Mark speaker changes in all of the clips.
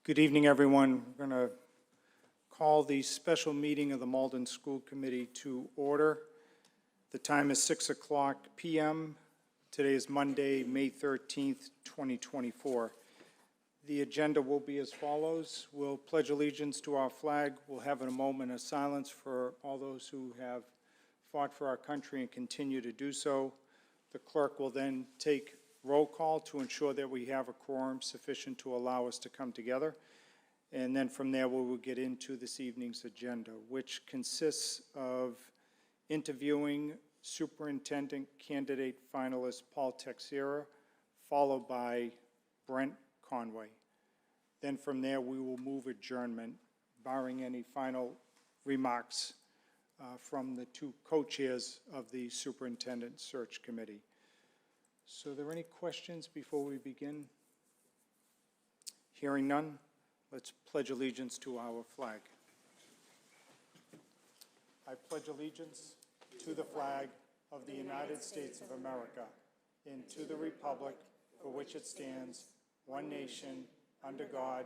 Speaker 1: Good evening, everyone. We're going to call the special meeting of the Malden School Committee to order. The time is 6:00 p.m. Today is Monday, May 13th, 2024. The agenda will be as follows. We'll pledge allegiance to our flag. We'll have a moment of silence for all those who have fought for our country and continue to do so. The clerk will then take roll call to ensure that we have a quorum sufficient to allow us to come together. And then from there, we will get into this evening's agenda, which consists of interviewing Superintendent Candidate Finalist Paul Teixeira, followed by Brent Conway. Then from there, we will move adjournment, barring any final remarks from the two co-chairs of the Superintendent Search Committee. So are there any questions before we begin? Hearing none, let's pledge allegiance to our flag. I pledge allegiance to the flag of the United States of America and to the republic for which it stands, one nation, under God,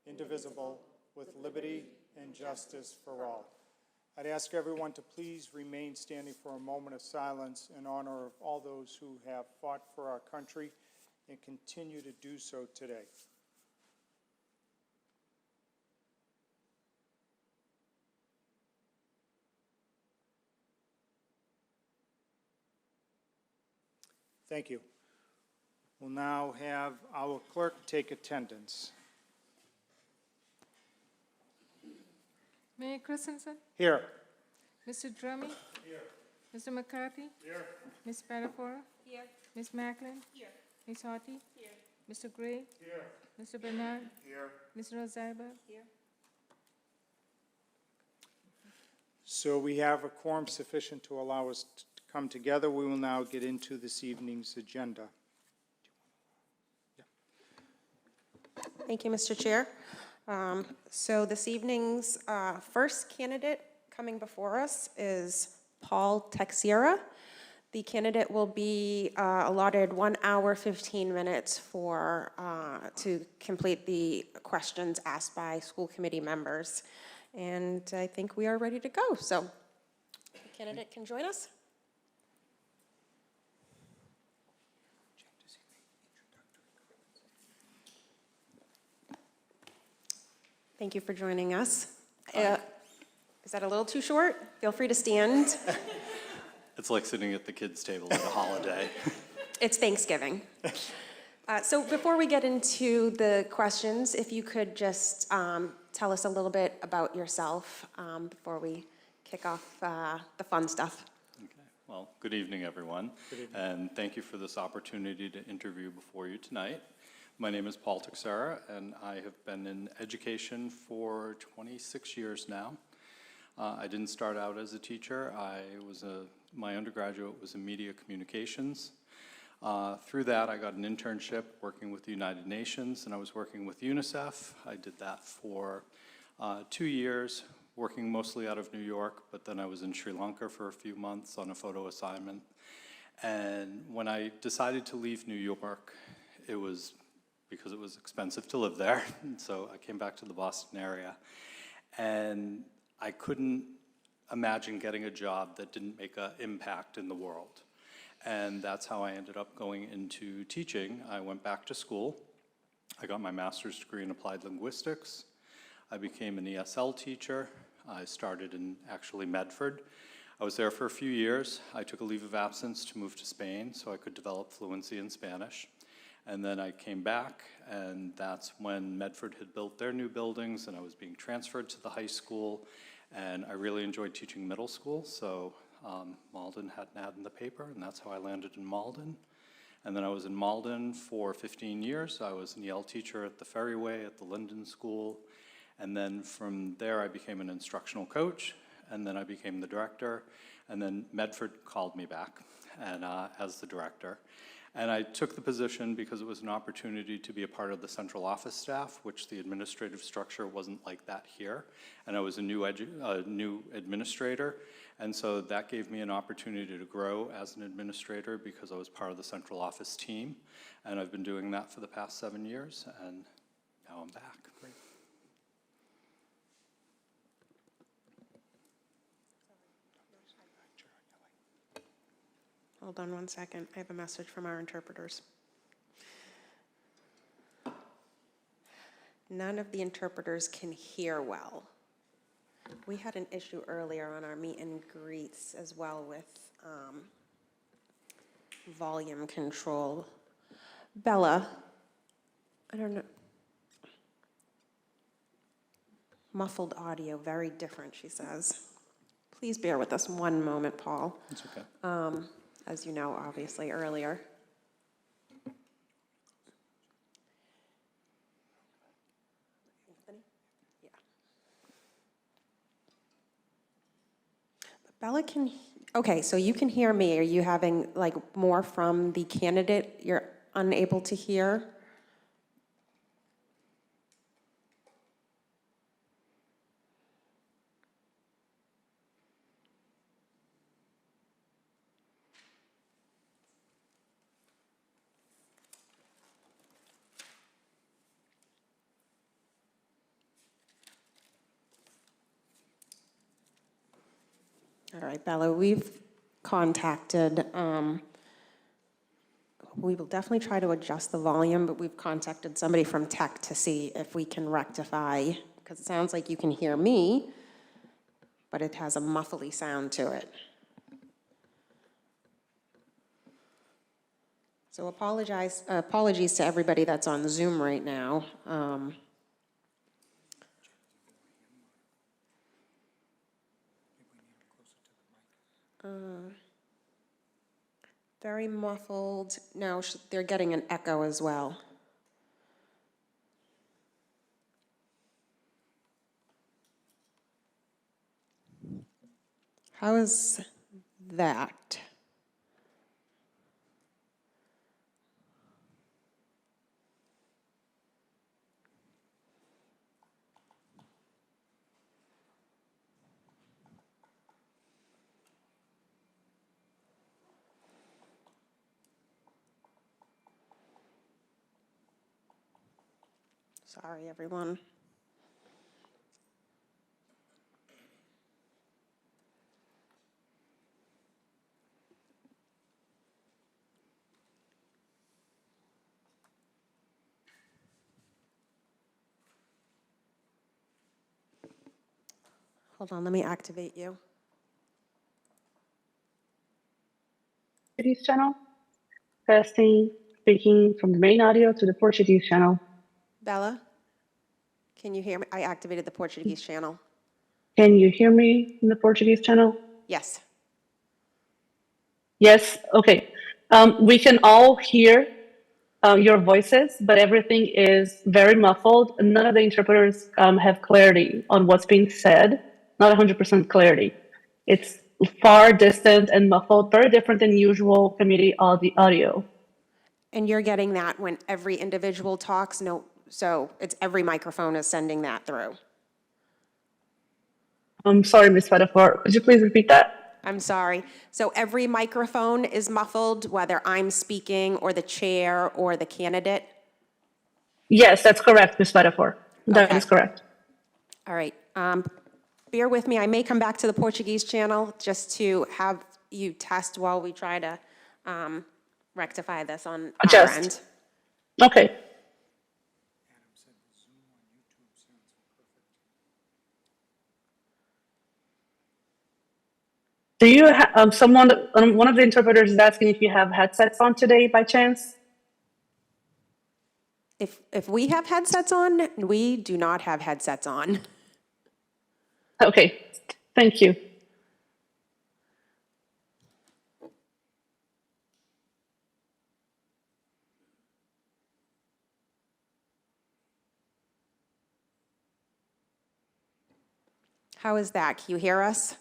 Speaker 1: indivisible, with liberty and justice for all. I'd ask everyone to please remain standing for a moment of silence in honor of all those who have fought for our country and continue to do so today. Thank you. We'll now have our clerk take attendance.
Speaker 2: Mayor Christensen?
Speaker 1: Here.
Speaker 2: Mr. Drummy?
Speaker 1: Here.
Speaker 2: Mr. McCarthy?
Speaker 1: Here.
Speaker 2: Ms. Spadafora?
Speaker 3: Here.
Speaker 2: Ms. Macklin?
Speaker 3: Here.
Speaker 2: Ms. Harty?
Speaker 3: Here.
Speaker 2: Mr. Gray?
Speaker 1: Here.
Speaker 2: Mr. Bernard?
Speaker 1: Here.
Speaker 2: Ms. Rozaiba?
Speaker 3: Here.
Speaker 1: So we have a quorum sufficient to allow us to come together. We will now get into this evening's agenda.
Speaker 3: Thank you, Mr. Chair. So this evening's first candidate coming before us is Paul Teixeira. The candidate will be allotted 1 hour, 15 minutes to complete the questions asked by school committee members. And I think we are ready to go. So the candidate can join us. Thank you for joining us. Is that a little too short? Feel free to stand.
Speaker 4: It's like sitting at the kids' table at a holiday.
Speaker 3: It's Thanksgiving. So before we get into the questions, if you could just tell us a little bit about yourself before we kick off the fun stuff.
Speaker 4: Okay. Well, good evening, everyone.
Speaker 1: Good evening. And
Speaker 4: thank you for this opportunity to interview before you tonight. My name is Paul Teixeira, and I have been in education for 26 years now. I didn't start out as a teacher. My undergraduate was in media communications. Through that, I got an internship working with the United Nations, and I was working with UNICEF. I did that for 2 years, working mostly out of New York, but then I was in Sri Lanka for a few months on a photo assignment. And when I decided to leave New York, it was because it was expensive to live there. And so I came back to the Boston area. And I couldn't imagine getting a job that didn't make an impact in the world. And that's how I ended up going into teaching. I went back to school. I got my master's degree in applied linguistics. I became an ESL teacher. I started in actually Medford. I was there for a few years. I took a leave of absence to move to Spain so I could develop fluency in Spanish. And then I came back, and that's when Medford had built their new buildings, and I was being transferred to the high school, and I really enjoyed teaching middle school, so Malden had an ad in the paper, and that's how I landed in Malden. And then I was in Malden for 15 years. I was an EL teacher at the Ferryway, at the Linden School, and then from there I became an instructional coach, and then I became the director, and then Medford called me back and as the director. And I took the position because it was an opportunity to be a part of the central office staff, which the administrative structure wasn't like that here. And I was a new administrator, and so that gave me an opportunity to grow as an administrator because I was part of the central office team. And I've been doing that for the past 7 years, and now I'm back.
Speaker 1: Great.
Speaker 3: Hold on one second. I have a message from our interpreters. None of the interpreters can hear well. We had an issue earlier on our meet and greets as well with volume control. Bella, I don't know. Muffled audio, very different, she says. Please bear with us one moment, Paul.
Speaker 4: It's okay.
Speaker 3: As you know, obviously, earlier. Yeah. Bella can, okay, so you can hear me. Are you having like more from the candidate you're unable to hear? All right, Bella, we've contacted, we will definitely try to adjust the volume, but we've contacted somebody from tech to see if we can rectify, because it sounds like you can hear me, but it has a muffly sound to it. So apologies to everybody that's on Zoom right now. Very muffled. No, they're getting an echo as well. How is that? Sorry, everyone. Hold on, let me activate you.
Speaker 5: Portuguese channel. Testing, speaking from the main audio to the Portuguese channel.
Speaker 3: Bella, can you hear me? I activated the Portuguese channel.
Speaker 5: Can you hear me in the Portuguese channel?
Speaker 3: Yes.
Speaker 5: Yes? Okay. We can all hear your voices, but everything is very muffled. None of the interpreters have clarity on what's being said, not 100% clarity. It's far distant and muffled, very different than usual committee audio.
Speaker 3: And you're getting that when every individual talks? No, so it's every microphone is sending that through.
Speaker 5: I'm sorry, Ms. Fedafar. Could you please repeat that?
Speaker 3: I'm sorry. So every microphone is muffled, whether I'm speaking or the chair or the candidate?
Speaker 5: Yes, that's correct, Ms. Fedafar. That
Speaker 3: Okay.
Speaker 5: is correct.
Speaker 3: All right. Bear with me. I may come back to the Portuguese channel just to have you test while we try to rectify this on our
Speaker 5: Adjust.
Speaker 3: end.
Speaker 5: Okay. Do you have one of the interpreters is asking if you have headsets on today by chance?
Speaker 3: If we have headsets on, we do not have headsets on.
Speaker 5: Okay, thank you.
Speaker 3: How is that? Can you hear us?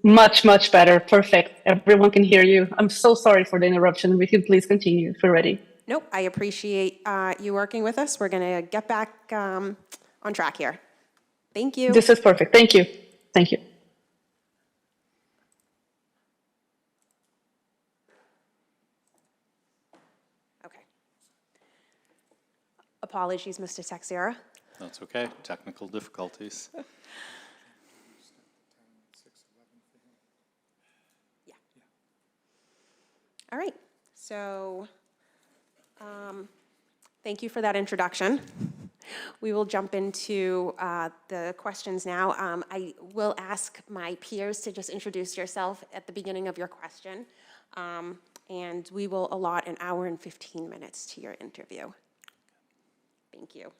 Speaker 5: Much, much better. Perfect. Everyone can hear you. I'm so sorry for the interruption. We can please continue if we're ready.
Speaker 3: Nope, I appreciate you working with us. We're going to get back on track here. Thank you.
Speaker 5: This is perfect. Thank you. Thank you.
Speaker 3: Okay. Apologies, Mr. Teixeira.
Speaker 4: That's okay. Technical difficulties.
Speaker 3: Yeah. All right, so thank you for that introduction. We will jump into the questions now. I will ask my peers to just introduce yourself at the beginning of your question, and we will allot an hour and 15 minutes to your interview. Thank you.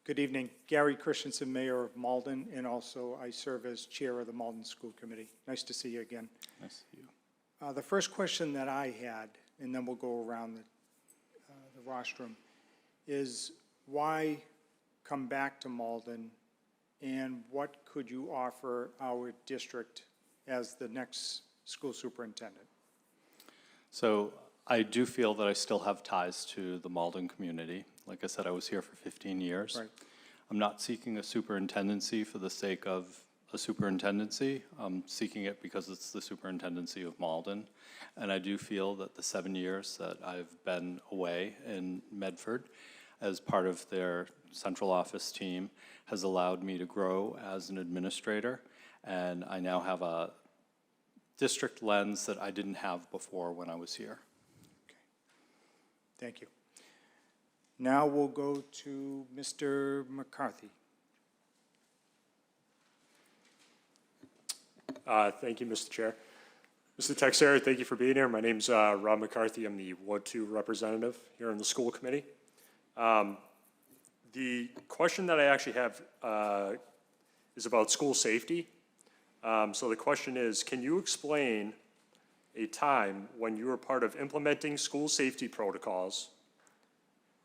Speaker 1: Good evening. Gary Christensen, Mayor of Malden, and also I serve as Chair of the Malden School Committee. Nice to see you again.
Speaker 4: Nice to see you.
Speaker 1: The first question that I had, and then we'll go around the rostrum, is why come back to Malden, and what could you offer our district as the next school superintendent?
Speaker 4: So I do feel that I still have ties to the Malden community. Like I said, I was here for 15 years.
Speaker 1: Right.
Speaker 4: I'm not seeking a superintendency for the sake of a superintendency. I'm seeking it because it's the superintendency of Malden. And I do feel that the 7 years that I've been away in Medford as part of their central office team has allowed me to grow as an administrator. And I now have a district lens that I didn't have before when I was here.
Speaker 1: Okay. Thank you. Now we'll go to Mr. McCarthy.
Speaker 6: Thank you, Mr. Chair. Mr. Teixeira, thank you for being here. My name's Rob McCarthy. I'm the Ward 2 representative here in the school committee. The question that I actually have is about school safety. So the question is, can you explain a time when you were part of implementing school safety protocols,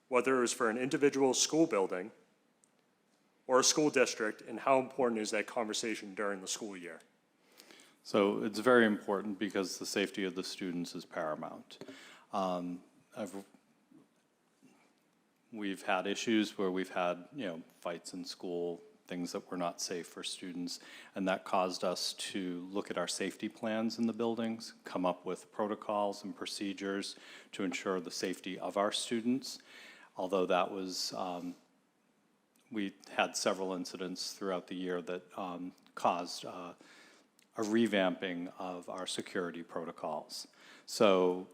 Speaker 6: whether it was for an individual school building or a school district, and how important is that conversation during the school year?
Speaker 4: So it's very important because the safety of the students is paramount. We've had issues where we've had, fights in school, things that were not safe for students, and that caused us to look at our safety plans in the buildings, come up with protocols and procedures to ensure the safety of our students. Although that was, we had several incidents throughout the year that caused a revamping of our security protocols. So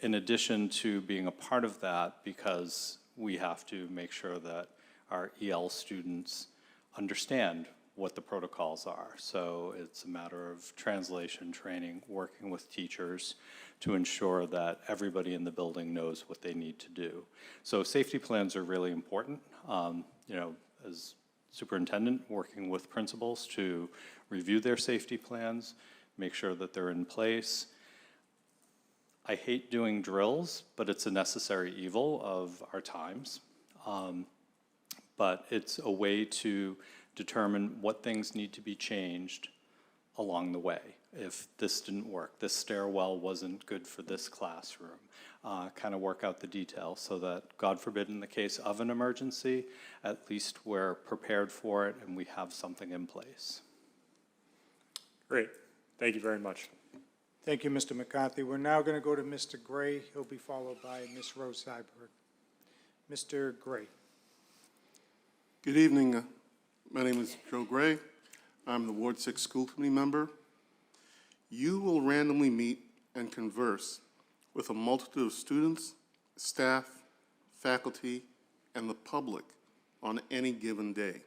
Speaker 4: in addition to being a part of that, because we have to make sure that our EL students understand what the protocols are. So it's a matter of translation training, working with teachers to ensure that everybody in the building knows what they need to do. So safety plans are really important. As superintendent, working with principals to review their safety plans, make sure that they're in place. I hate doing drills, but it's a necessary evil of our times. But it's a way to determine what things need to be changed along the way. If this didn't work, this stairwell wasn't good for this classroom, kind of work out the details so that, God forbid, in the case of an emergency, at least we're prepared for it and we have something in place.
Speaker 6: Great. Thank you very much.
Speaker 1: Thank you, Mr. McCarthy. We're now going to go to Mr. Gray. He'll be followed by Ms. Rose Syberg. Mr. Gray.
Speaker 7: Good evening. My name is Joe Gray. I'm the Ward 6 School Committee member. You will randomly meet and converse with a multitude of students, staff, faculty, and the public on any given day.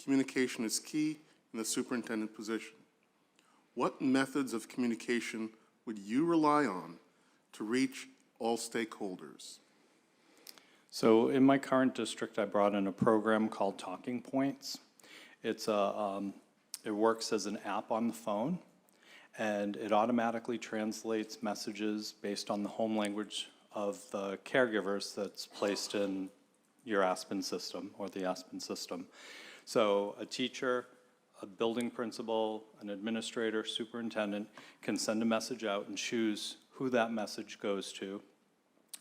Speaker 7: Communication is key in the superintendent position. What methods of communication would you rely on to reach all stakeholders?
Speaker 4: So in my current district, I brought in a program called Talking Points. It works as an app on the phone, and it automatically translates messages based on the home language of the caregivers that's placed in your Aspen system or the Aspen system. So a teacher, a building principal, an administrator, superintendent can send a message out and choose who that message goes to.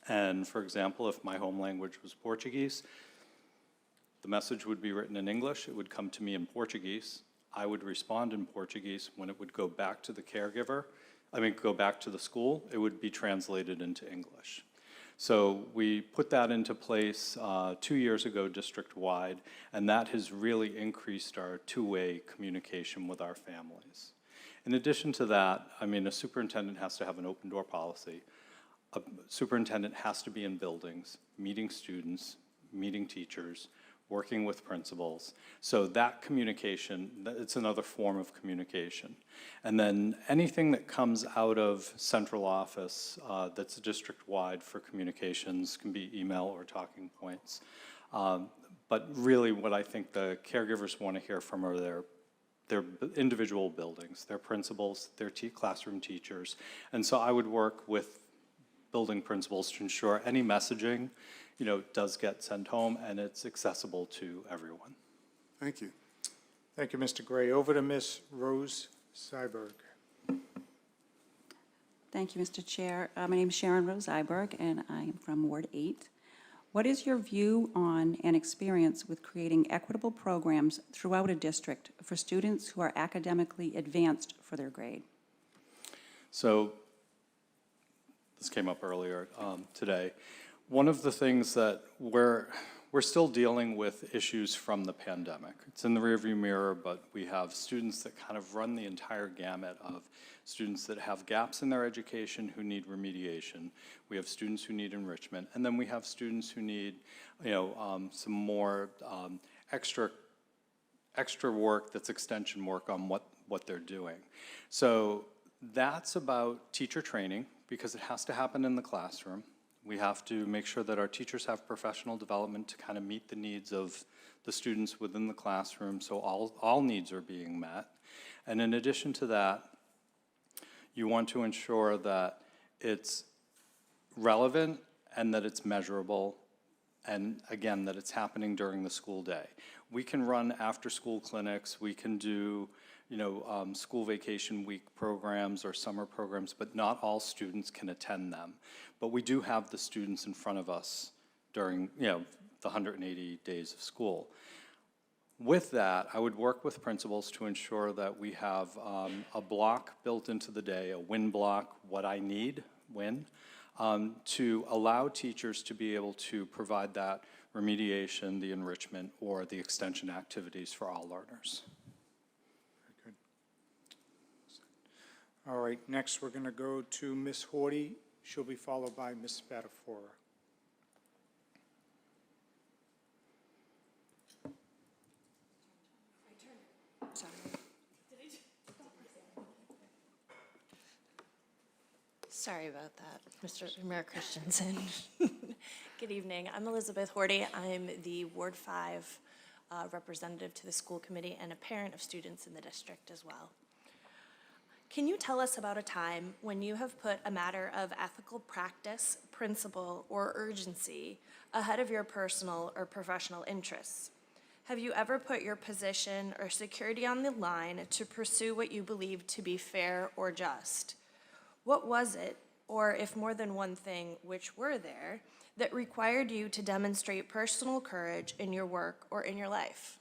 Speaker 4: And for example, if my home language was Portuguese, the message would be written in English, it would come to me in Portuguese, I would respond in Portuguese. When it would go back to the caregiver, go back to the school, it would be translated into English. So we put that into place 2 years ago district-wide, and that has really increased our two-way communication with our families. In addition to that, I mean, a superintendent has to have an open door policy. A superintendent has to be in buildings, meeting students, meeting teachers, working with principals. So that communication, it's another form of communication. And then anything that comes out of central office that's district-wide for communications can be email or talking points. But really what I think the caregivers want to hear from are their individual buildings, their principals, their classroom teachers. And so I would work with building principals to ensure any messaging, does get sent home and it's accessible to everyone.
Speaker 7: Thank you.
Speaker 1: Thank you, Mr. Gray. Over to Ms. Rose Syberg.
Speaker 8: Thank you, Mr. Chair. My name is Sharon Rose Iberg, and I am from Ward 8. What is your view on and experience with creating equitable programs throughout a district for students who are academically advanced for their grade?
Speaker 4: So this came up earlier today. One of the things that we're still dealing with issues from the pandemic. It's in the rearview mirror, but we have students that kind of run the entire gamut of students that have gaps in their education who need remediation. We have students who need enrichment, and then we have students who need, some more extra work that's extension work on what they're doing. So that's about teacher training, because it has to happen in the classroom. We have to make sure that our teachers have professional development to kind of meet the needs of the students within the classroom, so all needs are being met. And in addition to that, you want to ensure that it's relevant and that it's measurable, and again, that it's happening during the school day. We can run after-school clinics, we can do school vacation week programs or summer programs, but not all students can attend them. But we do have the students in front of us during, the 180 days of school. With that, I would work with principals to ensure that we have a block built into the day, a win block, what I need, win, to allow teachers to be able to provide that remediation, the enrichment, or the extension activities for all learners.
Speaker 1: All right, next we're going to go to Ms. Horty. She'll be followed by Ms. Spatafora.
Speaker 9: Sorry about that, Mr. Mayor Christensen. Good evening. I'm Elizabeth Horty. I'm the Ward 5 representative to the school committee and a parent of students in the district as well. Can you tell us about a time when you have put a matter of ethical practice, principle, or urgency ahead of your personal or professional interests? Have you ever put your position or security on the line to pursue what you believe to be fair or just? What was it, or if more than one thing, which were there, that required you to demonstrate personal courage in your work or in your life?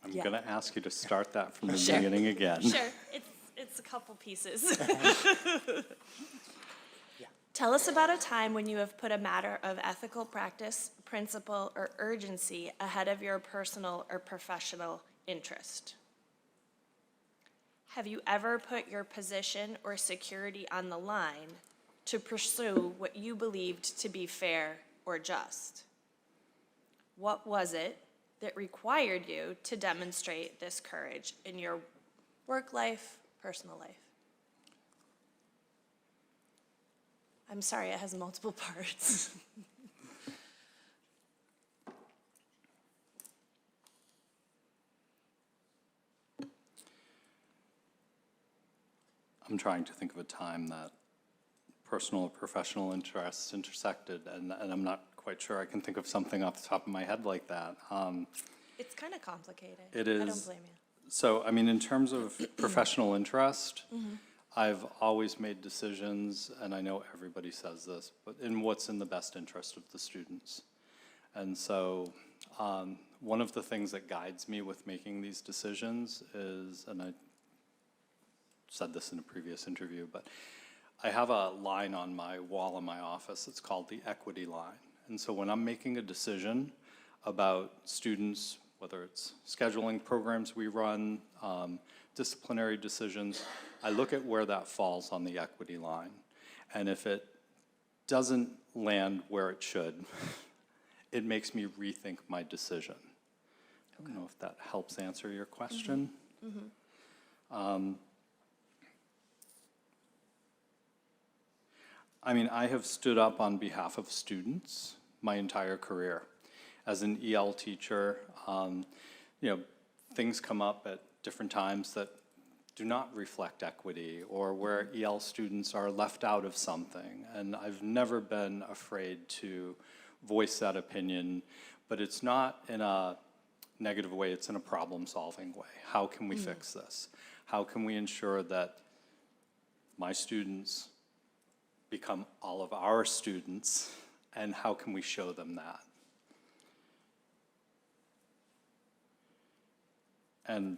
Speaker 4: I'm going to ask you to start that from the
Speaker 9: Sure.
Speaker 4: beginning again.
Speaker 9: Sure, it's a couple pieces. Tell us about a time when you have put a matter of ethical practice, principle, or urgency ahead of your personal or professional interest. Have you ever put your position or security on the line to pursue what you believed to be fair or just? What was it that required you to demonstrate this courage in your work life, personal life? I'm sorry, it has multiple parts.
Speaker 4: I'm trying to think of a time that personal or professional interests intersected, and I'm not quite sure I can think of something off the top of my head like that.
Speaker 9: It's kind of complicated.
Speaker 4: It
Speaker 9: I don't
Speaker 4: is.
Speaker 9: blame you.
Speaker 4: So, I mean, in terms of professional interest, I've always made decisions, and I know everybody says this, but in what's in the best interest of the students. And so, one of the things that guides me with making these decisions is, and I said this in a previous interview, but I have a line on my wall in my office. It's called the equity line. And so when I'm making a decision about students, whether it's scheduling programs we run, disciplinary decisions. I look at where that falls on the equity line. And if it doesn't land where it should, it makes me rethink my decision. I don't know if that helps answer your question. I mean, I have stood up on behalf of students my entire career. As an EL teacher, things come up at different times that do not reflect equity, or where EL students are left out of something. And I've never been afraid to voice that opinion, but it's not in a negative way, it's in a problem-solving way. How can we fix this? How can we ensure that my students become all of our students, and how can we show them that? And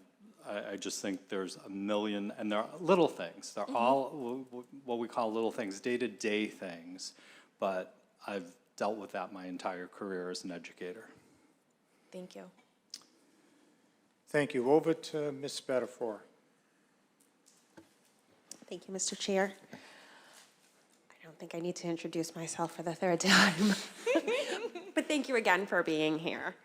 Speaker 4: I just think there's a million, and they're little things. They're all what we call little things, day-to-day things, but I've dealt with that my entire career as an educator.
Speaker 9: Thank you.
Speaker 1: Thank you. Over to Ms. Spatafor.
Speaker 3: Thank you, Mr. Chair. I don't think I need to introduce myself for the third time. But thank you again for being here.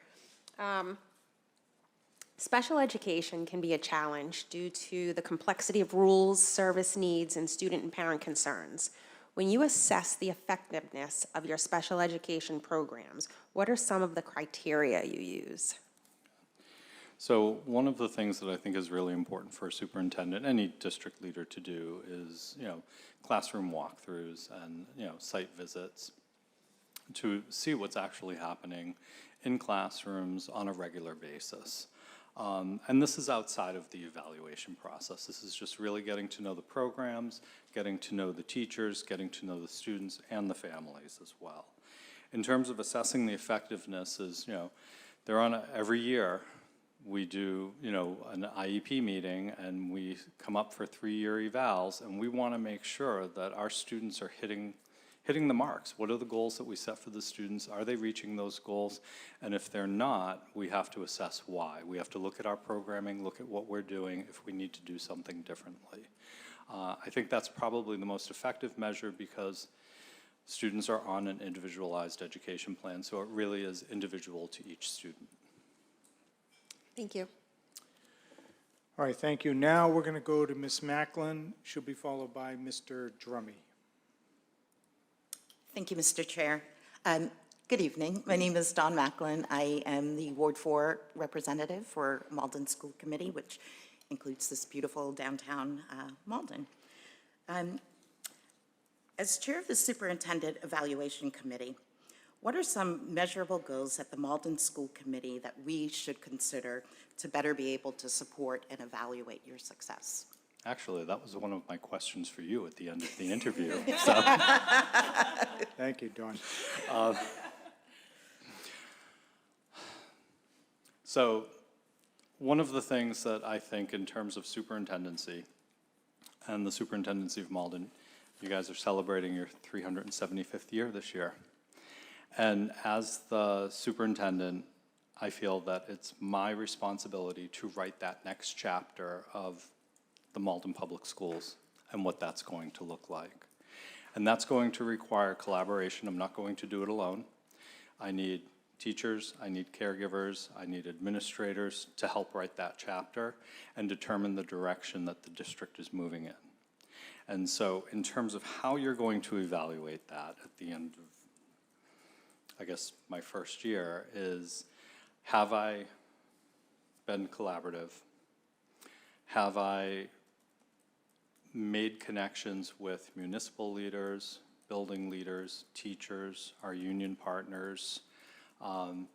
Speaker 3: Special education can be a challenge due to the complexity of rules, service needs, and student and parent concerns. When you assess the effectiveness of your special education programs, what are some of the criteria you use?
Speaker 4: So one of the things that I think is really important for a superintendent, any district leader to do is, classroom walkthroughs and, site visits to see what's actually happening in classrooms on a regular basis. And this is outside of the evaluation process. This is just really getting to know the programs, getting to know the teachers, getting to know the students and the families as well. In terms of assessing the effectiveness is, they're on every year we do, an IEP meeting and we come up for 3-year evals, and we want to make sure that our students are hitting the marks. What are the goals that we set for the students? Are they reaching those goals? And if they're not, we have to assess why. We have to look at our programming, look at what we're doing, if we need to do something differently. I think that's probably the most effective measure because students are on an individualized education plan, so it really is individual to each student.
Speaker 3: Thank you.
Speaker 1: All right, thank you. Now we're going to go to Ms. Macklin. She'll be followed by Mr. Drummy.
Speaker 10: Thank you, Mr. Chair. Good evening. My name is Dawn Macklin. I am the Ward 4 representative for Malden School Committee, which includes this beautiful downtown Malden. As chair of the Superintendent Evaluation Committee, what are some measurable goals at the Malden School Committee that we should consider to better be able to support and evaluate your success?
Speaker 4: Actually, that was one of my questions for you at the end of the interview. So.
Speaker 1: Thank you, Dawn.
Speaker 4: So one of the things that I think in terms of superintendency and the superintendency of Malden, you guys are celebrating your 375th year this year. And as the superintendent, I feel that it's my responsibility to write that next chapter of the Malden Public Schools and what that's going to look like. And that's going to require collaboration. I'm not going to do it alone. I need teachers, I need caregivers, I need administrators to help write that chapter and determine the direction that the district is moving in. And so in terms of how you're going to evaluate that at the end of, I guess, my first year is, have I been collaborative? Have I made connections with municipal leaders, building leaders, teachers, our union partners? I'm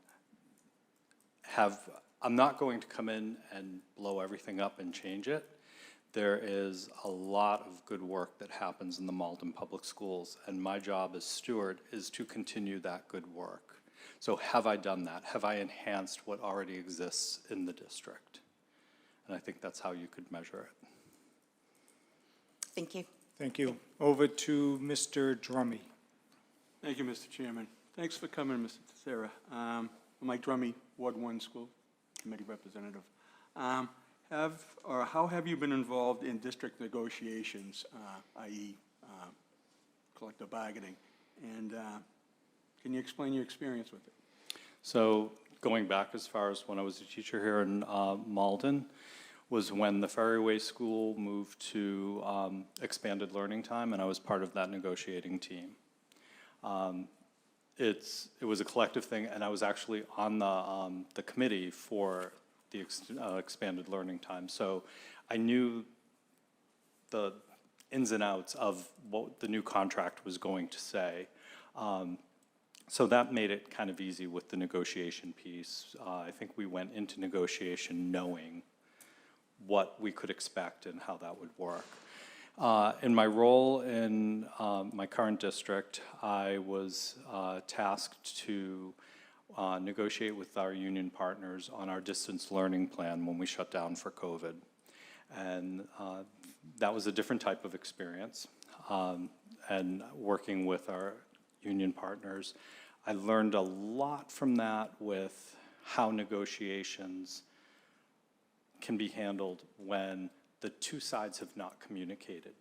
Speaker 4: not going to come in and blow everything up and change it. There is a lot of good work that happens in the Malden Public Schools, and my job as steward is to continue that good work. So have I done that? Have I enhanced what already exists in the district? And I think that's how you could measure it.
Speaker 10: Thank you.
Speaker 1: Thank you. Over to Mr. Drummy.
Speaker 11: Thank you, Mr. Chairman. Thanks for coming, Mr. Teixeira. Mike Drummy, Ward 1 School committee representative. How have you been involved in district negotiations, i.e. Collective bargaining? And can you explain your experience with it?
Speaker 4: So going back as far as when I was a teacher here in Malden, was when the Ferryway School moved to expanded learning time, and I was part of that negotiating team. It was a collective thing, and I was actually on the committee for the expanded learning time. So I knew the ins and outs of what the new contract was going to say. So that made it kind of easy with the negotiation piece. I think we went into negotiation knowing what we could expect and how that would work. In my role in my current district, I was tasked to negotiate with our union partners on our distance learning plan when we shut down for COVID. And that was a different type of experience. And working with our union partners, I learned a lot from that with how negotiations can be handled when the two sides have not communicated.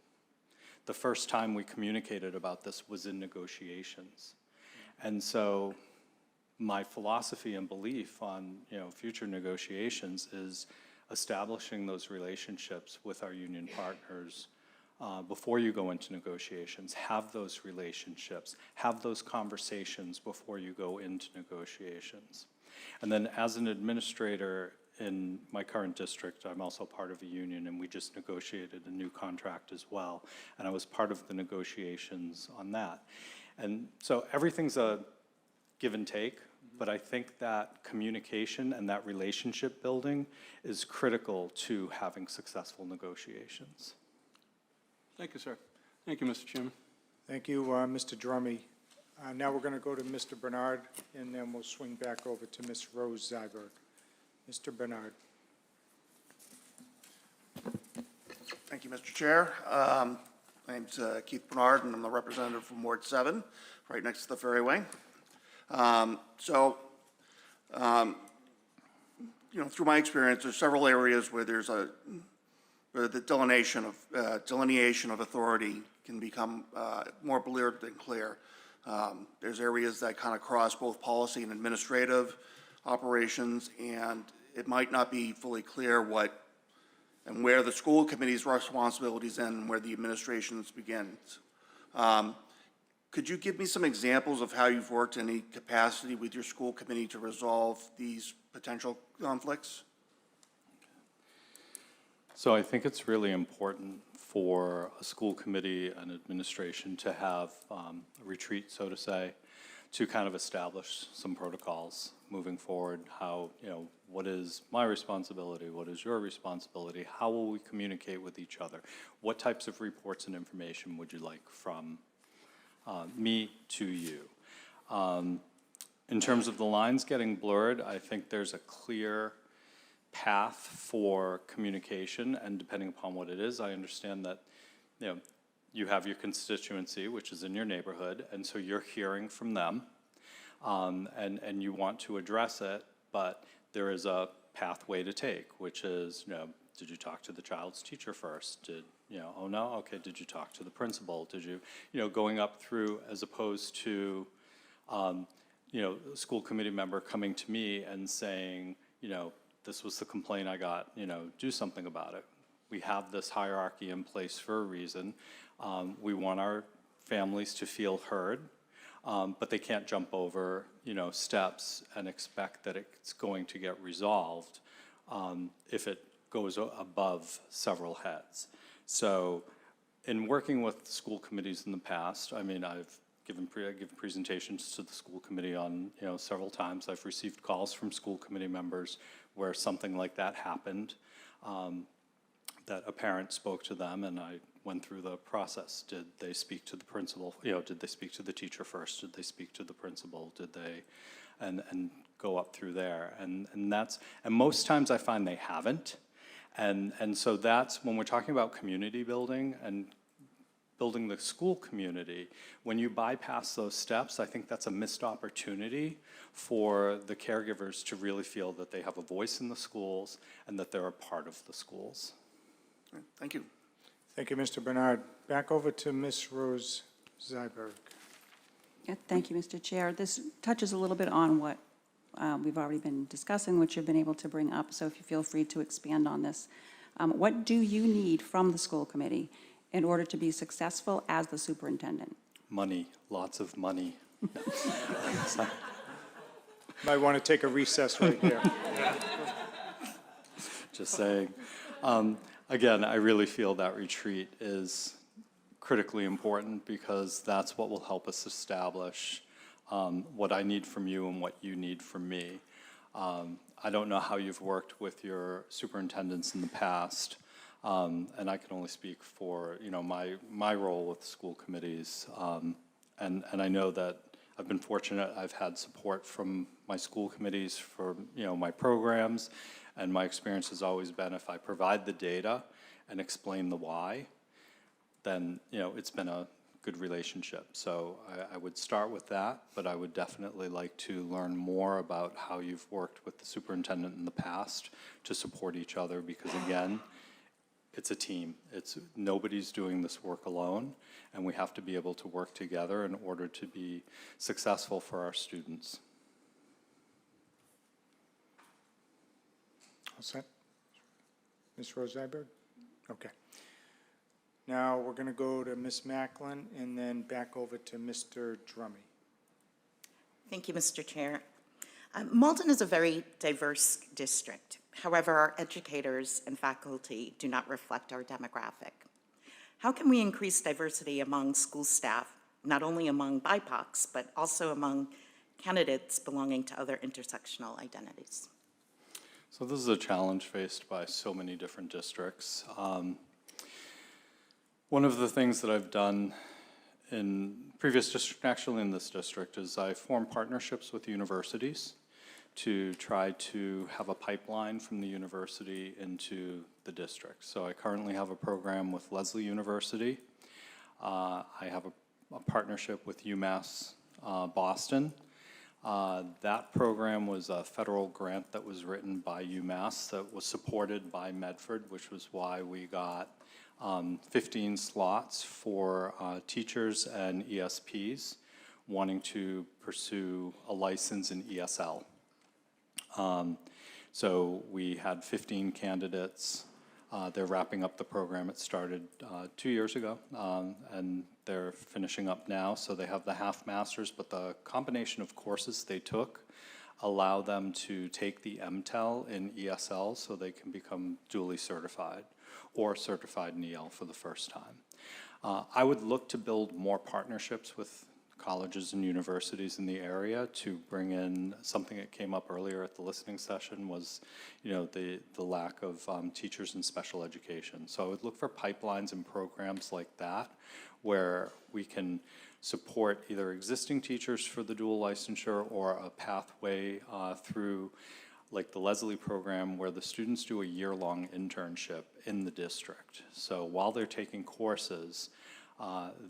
Speaker 4: The first time we communicated about this was in negotiations. And so my philosophy and belief on future negotiations is establishing those relationships with our union partners before you go into negotiations. Have those relationships, have those conversations before you go into negotiations. And then as an administrator in my current district, I'm also part of a union, and we just negotiated a new contract as well. And I was part of the negotiations on that. And so everything's a give and take, but I think that communication and that relationship building is critical to having successful negotiations.
Speaker 11: Thank you, sir. Thank you, Mr. Chairman.
Speaker 1: Thank you, Mr. Drummy. Now we're going to go to Mr. Bernard, and then we'll swing back over to Ms. Rose Zyberg. Mr. Bernard.
Speaker 12: Thank you, Mr. Chair. My name's Keith Bernard, and I'm the representative from Ward 7, right next to the Ferryway. Through my experience, there's several areas where there's where the delineation of authority can become more blurred than clear. There's areas that kind of cross both policy and administrative operations, and it might not be fully clear what and where the school committee's responsibilities end and where the administration's begins. Could you give me some examples of how you've worked in any capacity with your school committee to resolve these potential conflicts?
Speaker 4: So I think it's really important for a school committee and administration to have a retreat, so to say, to kind of establish some protocols moving forward. How, what is my responsibility? What is your responsibility? How will we communicate with each other? What types of reports and information would you like from me to you? In terms of the lines getting blurred, I think there's a clear path for communication, and depending upon what it is, I understand that, you have your constituency, which is in your neighborhood, and so you're hearing from them, and you want to address it, but there is a pathway to take, which is, did you talk to the child's teacher first? Oh no, okay, did you talk to the principal? Did you, going up through, as opposed to, a school committee member coming to me and saying, this was the complaint I got, do something about it. We have this hierarchy in place for a reason. We want our families to feel heard, but they can't jump over, steps and expect that it's going to get resolved if it goes above several heads. So in working with school committees in the past, I've given presentations to the school committee on, several times. I've received calls from school committee members where something like that happened, that a parent spoke to them, and I went through the process. Did they speak to the principal? Did they speak to the teacher first? Did they speak to the principal? Did they, and go up through there? And most times I find they haven't. And so that's, when we're talking about community building and building the school community, when you bypass those steps, I think that's a missed opportunity for the caregivers to really feel that they have a voice in the schools and that they're a part of the schools.
Speaker 12: Thank you.
Speaker 1: Thank you, Mr. Bernard. Back over to Ms. Rose Zyberg.
Speaker 8: Yeah, thank you, Mr. Chair. This touches a little bit on what we've already been discussing, which you've been able to bring up, so if you feel free to expand on this. What do you need from the school committee in order to be successful as the superintendent?
Speaker 4: Money, lots of money.
Speaker 1: Might want to take a recess right here.
Speaker 4: Just saying. Again, I really feel that retreat is critically important because that's what will help us establish what I need from you and what you need from me. I don't know how you've worked with your superintendents in the past, and I can only speak for, you know, my role with school committees. And I know that I've been fortunate. I've had support from my school committees for, you know, my programs, and my experience has always been if I provide the data and explain the why, then, you know, it's been a good relationship. So I would start with that, but I would definitely like to learn more about how you've worked with the superintendent in the past to support each other, because again, it's a team. Nobody's doing this work alone, and we have to be able to work together in order to be successful for our students.
Speaker 1: All set? Ms. Rose Zyberg? Okay. Now, we're going to go to Ms. Macklin and then back over to Mr. Drummy.
Speaker 10: Thank you, Mr. Chair. Malden is a very diverse district. However, our educators and faculty do not reflect our demographic. How can we increase diversity among school staff, not only among BIPOCs, but also among candidates belonging to other intersectional identities?
Speaker 4: So this is a challenge faced by so many different districts. One of the things that I've done in previous district, actually in this district, is I formed partnerships with universities to try to have a pipeline from the university into the district. So I currently have a program with Lesley University. I have a partnership with UMass Boston. That program was a federal grant that was written by UMass that was supported by Medford, which was why we got 15 slots for teachers and ESPs wanting to pursue a license in ESL. So we had 15 candidates. They're wrapping up the program. It started 2 years ago, and they're finishing up now. So they have the half masters, but the combination of courses they took allow them to take the MTEL in ESL so they can become duly certified or certified in EL for the first time. I would look to build more partnerships with colleges and universities in the area to bring in something that came up earlier at the listening session was, you know, the lack of teachers in special education. So I would look for pipelines and programs like that where we can support either existing teachers for the dual licensure or a pathway through like the Lesley program where the students do a year-long internship in the district. So while they're taking courses,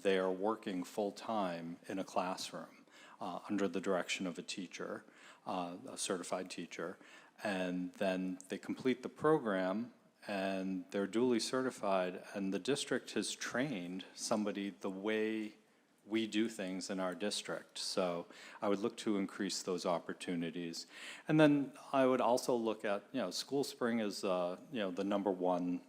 Speaker 4: they are working full-time in a classroom under the direction of a teacher, a certified teacher, and then they complete the program and they're duly certified, and the district has trained somebody the way we do things in our district. So I would look to increase those opportunities. And then I would also look at, you know, School Spring is, you know, the #1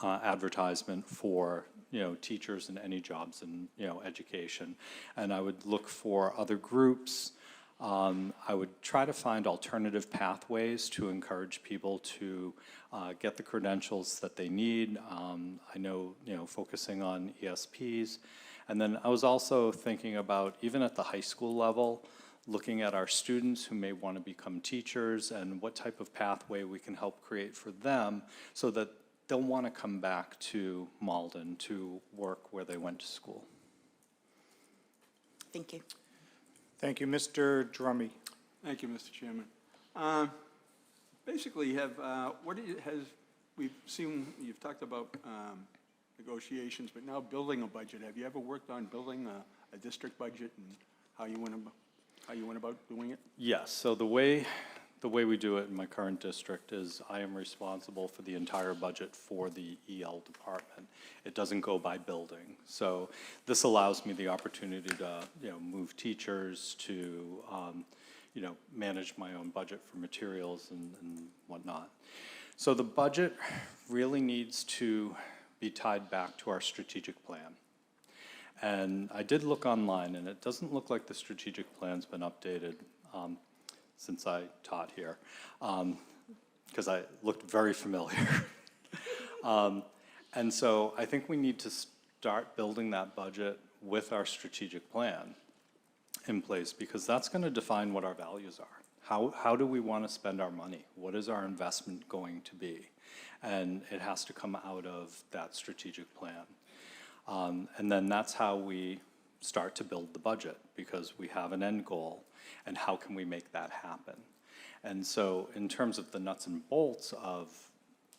Speaker 4: advertisement for, you know, teachers in any jobs in, you know, education. And I would look for other groups. I would try to find alternative pathways to encourage people to get the credentials that they need. I know, you know, focusing on ESPs. And then I was also thinking about, even at the high school level, looking at our students who may want to become teachers and what type of pathway we can help create for them so that they'll want to come back to Malden to work where they went to school.
Speaker 10: Thank you.
Speaker 1: Thank you. Mr. Drummy.
Speaker 11: Thank you, Mr. Chairman. Basically, we've seen, you've talked about negotiations, but now building a budget. Have you ever worked on building a district budget and how you went about doing it?
Speaker 4: Yes, so the way we do it in my current district is I am responsible for the entire budget for the EL department. It doesn't go by building. So this allows me the opportunity to, move teachers, to, manage my own budget for materials and whatnot. So the budget really needs to be tied back to our strategic plan. And I did look online, and it doesn't look like the strategic plan's been updated since I taught here, because I looked very familiar. And so I think we need to start building that budget with our strategic plan in place, because that's going to define what our values are. How do we want to spend our money? What is our investment going to be? And it has to come out of that strategic plan. And then that's how we start to build the budget, because we have an end goal, and how can we make that happen? And so in terms of the nuts and bolts of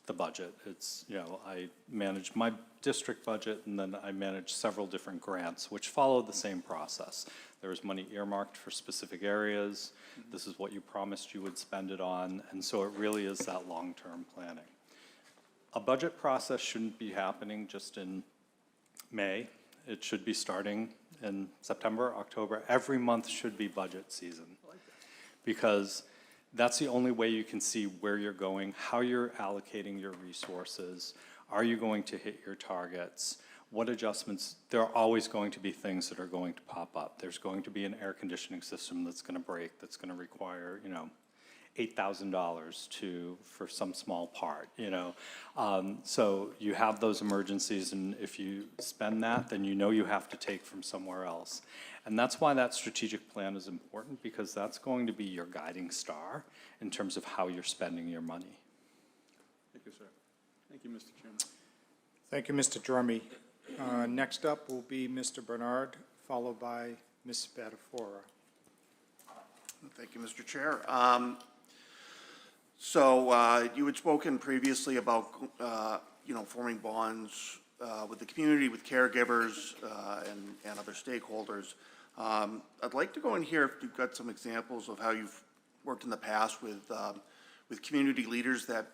Speaker 4: the budget, it's, I manage my district budget, and then I manage several different grants, which follow the same process. There is money earmarked for specific areas. This is what you promised you would spend it on, and so it really is that long-term planning. A budget process shouldn't be happening just in May. It should be starting in September, October. Every month should be budget season, because that's the only way you can see where you're going, how you're allocating your resources. Are you going to hit your targets? What adjustments? There are always going to be things that are going to pop up. There's going to be an air conditioning system that's going to break, that's going to require, $8,000 for some small part, So you have those emergencies, and if you spend that, then you have to take from somewhere else. And that's why that strategic plan is important, because that's going to be your guiding star in terms of how you're spending your money.
Speaker 11: Thank you, sir. Thank you, Mr. Chairman.
Speaker 1: Thank you, Mr. Drummey. Next up will be Mr. Bernard, followed by Ms. Spatafora.
Speaker 12: Thank you, Mr. Chair. So you had spoken previously about, forming bonds with the community, with caregivers, and other stakeholders. I'd like to go in here if you've got some examples of how you've worked in the past with community leaders that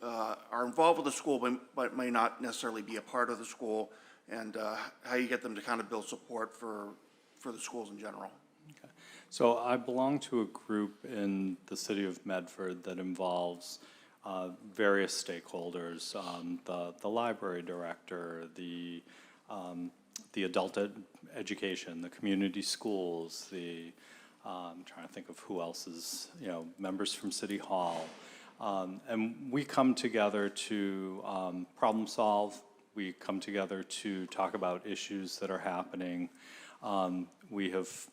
Speaker 12: are involved with the school but may not necessarily be a part of the school, and how you get them to kind of build support for the schools in general.
Speaker 4: Okay. So I belong to a group in the city of Medford that involves various stakeholders, the library director, the adult education, the community schools, I'm trying to think of who else is, members from City Hall. And we come together to problem solve. We come together to talk about issues that are happening. We have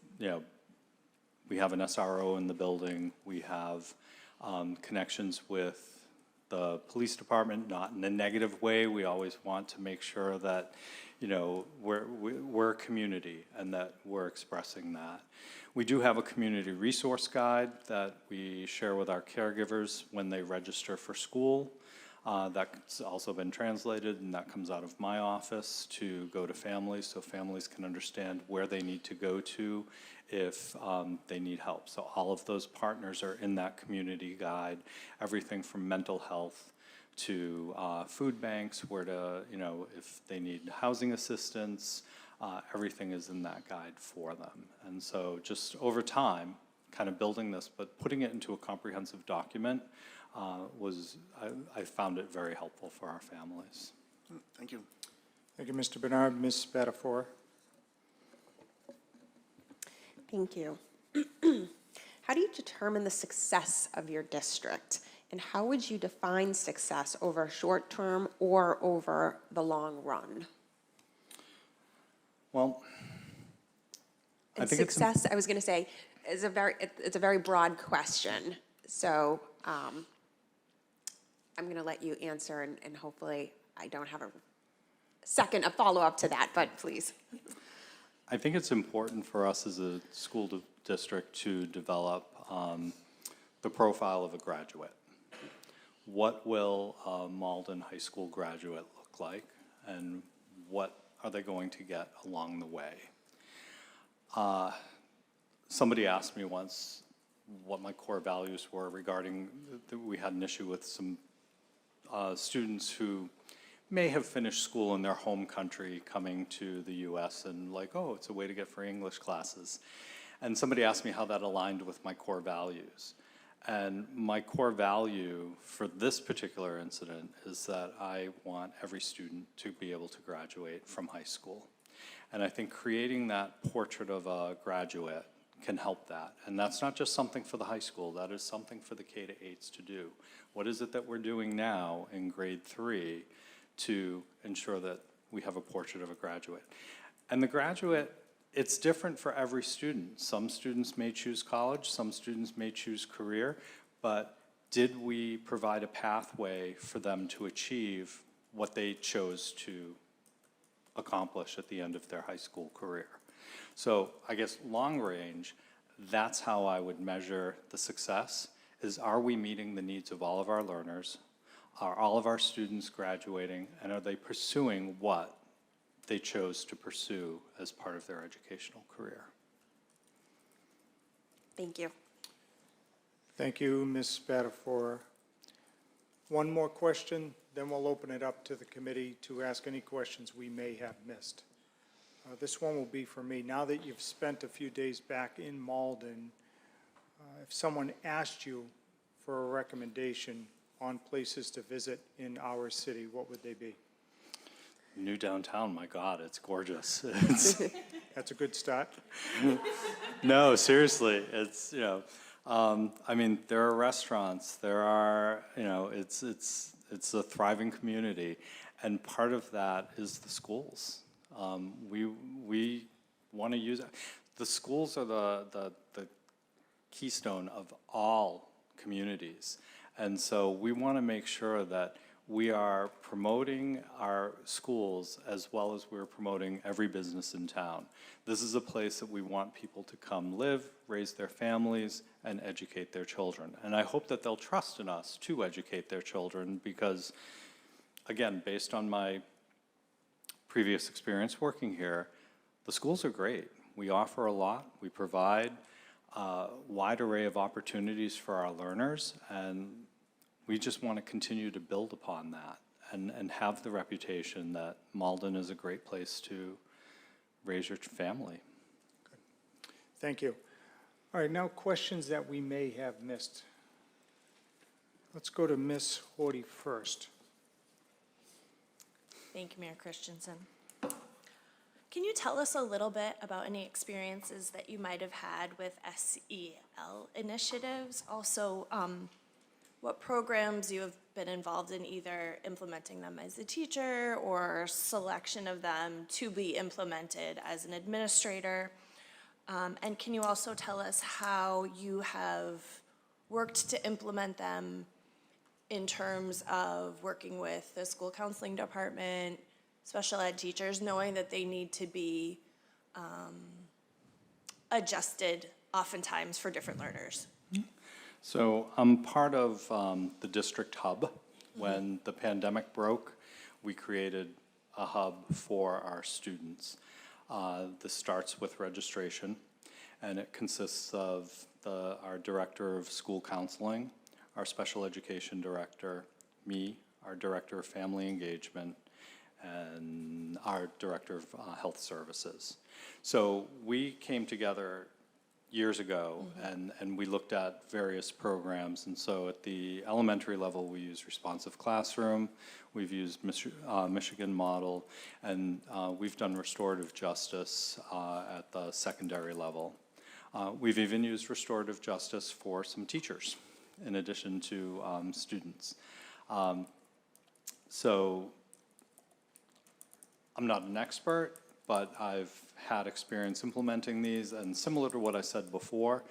Speaker 4: an SRO in the building. We have connections with the police department, not in a negative way. We always want to make sure that, we're a community and that we're expressing that. We do have a community resource guide that we share with our caregivers when they register for school. That's also been translated, and that comes out of my office to go to families, so families can understand where they need to go to if they need help. So all of those partners are in that community guide, everything from mental health to food banks, where to, if they need housing assistance, everything is in that guide for them. And so just over time, kind of building this, but putting it into a comprehensive document I found it very helpful for our families.
Speaker 12: Thank you.
Speaker 1: Thank you, Mr. Bernard. Ms. Spatafora.
Speaker 3: Thank you. How do you determine the success of your district? And how would you define success over short term or over the long run?
Speaker 4: Well,
Speaker 3: And success, I was going to say, is it's a very broad question. So I'm going to let you answer, and hopefully I don't have a follow-up to that, but please.
Speaker 4: I think it's important for us as a school district to develop the profile of a graduate. What will a Malden High School graduate look like? and what are they going to get along the way. Somebody asked me once what my core values were regarding, we had an issue with some students who may have finished school in their home country coming to the US and like, oh, it's a way to get free English classes. And somebody asked me how that aligned with my core values. And my core value for this particular incident is that I want every student to be able to graduate from high school. And I think creating that portrait of a graduate can help that. And that's not just something for the high school, that is something for the K-8s to do. What is it that we're doing now in grade 3 to ensure that we have a portrait of a graduate? And the graduate, it's different for every student. Some students may choose college, some students may choose career, but did we provide a pathway for them to achieve what they chose to accomplish at the end of their high school career? So I guess long range, that's how I would measure the success, is are we meeting the needs of all of our learners? Are all of our students graduating, and are they pursuing what they chose to pursue as part of their educational career?
Speaker 9: Thank you.
Speaker 1: Thank you, Ms. Spatafora. One more question, then we'll open it up to the committee to ask any questions we may have missed. This one will be for me. Now that you've spent a few days back in Malden, if someone asked you for a recommendation on places to visit in our city, what would they be?
Speaker 4: New downtown, my God, it's gorgeous.
Speaker 1: That's a good start.
Speaker 4: No, seriously, it's, you know, I mean, there are restaurants, there are, you know, it's a thriving community, and part of that is the schools. We want to use it. The schools are the keystone of all communities, and so we want to make sure that we are promoting our schools as well as we're promoting every business in town. This is a place that we want people to come live, raise their families, and educate their children. And I hope that they'll trust in us to educate their children because, again, based on my previous experience working here, the schools are great. We offer a lot. We provide a wide array of opportunities for our learners, and we just want to continue to build upon that and have the reputation that Malden is a great place to raise your family.
Speaker 1: Good. Thank you. All right, now questions that we may have missed. Let's go to Ms. Horty first.
Speaker 9: Thank you, Mayor Christensen. Can you tell us a little bit about any experiences that you might have had with SEL initiatives? Also, what programs you have been involved in, either implementing them as a teacher or selection of them to be implemented as an administrator? And can you also tell us how you have worked to implement them in terms of working with the school counseling department, special ed teachers, knowing that they need to be adjusted oftentimes for different learners?
Speaker 4: So I'm part of the district hub. When the pandemic broke, we created a hub for our students. This starts with registration, and it consists of our director of school counseling, our special education director, me, our director of family engagement, and our director of health services. So we came together years ago, and we looked at various programs. And so at the elementary level, we use Responsive Classroom, we've used Michigan Model, and we've done restorative justice at the secondary level. We've even used restorative justice for some teachers, in addition to students. So I'm not an expert, but I've had experience implementing these, and similar to what I said before,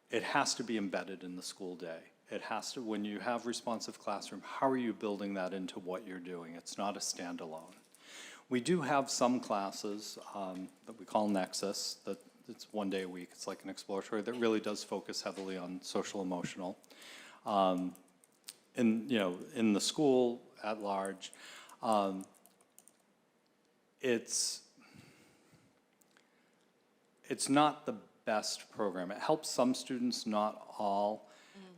Speaker 4: it has to be embedded in the school day. It has to, when you have Responsive Classroom, how are you building that into what you're doing? It's not a standalone. We do have some classes that we call Nexus, that it's one day a week, it's like an exploratory, that really does focus heavily on social emotional. In the school at large, It's not the best program. It helps some students, not all.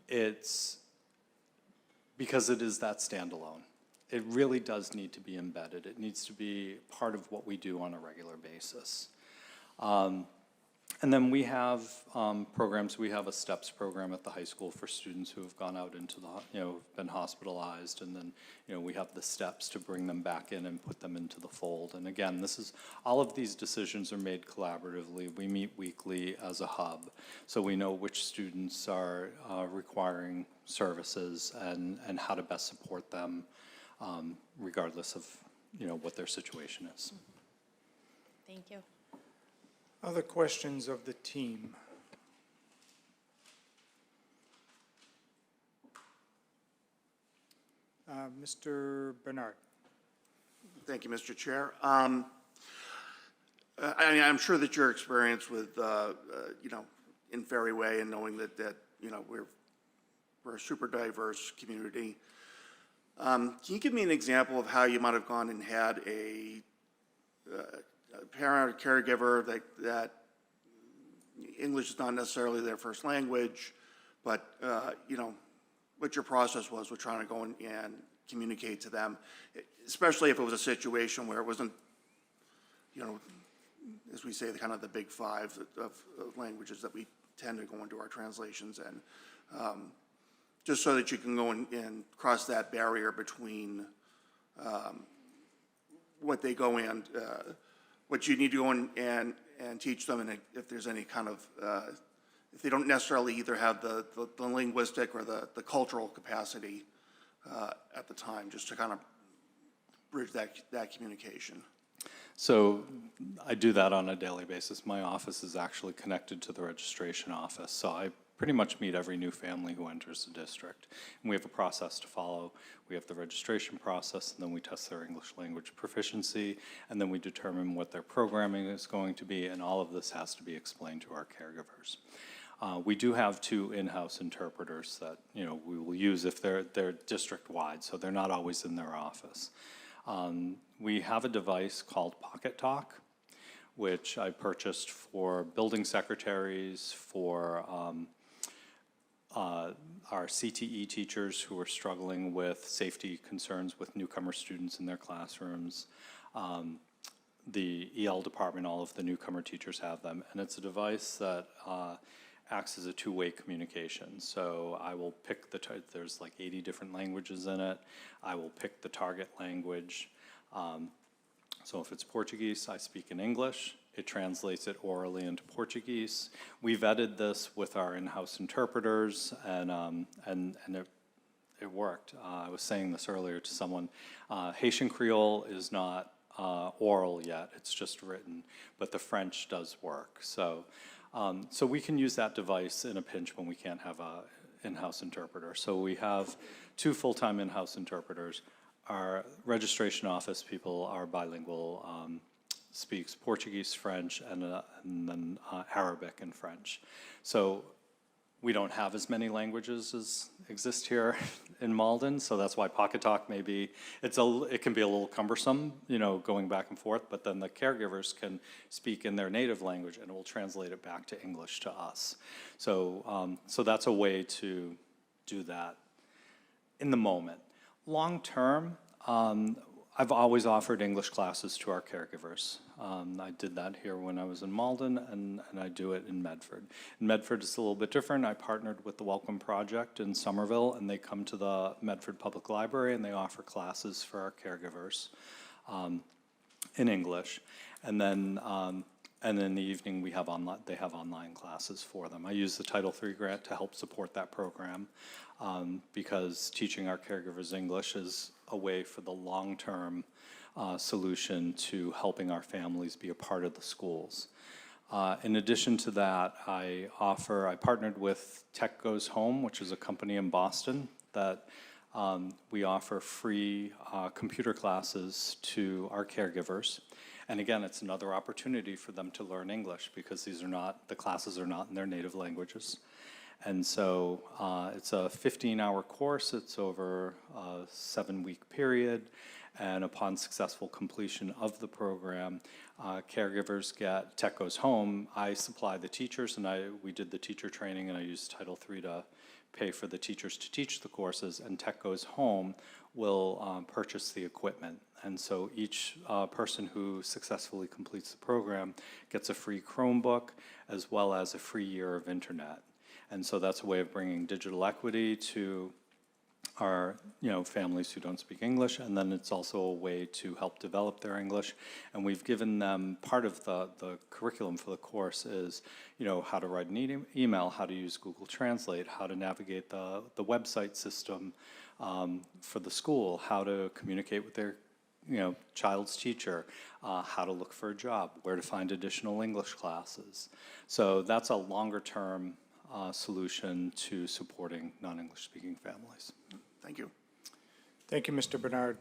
Speaker 4: It's because it is that standalone. It really does need to be embedded. It needs to be part of what we do on a regular basis. And then we have programs. We have a STEPS program at the high school for students who have gone out into the, been hospitalized, and then, we have the STEPS to bring them back in and put them into the fold. And again, all of these decisions are made collaboratively. We meet weekly as a hub, so we know which students are requiring services and how to best support them, regardless of, what their situation is.
Speaker 9: Thank you.
Speaker 1: Other questions of the team? Mr. Bernard.
Speaker 12: Thank you, Mr. Chair. I'm sure that your experience with, in Ferryway and knowing that we're a super diverse community. Can you give me an example of how you might have gone and had a parent or caregiver that English is not necessarily their first language, but what your process was with trying to go and communicate to them, especially if it was a situation where it wasn't, as we say, kind of the big five of languages that we tend to go into our translations in, just so that you can go and cross that barrier between what they go in, what you need to go in and teach them, and if there's any kind of, if they don't necessarily either have the linguistic or the cultural capacity at the time, just to kind of bridge that communication.
Speaker 4: So I do that on a daily basis. My office is actually connected to the registration office, so I pretty much meet every new family who enters the district. And we have a process to follow. We have the registration process, and then we test their English language proficiency, and then we determine what their programming is going to be, and all of this has to be explained to our caregivers. We do have 2 in-house interpreters that we will use if they're district-wide, so they're not always in their office. We have a device called Pocket Talk, which I purchased for building secretaries, for our CTE teachers who are struggling with safety concerns with newcomer students in their classrooms. The EL department, all of the newcomer teachers have them, and it's a device that acts as a 2-way communication. So I will pick there's like 80 different languages in it. I will pick the target language. So if it's Portuguese, I speak in English. It translates it orally into Portuguese. We vetted this with our in-house interpreters, and it worked. I was saying this earlier to someone. Haitian Creole is not oral yet; it's just written. But the French does work. So we can use that device in a pinch when we can't have an in-house interpreter. So we have 2 full-time in-house interpreters. Our registration office people are bilingual, speaks Portuguese, French, and then Arabic and French. So we don't have as many languages as exist here in Malden, so that's why Pocket Talk maybe, it can be a little cumbersome, going back and forth, but then the caregivers can speak in their native language and it will translate it back to English to us. So that's a way to do that in the moment. Long term, I've always offered English classes to our caregivers. I did that here when I was in Malden, and I do it in Medford. In Medford, it's a little bit different. I partnered with the Welcome Project in Somerville, and they come to the Medford Public Library, and they offer classes for our caregivers in English. And then in the evening, they have online classes for them. I use the Title III grant to help support that program because teaching our caregivers English is a way for the long-term solution to helping our families be a part of the schools. In addition to that, I partnered with Tech Goes Home, which is a company in Boston that we offer free computer classes to our caregivers. And again, it's another opportunity for them to learn English because the classes are not in their native languages. And so it's a 15-hour course. It's over a 7-week period. And upon successful completion of the program, caregivers get, Tech goes home. I supply the teachers, and we did the teacher training, and I used Title III to pay for the teachers to teach the courses, and Tech goes home will purchase the equipment. And so each person who successfully completes the program gets a free Chromebook as well as a free year of internet. And so that's a way of bringing digital equity to our families who don't speak English, and then it's also a way to help develop their English. And we've given them part of the curriculum for the course is how to write an email, how to use Google Translate, how to navigate the website system for the school, how to communicate with their child's teacher, how to look for a job, where to find additional English classes. So that's a longer term solution to supporting non-English speaking families.
Speaker 12: Thank you.
Speaker 1: Thank you, Mr. Bernard.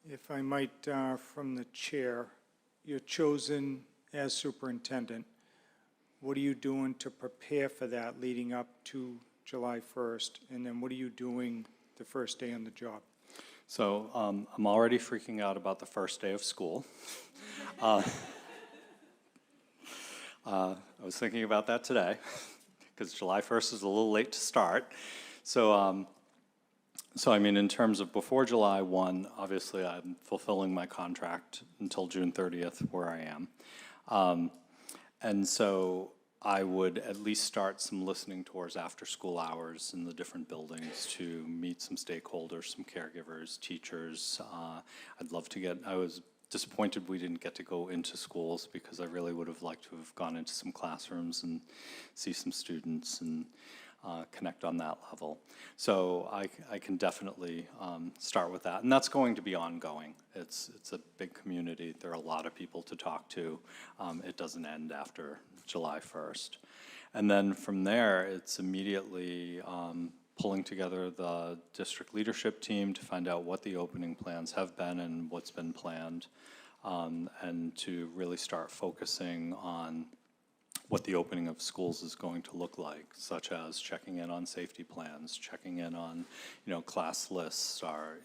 Speaker 1: If I might, from the chair, you're chosen as superintendent. What are you doing to prepare for that leading up to July 1st? And then what are you doing the first day on the job?
Speaker 4: So I'm already freaking out about the first day of school. I was thinking about that today, because July 1st is a little late to start. So I mean, in terms of before July 1, obviously I'm fulfilling my contract until June 30th, where I am. And so I would at least start some listening tours after school hours in the different buildings to meet some stakeholders, some caregivers, teachers. I'd love to get, I was disappointed we didn't get to go into schools because I really would have liked to have gone into some classrooms and see some students and connect on that level. So I can definitely start with that. And that's going to be ongoing. It's a big community. There are a lot of people to talk to. It doesn't end after July 1st. And then from there, it's immediately pulling together the district leadership team to find out what the opening plans have been and what's been planned, and to really start focusing on what the opening of schools is going to look like, such as checking in on safety plans, checking in on, class lists, or,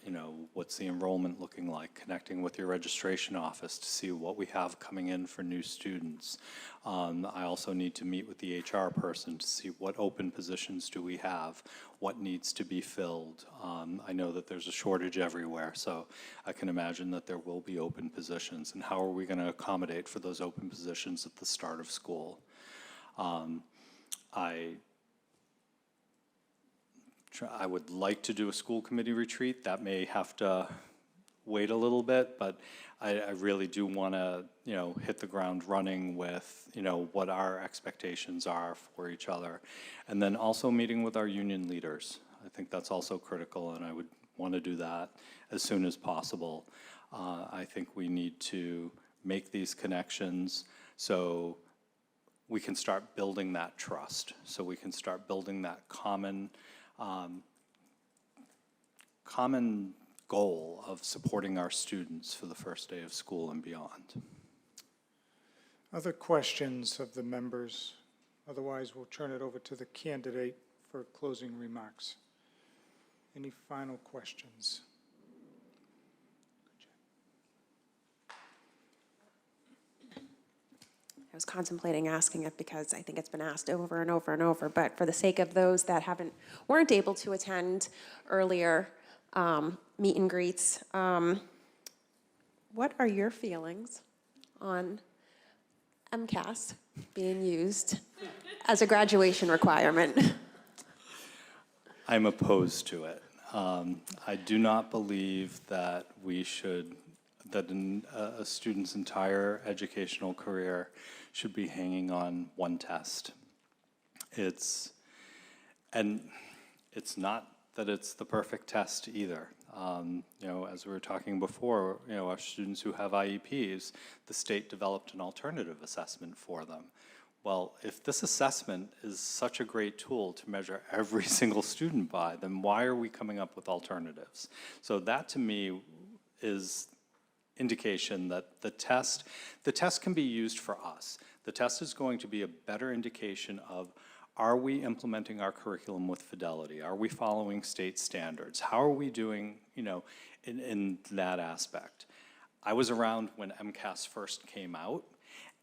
Speaker 4: what's the enrollment looking like, connecting with your registration office to see what we have coming in for new students. I also need to meet with the HR person to see what open positions do we have, what needs to be filled. I know that there's a shortage everywhere, so I can imagine that there will be open positions, and how are we going to accommodate for those open positions at the start of school? I would like to do a school committee retreat. That may have to wait a little bit, but I really do want to, hit the ground running with, what our expectations are for each other. And then also meeting with our union leaders. I think that's also critical, and I would want to do that as soon as possible. I think we need to make these connections so we can start building that trust, so we can start building that common goal of supporting our students for the first day of school and beyond.
Speaker 1: Other questions of the members? Otherwise, we'll turn it over to the candidate for closing remarks. Any final questions?
Speaker 3: I was contemplating asking it because I think it's been asked over and over and over, but for the sake of those that weren't able to attend earlier meet and greets, what are your feelings on MCAS being used as a graduation requirement?
Speaker 4: I'm opposed to it. I do not believe that a student's entire educational career should be hanging on one test. It's not that it's the perfect test either. As we were talking before, our students who have IEPs, the state developed an alternative assessment for them. Well, if this assessment is such a great tool to measure every single student by, then why are we coming up with alternatives? So that to me is indication that the test can be used for us. The test is going to be a better indication of, are we implementing our curriculum with fidelity? Are we following state standards? How are we doing, you know, in that aspect? I was around when MCAS first came out,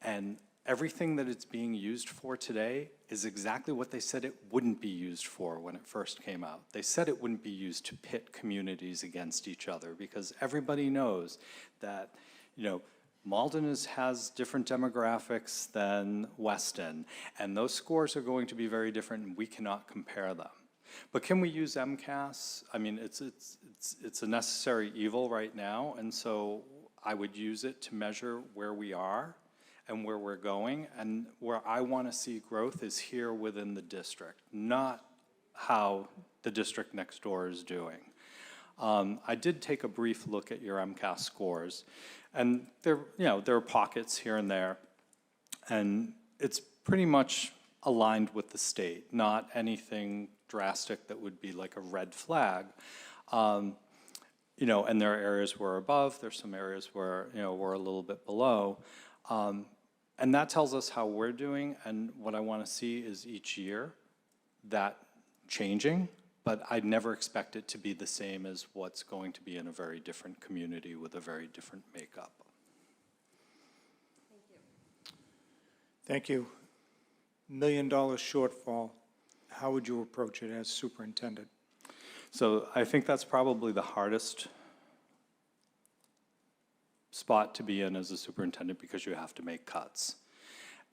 Speaker 4: and everything that it's being used for today is exactly what they said it wouldn't be used for when it first came out. They said it wouldn't be used to pit communities against each other, because everybody knows that, you know, Malden has different demographics than Weston, and those scores are going to be very different, and we cannot compare them. But can we use MCAS? I mean, it's a necessary evil right now, and so I would use it to measure where we are and where we're going, and where I want to see growth is here within the district, not how the district next door is doing. I did take a brief look at your MCAS scores, and there are pockets here and there, and it's pretty much aligned with the state, not anything drastic that would be like a red flag. You know, and there are areas where we're above, there's some areas where, you know, we're a little bit below. And that tells us how we're doing, and what I want to see is each year that changing, but I'd never expect it to be the same as what's going to be in a very different community with a very different makeup.
Speaker 1: Thank you. $1 million shortfall, how would you approach it as superintendent?
Speaker 4: So I think that's probably the hardest spot to be in as a superintendent, because you have to make cuts.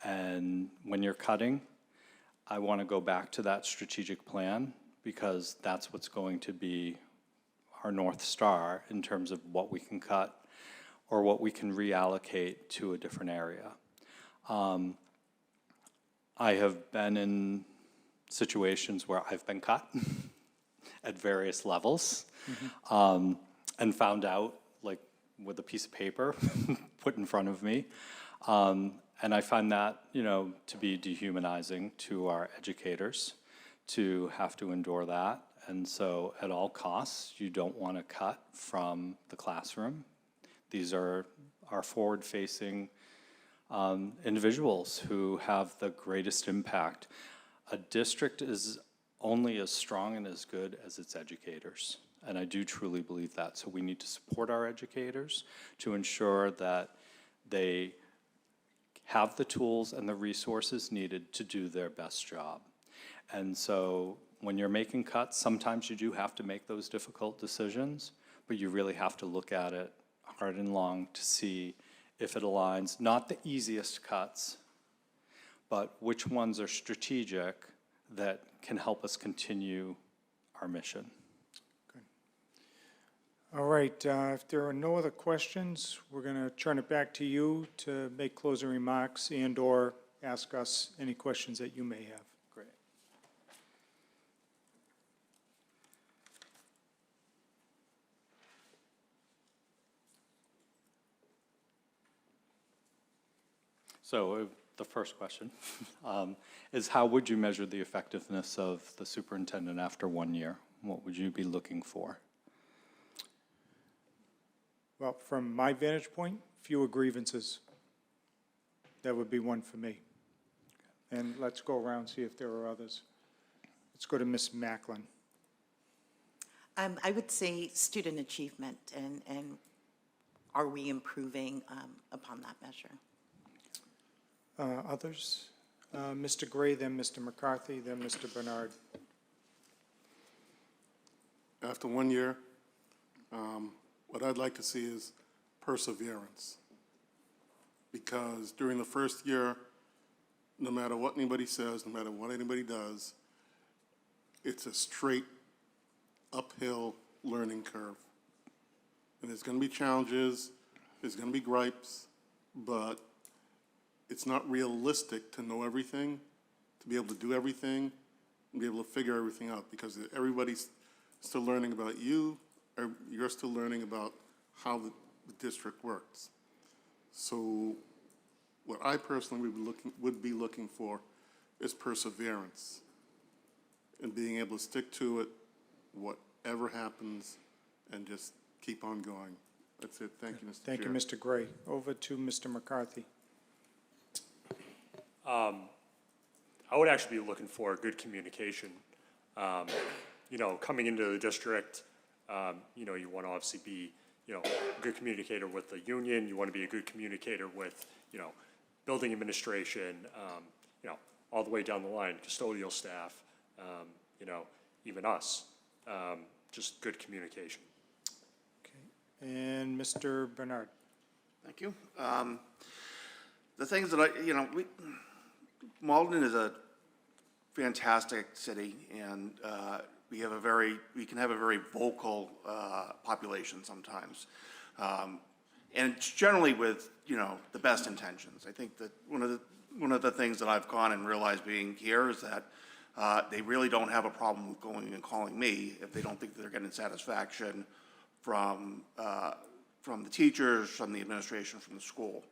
Speaker 4: And when you're cutting, I want to go back to that strategic plan, because that's what's going to be our North Star in terms of what we can cut or what we can reallocate to a different area. I have been in situations where I've been cut at various levels, and found out, like, with a piece of paper put in front of me. And I find that, you know, to be dehumanizing to our educators to have to endure that. And so at all costs, you don't want to cut from the classroom. These are our forward-facing individuals who have the greatest impact. A district is only as strong and as good as its educators. And I do truly believe that. So we need to support our educators to ensure that they have the tools and the resources needed to do their best job. And so when you're making cuts, sometimes you do have to make those difficult decisions, but you really have to look at it hard and long to see if it aligns, not the easiest cuts, but which ones are strategic that can help us continue our mission.
Speaker 1: All right, if there are no other questions, we're going to turn it back to you to make closing remarks and/or ask us any questions that you may have.
Speaker 4: Great. So the first question is, how would you measure the effectiveness of the superintendent after 1 year? What would you be looking for?
Speaker 1: Well, from my vantage point, fewer grievances. That would be one for me. And let's go around, see if there are others. Let's go to Ms. Macklin.
Speaker 10: I would say student achievement, and are we improving upon that measure?
Speaker 1: Others? Mr. Gray, then Mr. McCarthy, then Mr. Bernard.
Speaker 7: After 1 year, what I'd like to see is perseverance. Because during the first year, no matter what anybody says, no matter what anybody does, it's a straight uphill learning curve. And there's going to be challenges, there's going to be gripes, but it's not realistic to know everything, to be able to do everything, and be able to figure everything out, because everybody's still learning about you, or you're still learning about how the district works. So what I personally would be looking for is perseverance and being able to stick to it, whatever happens, and just keep on going. That's it. Thank you, Mr. Chair.
Speaker 1: Thank you, Mr. Gray. Over to Mr. McCarthy.
Speaker 6: I would actually be looking for good communication. You know, coming into the district, you know, you want to obviously be, you know, a good communicator with the union. You want to be a good communicator with, you know, building administration, you know, all the way down the line, custodial staff, you know, even us. Just good communication.
Speaker 1: Okay. And Mr. Bernard.
Speaker 12: Thank you. The things that Malden is a fantastic city, and we can have a very vocal population sometimes. And it's generally with, you know, the best intentions. I think that one of the things that I've gone and realized being here is that they really don't have a problem with going and calling me if they don't think that they're getting satisfaction from the teachers, from the administration, from the school.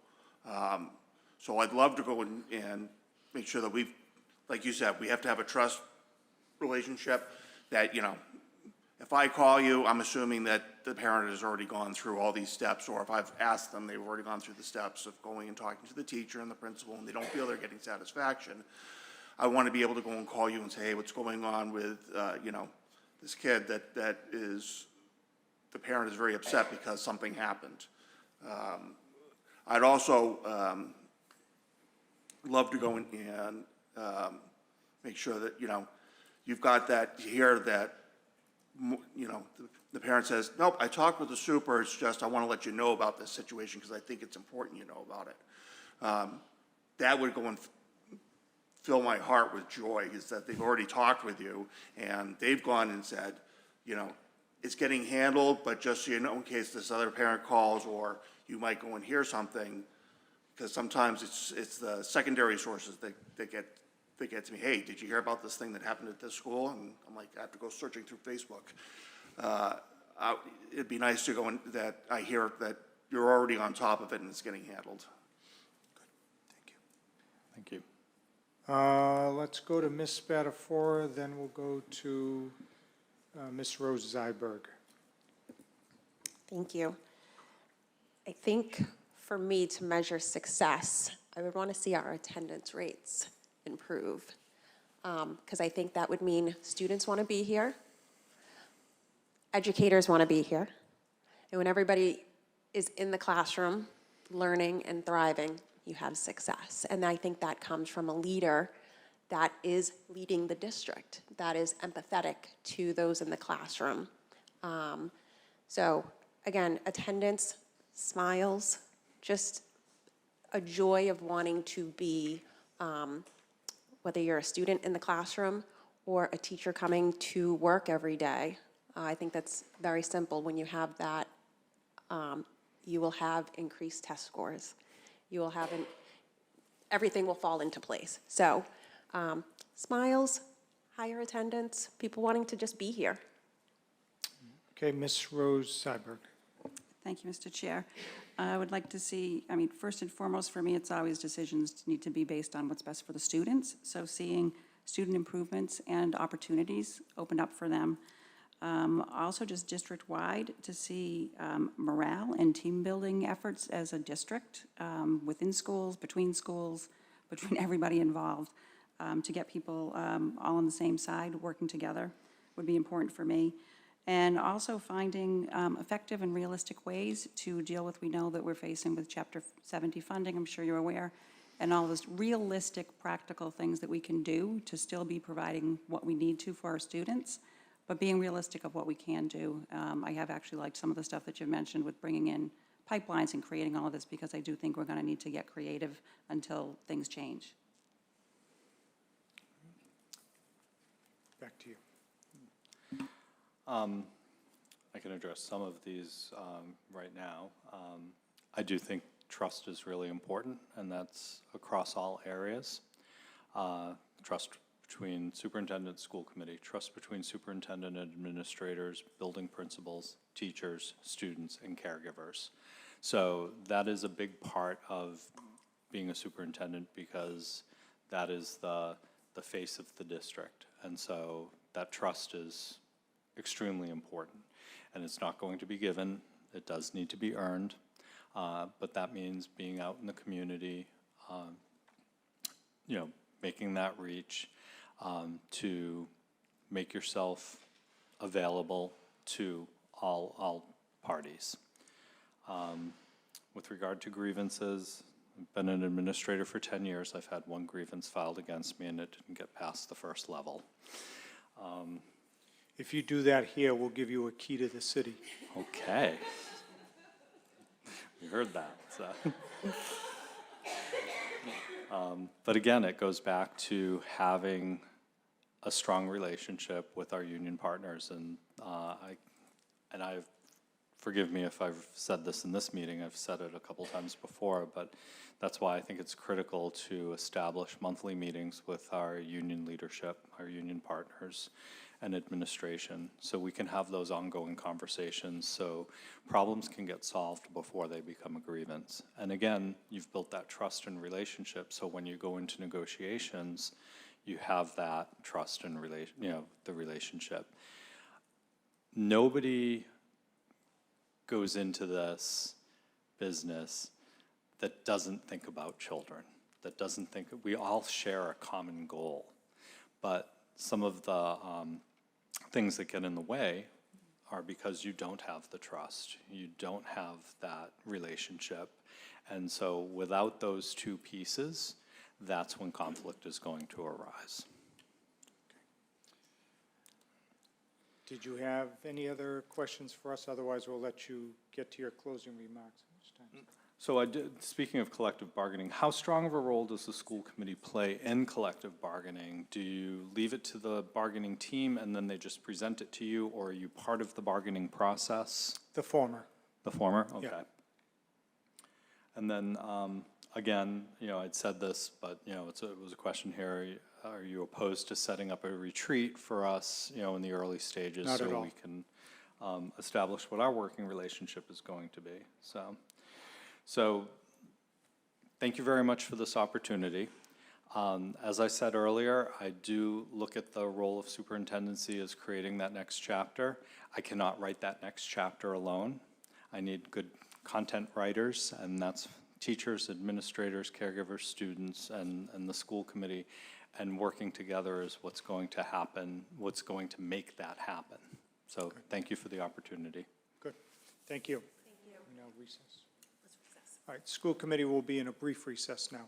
Speaker 12: So I'd love to go and make sure that like you said, we have to have a trust relationship that, you know, if I call you, I'm assuming that the parent has already gone through all these steps, or if I've asked them, they've already gone through the steps of going and talking to the teacher and the principal, and they don't feel they're getting satisfaction. I want to be able to go and call you and say, hey, what's going on with, you know, this kid that is, the parent is very upset because something happened. I'd also love to go in and make sure that, you know, you've got that, you hear that, you know, the parent says, nope, I talked with the super, it's just I want to let you know about this situation because I think it's important you know about it. That would go and fill my heart with joy, is that they've already talked with you and they've gone and said, you know, it's getting handled, but just so you know, in case this other parent calls or you might go and hear something, because sometimes it's the secondary sources that get to me. Hey, did you hear about this thing that happened at this school? And I'm like, I have to go searching through Facebook. It'd be nice to go and that I hear that you're already on top of it and it's getting handled.
Speaker 1: Good.
Speaker 4: Thank you.
Speaker 1: Let's go to Ms. Spatafora, then we'll go to Ms. Rose Zyberg.
Speaker 3: Thank you. I think for me to measure success, I would want to see our attendance rates improve, because I think that would mean students want to be here, educators want to be here, and when everybody is in the classroom learning and thriving, you have success. And I think that comes from a leader that is leading the district, that is empathetic to those in the classroom. So again, attendance, smiles, just a joy of wanting to be, whether you're a student in the classroom or a teacher coming to work every day. I think that's very simple. When you have that, you will have increased test scores. You will have everything will fall into place. So smiles, higher attendance, people wanting to just be here.
Speaker 1: Okay, Ms. Rose Zyberg.
Speaker 8: Thank you, Mr. Chair. I would like to see, I mean, first and foremost, for me, it's always decisions need to be based on what's best for the students. So seeing student improvements and opportunities opened up for them. Also just district-wide to see morale and team-building efforts as a district within schools, between everybody involved, to get people all on the same side, working together would be important for me. And also finding effective and realistic ways to deal with, we know that we're facing with Chapter 70 funding, I'm sure you're aware, and all those realistic, practical things that we can do to still be providing what we need to for our students, but being realistic of what we can do. I have actually liked some of the stuff that you've mentioned with bringing in pipelines and creating all of this, because I do think we're going to need to get creative until things change.
Speaker 1: Back to you.
Speaker 4: I can address some of these right now. I do think trust is really important, and that's across all areas. Trust between superintendent, school committee, trust between superintendent and administrators, building principals, teachers, students, and caregivers. So that is a big part of being a superintendent, because that is the face of the district. And so that trust is extremely important, and it's not going to be given, It does need to be earned, but that means being out in the community, you know, making that reach to make yourself available to all parties. With regard to grievances, I've been an administrator for 10 years. I've had one grievance filed against me, and it didn't get past the first level.
Speaker 1: If you do that here, we'll give you a key to the city.
Speaker 4: Okay. You heard that, so. But again, it goes back to having a strong relationship with our union partners, and forgive me if I've said this in this meeting, I've said it a couple times before, but that's why I think it's critical to establish monthly meetings with our union leadership, our union partners, and administration, so we can have those ongoing conversations, so problems can get solved before they become a grievance. And again, you've built that trust and relationship, so when you go into negotiations, you have that trust and the relationship. Nobody goes into this business that doesn't think about children, that doesn't think, we all share a common goal, but some of the things that get in the way are because you don't have the trust, you don't have that relationship, and so without those two pieces, that's when conflict is going to arise.
Speaker 1: Did you have any other questions for us? Otherwise, we'll let you get to your closing remarks.
Speaker 4: So speaking of collective bargaining, how strong of a role does the school committee play in collective bargaining? Do you leave it to the bargaining team and then they just present it to you, or are you part of the bargaining process?
Speaker 1: The former.
Speaker 4: The former? Okay.
Speaker 1: Yeah.
Speaker 4: And then, again, I'd said this, but, it was a question here. Are you opposed to setting up a retreat for us, in the early stages?
Speaker 1: Not at all.
Speaker 4: So we can establish what our working relationship is going to be. So thank you very much for this opportunity. As I said earlier, I do look at the role of superintendency as creating that next chapter. I cannot write that next chapter alone. I need good content writers, and that's teachers, administrators, caregivers, students, and the school committee, and working together is what's going to happen, what's going to make that happen. So thank you for the opportunity.
Speaker 1: Good. Thank you. Thank you. We now recess. All right, school committee will be in a brief recess now.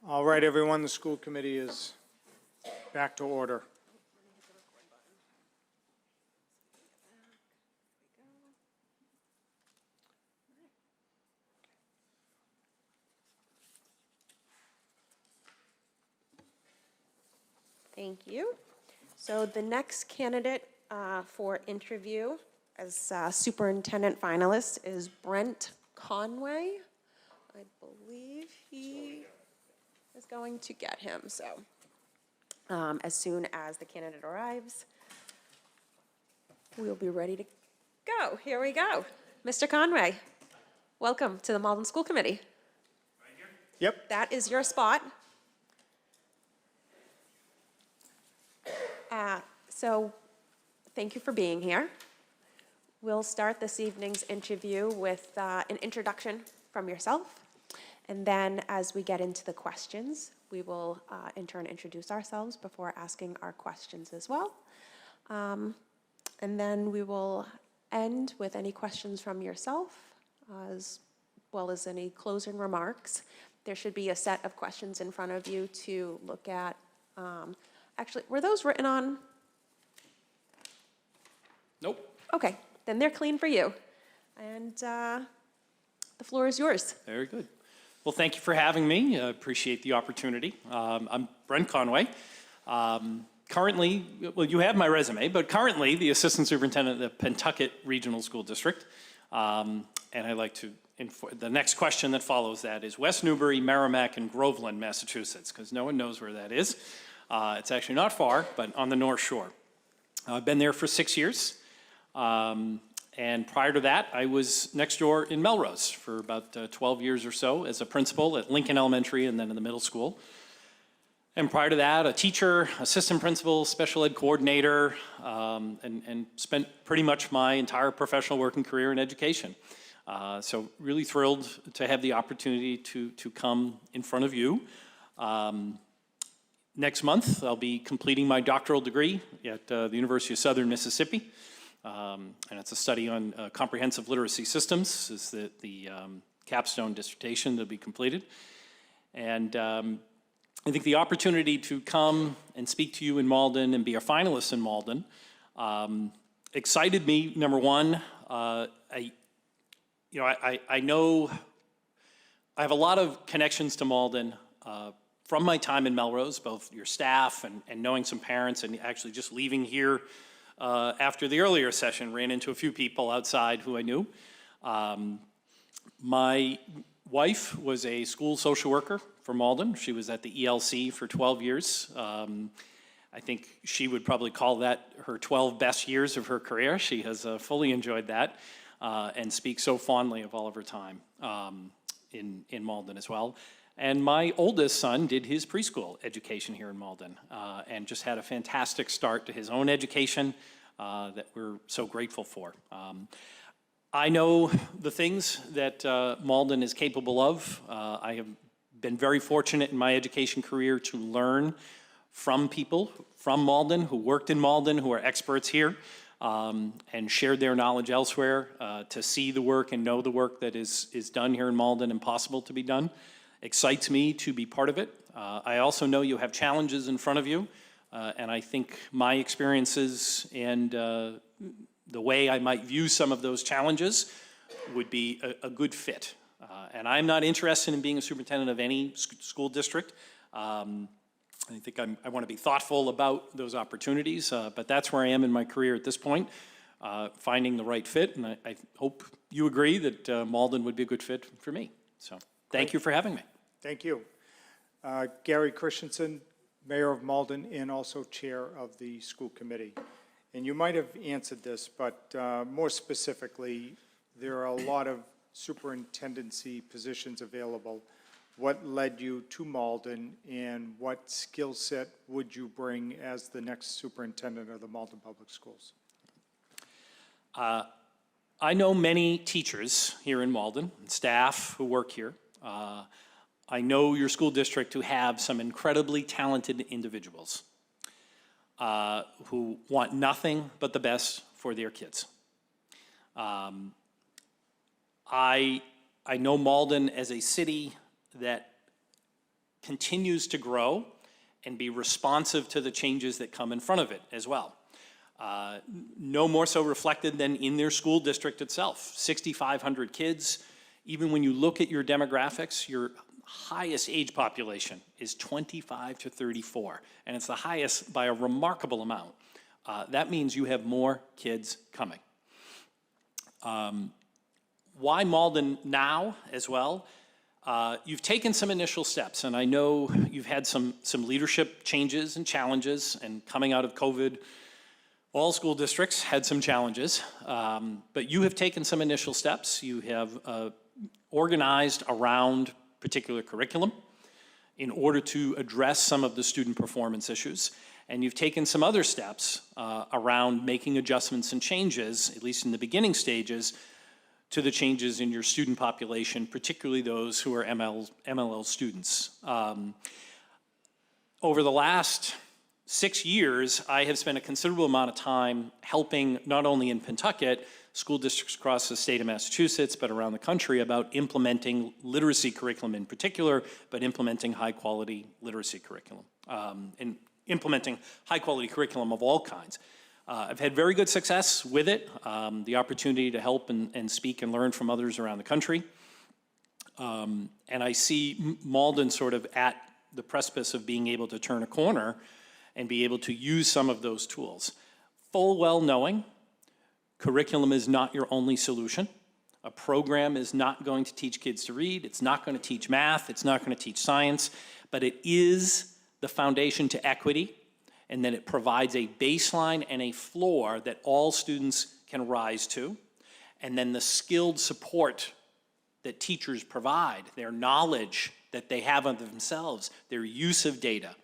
Speaker 1: All right, everyone, the school committee is back to order.
Speaker 3: Thank you. So the next candidate for interview as superintendent finalist is Brent Conway. I believe he is going to get him, so as soon as the candidate arrives, we'll be ready to go. Here we go. Mr. Conway, welcome to the Malden School Committee.
Speaker 1: Yep.
Speaker 3: That is your spot. So thank you for being here. We'll start this evening's interview with an introduction from yourself. And then as we get into the questions, we will in turn introduce ourselves before asking our questions as well. And then we will end with any questions from yourself, as well as any closing remarks. There should be a set of questions in front of you to look at. Actually, were those written on?
Speaker 4: Nope.
Speaker 3: Okay, then they're clean for you. And the floor is yours.
Speaker 4: Very good. Well, thank you for having me. I appreciate the opportunity. I'm Brent Conway. Currently, well, you have my resume, but currently the Assistant Superintendent of the Pentucket Regional School District. And I'd like to, the next question that follows that is West Newbury, Merrimack, and Groveland, Massachusetts, because no one knows where that is. It's actually not far, but on the North Shore. I've been there for 6 years. And prior to that, I was next door in Melrose for about 12 years or so as a principal at Lincoln Elementary and then in the middle school. And prior to that, a teacher, assistant principal, special ed coordinator, and spent pretty much my entire professional working career in education. So really thrilled to have the opportunity to come in front of you. Next month, I'll be completing my doctoral degree at the University of Southern Mississippi. And it's a study on comprehensive literacy systems is the capstone dissertation that'll be completed. And I think the opportunity to come and speak to you in Malden and be a finalist in Malden excited me, number one. I know I have a lot of connections to Malden from my time in Melrose, both your staff and knowing some parents and actually just leaving here after the earlier session, ran into a few people outside who I knew. My wife was a school social worker for Malden. She was at the ELC for 12 years. I think she would probably call that her 12 best years of her career. She has fully enjoyed that and speaks so fondly of all of her time in Malden as well. And my oldest son did his preschool education here in Malden and just had a fantastic start to his own education that we're so grateful for. I know the things that Malden is capable of. I have been very fortunate in my education career to learn from people from Malden who worked in Malden, who are experts here, and shared their knowledge elsewhere, to see the work and know the work that is done here in Malden and possible to be done. Excites me to be part of it. I also know you have challenges in front of you, and I think my experiences and the way I might view some of those challenges would be a good fit. And I'm not interested in being a superintendent of any school district. I think I want to be thoughtful about those opportunities, but that's where I am in my career at this point, finding the right fit, and I hope you agree that Malden would be a good fit for me. So thank you for having me.
Speaker 1: Thank you. Gary Christensen, Mayor of Malden and also Chair of the School Committee. And you might have answered this, but more specifically, there are a lot of superintendency positions available. What led you to Malden, and what skill set would you bring as the next superintendent of the Malden Public Schools?
Speaker 4: I know many teachers here in Malden, staff who work here. I know your school district who have some incredibly talented individuals who want nothing but the best for their kids. I know Malden as a city that
Speaker 13: continues to grow and be responsive to the changes that come in front of it as well. No more so reflected than in their school district itself. 6,500 kids. Even when you look at your demographics, your highest age population is 25 to 34, and it's the highest by a remarkable amount. That means you have more kids coming. Why Malden now as well? You've taken some initial steps, and I know you've had some leadership changes and challenges, and coming out of COVID, all school districts had some challenges, but you have taken some initial steps. You have organized around particular curriculum in order to address some of the student performance issues. And you've taken some other steps around making adjustments and changes, at least in the beginning stages, to the changes in your student population, particularly those who are MLL students. Over the last 6 years, I have spent a considerable amount of time helping, not only in Pentucket, school districts across the state of Massachusetts, but around the country, about implementing literacy curriculum in particular, but implementing high-quality literacy curriculum, and implementing high-quality curriculum of all kinds. I've had very good success with it, the opportunity to help and speak and learn from others around the country. And I see Malden sort of at the precipice of being able to turn a corner and be able to use some of those tools. Full well knowing curriculum is not your only solution. A program is not going to teach kids to read, it's not going to teach math, it's not going to teach science, but it is the foundation to equity, and that it provides a baseline and a floor that all students can rise to, and then the skilled support that teachers provide, their knowledge that they have of themselves, their use of data,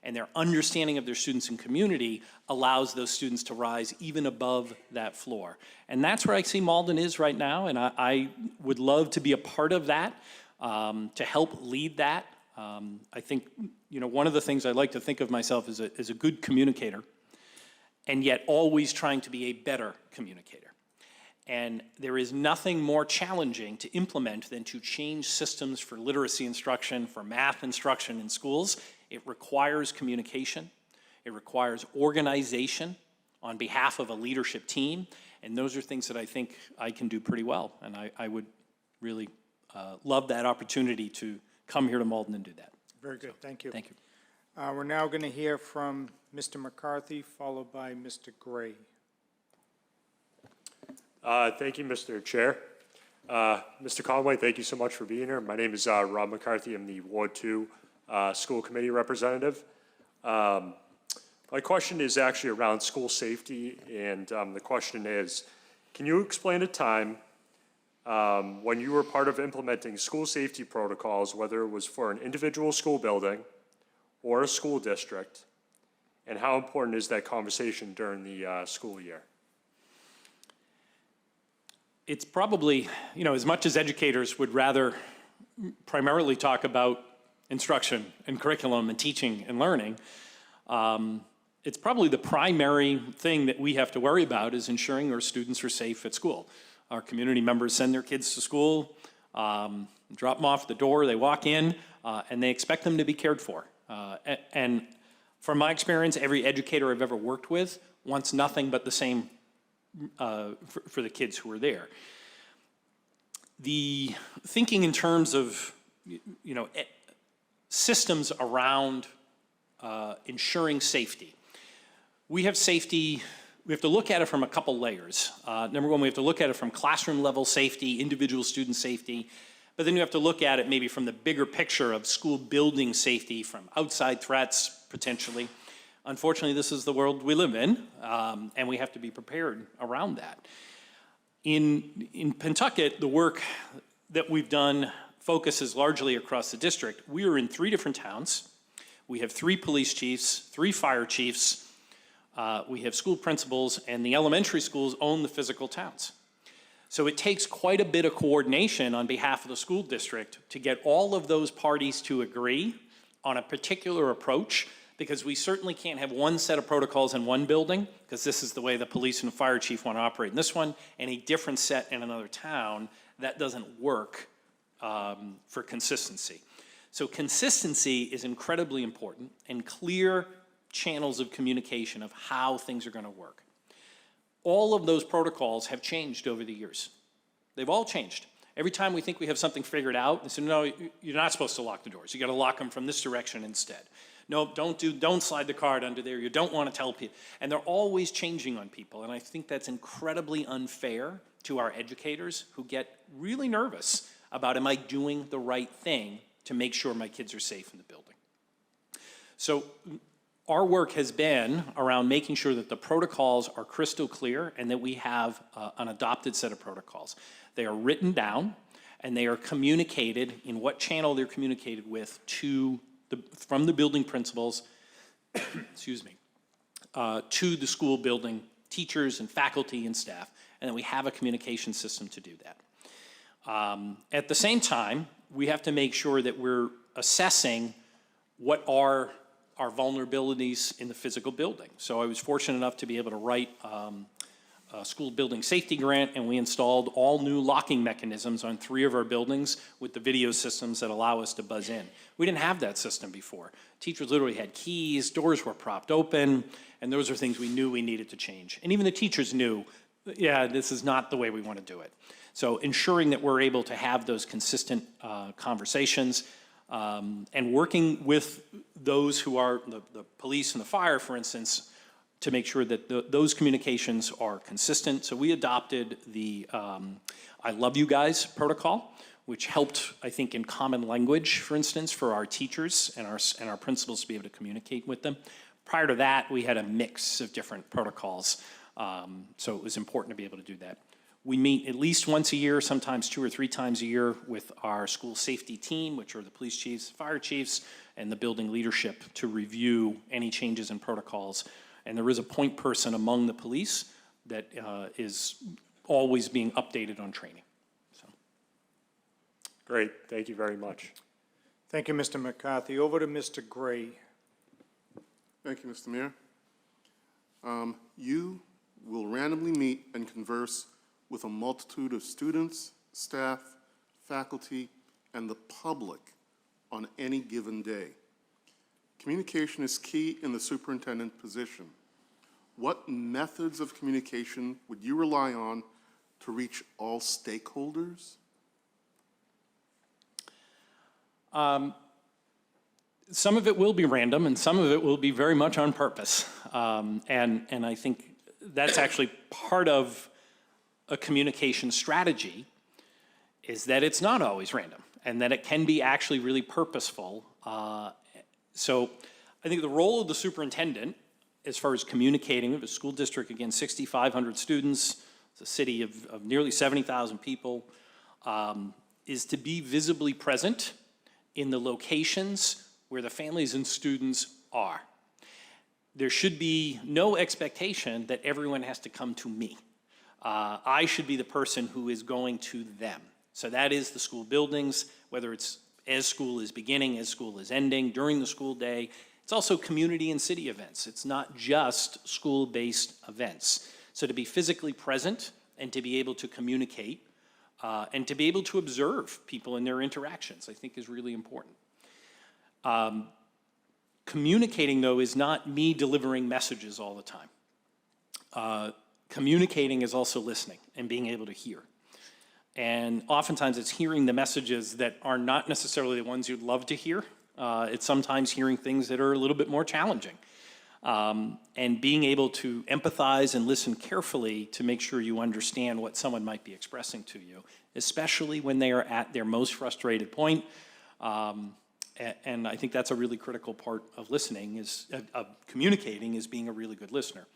Speaker 13: and their understanding of their students and community allows those students to rise even above that floor. And that's where I see Malden is right now, and I would love to be a part of that, to help lead that. I think, you know, one of the things I like to think of myself as a good communicator, and yet always trying to be a better communicator. And there is nothing more challenging to implement than to change systems for literacy instruction, for math instruction in schools. It requires communication. It requires organization on behalf of a leadership team. And those are things that I think I can do pretty well. And I would really love that opportunity to come here to Malden and do that.
Speaker 1: Very good, thank you.
Speaker 13: Thank you.
Speaker 1: We're now going to hear from Mr. McCarthy, followed by Mr. Gray.
Speaker 6: Thank you, Mr. Chair. Mr. Conway, thank you so much for being here. My name is Rob McCarthy. I'm the Ward 2 School Committee representative. My question is actually around school safety, and the question is, can you explain a time when you were part of implementing school safety protocols, whether it was for an individual school building or a school district, and how important is that conversation during the school year?
Speaker 13: It's probably, you know, as much as educators would rather primarily talk about instruction and curriculum and teaching and learning, it's probably the primary thing that we have to worry about is ensuring our students are safe at school. Our community members send their kids to school, drop them off at the door, they walk in, and they expect them to be cared for. And from my experience, every educator I've ever worked with wants nothing but the same for the kids who are there. The thinking in terms of, you know, systems around ensuring safety. We have safety, we have to look at it from a couple layers. Number one, we have to look at it from classroom level safety, individual student safety, but then you have to look at it maybe from the bigger picture of school building safety, from outside threats potentially. Unfortunately, this is the world we live in, and we have to be prepared around that. In Pentucket, the work that we've done focuses largely across the district. We are in 3 different towns. We have 3 police chiefs, 3 fire chiefs, we have school principals, and the elementary schools own the physical towns. So it takes quite a bit of coordination on behalf of the school district to get all of those parties to agree on a particular approach, because we certainly can't have one set of protocols in one building, because this is the way the police and fire chief want to operate in this one, and a different set in another town. That doesn't work for consistency. So consistency is incredibly important, and clear channels of communication of how things are going to work. All of those protocols have changed over the years. They've all changed. Every time we think we have something figured out, they say, no, you're not supposed to lock the doors. You got to lock them from this direction instead. No, don't slide the card under there. You don't want to tell people. And they're always changing on people. And I think that's incredibly unfair to our educators who get really nervous about, am I doing the right thing to make sure my kids are safe in the building? So our work has been around making sure that the protocols are crystal clear and that we have an adopted set of protocols. They are written down and they are communicated in what channel they're communicated with from the building principals, excuse me, to the school building teachers and faculty and staff, and then we have a communication system to do that. At the same time, we have to make sure that we're assessing what are our vulnerabilities in the physical building. So I was fortunate enough to be able to write a school building safety grant, and we installed all new locking mechanisms on 3 of our buildings with the video systems that allow us to buzz in. We didn't have that system before. Teachers literally had keys, doors were propped open, and those are things we knew we needed to change. And even the teachers knew, yeah, this is not the way we want to do it. So ensuring that we're able to have those consistent conversations, and working with those who are the police and the fire, for instance, to make sure that those communications are consistent. So we adopted the I love you guys protocol, which helped, I think, in common language, for instance, for our teachers and our principals to be able to communicate with them. Prior to that, we had a mix of different protocols, so it was important to be able to do that. We meet at least once a year, sometimes 2 or 3 times a year, with our school safety team, which are the police chiefs, fire chiefs, and the building leadership, to review any changes in protocols. And there is a point person among the police that is always being updated on training. So.
Speaker 6: Great, thank you very much.
Speaker 1: Thank you, Mr. McCarthy. Over to Mr. Gray.
Speaker 7: Thank you, Mr. Mayor. You will randomly meet and converse with a multitude of students, staff, faculty, and the public on any given day. Communication is key in the superintendent position. What methods of communication would you rely on to reach all stakeholders?
Speaker 13: Some of it will be random, and some of it will be very much on purpose. And I think that's actually part of a communication strategy, is that it's not always random, and that it can be actually really purposeful. So I think the role of the superintendent, as far as communicating with a school district, again, 6,500 students, it's a city of nearly 70,000 people, is to be visibly present in the locations where the families and students are. There should be no expectation that everyone has to come to me. I should be the person who is going to them. So that is the school buildings, whether it's as school is beginning, as school is ending, during the school day. It's also community and city events. It's not just school-based events. So to be physically present and to be able to communicate and to be able to observe people in their interactions, I think, is really important. Communicating, though, is not me delivering messages all the time. Communicating is also listening and being able to hear. And oftentimes it's hearing the messages that are not necessarily the ones you'd love to hear. It's sometimes hearing things that are a little bit more challenging. And being able to empathize and listen carefully to make sure you understand what someone might be expressing to you, especially when they are at their most frustrated point. And I think that's a really critical part of listening, of communicating, is being a really good listener.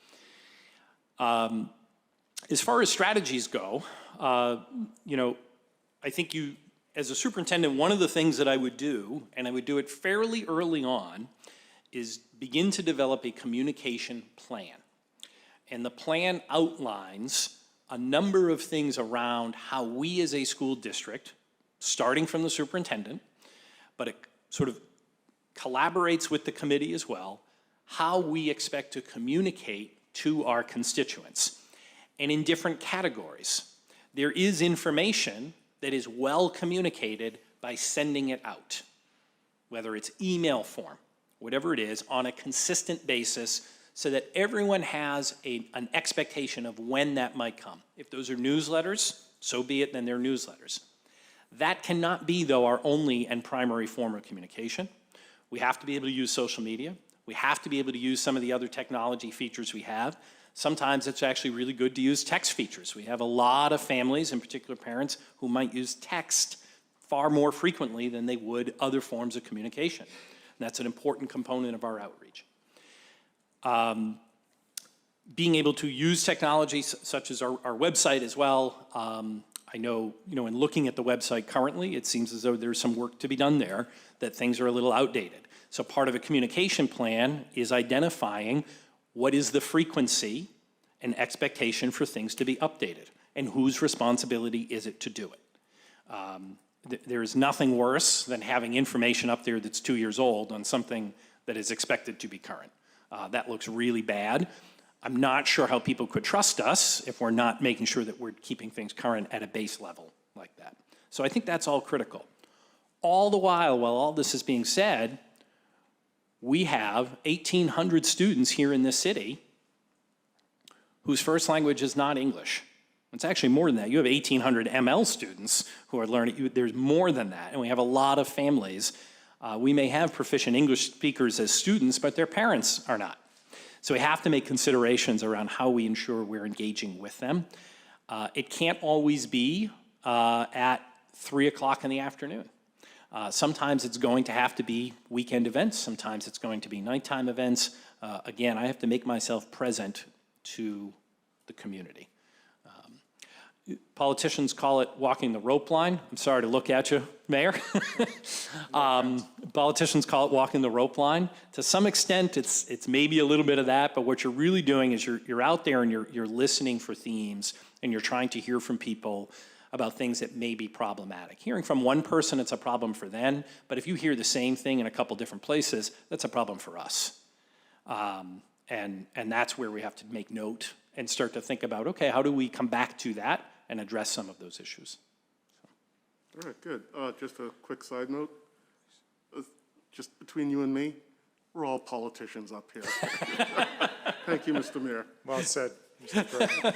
Speaker 13: As far as strategies go, I think as a superintendent, one of the things that I would do, and I would do it fairly early on, is begin to develop a communication plan. And the plan outlines a number of things around how we as a school district, starting from the superintendent, but it sort of collaborates with the committee as well, how we expect to communicate to our constituents. And in different categories. There is information that is well communicated by sending it out. whether it's email form, whatever it is, on a consistent basis so that everyone has an expectation of when that might come. If those are newsletters, so be it, then they're newsletters. That cannot be, though, our only and primary form of communication. We have to be able to use social media. We have to be able to use some of the other technology features we have. Sometimes it's actually really good to use text features. We have a lot of families, in particular parents, who might use text far more frequently than they would other forms of communication. And that's an important component of our outreach. Being able to use technology such as our website as well. I know, in looking at the website currently, it seems as though there's some work to be done there, that things are a little outdated. So part of a communication plan is identifying what is the frequency and expectation for things to be updated, and whose responsibility is it to do it. There is nothing worse than having information up there that's 2 years old on something that is expected to be current. That looks really bad. I'm not sure how people could trust us if we're not making sure that we're keeping things current at a base level like that. So I think that's all critical. All the while all this is being said, we have 1,800 students here in this city whose first language is not English. It's actually more than that. You have 1,800 ML students who are learning. There's more than that, and we have a lot of families. We may have proficient English speakers as students, but their parents are not. So we have to make considerations around how we ensure we're engaging with them. It can't always be at 3 o'clock in the afternoon. Sometimes it's going to have to be weekend events. Sometimes it's going to be nighttime events. Again, I have to make myself present to the community. Politicians call it walking the rope line. I'm sorry to look at you, Mayor. Politicians call it walking the rope line. To some extent, it's maybe a little bit of that, but what you're really doing is you're out there and you're listening for themes, and you're trying to hear from people about things that may be problematic. Hearing from one person, it's a problem for them, but if you hear the same thing in a couple different places, that's a problem for us. And that's where we have to make note and start to think about, okay, how do we come back to that and address some of those issues?
Speaker 7: All right, good. Just a quick side note. Just between you and me, we're all politicians up here. Thank you, Mr. Mayor.
Speaker 1: Well said, Mr. Gray.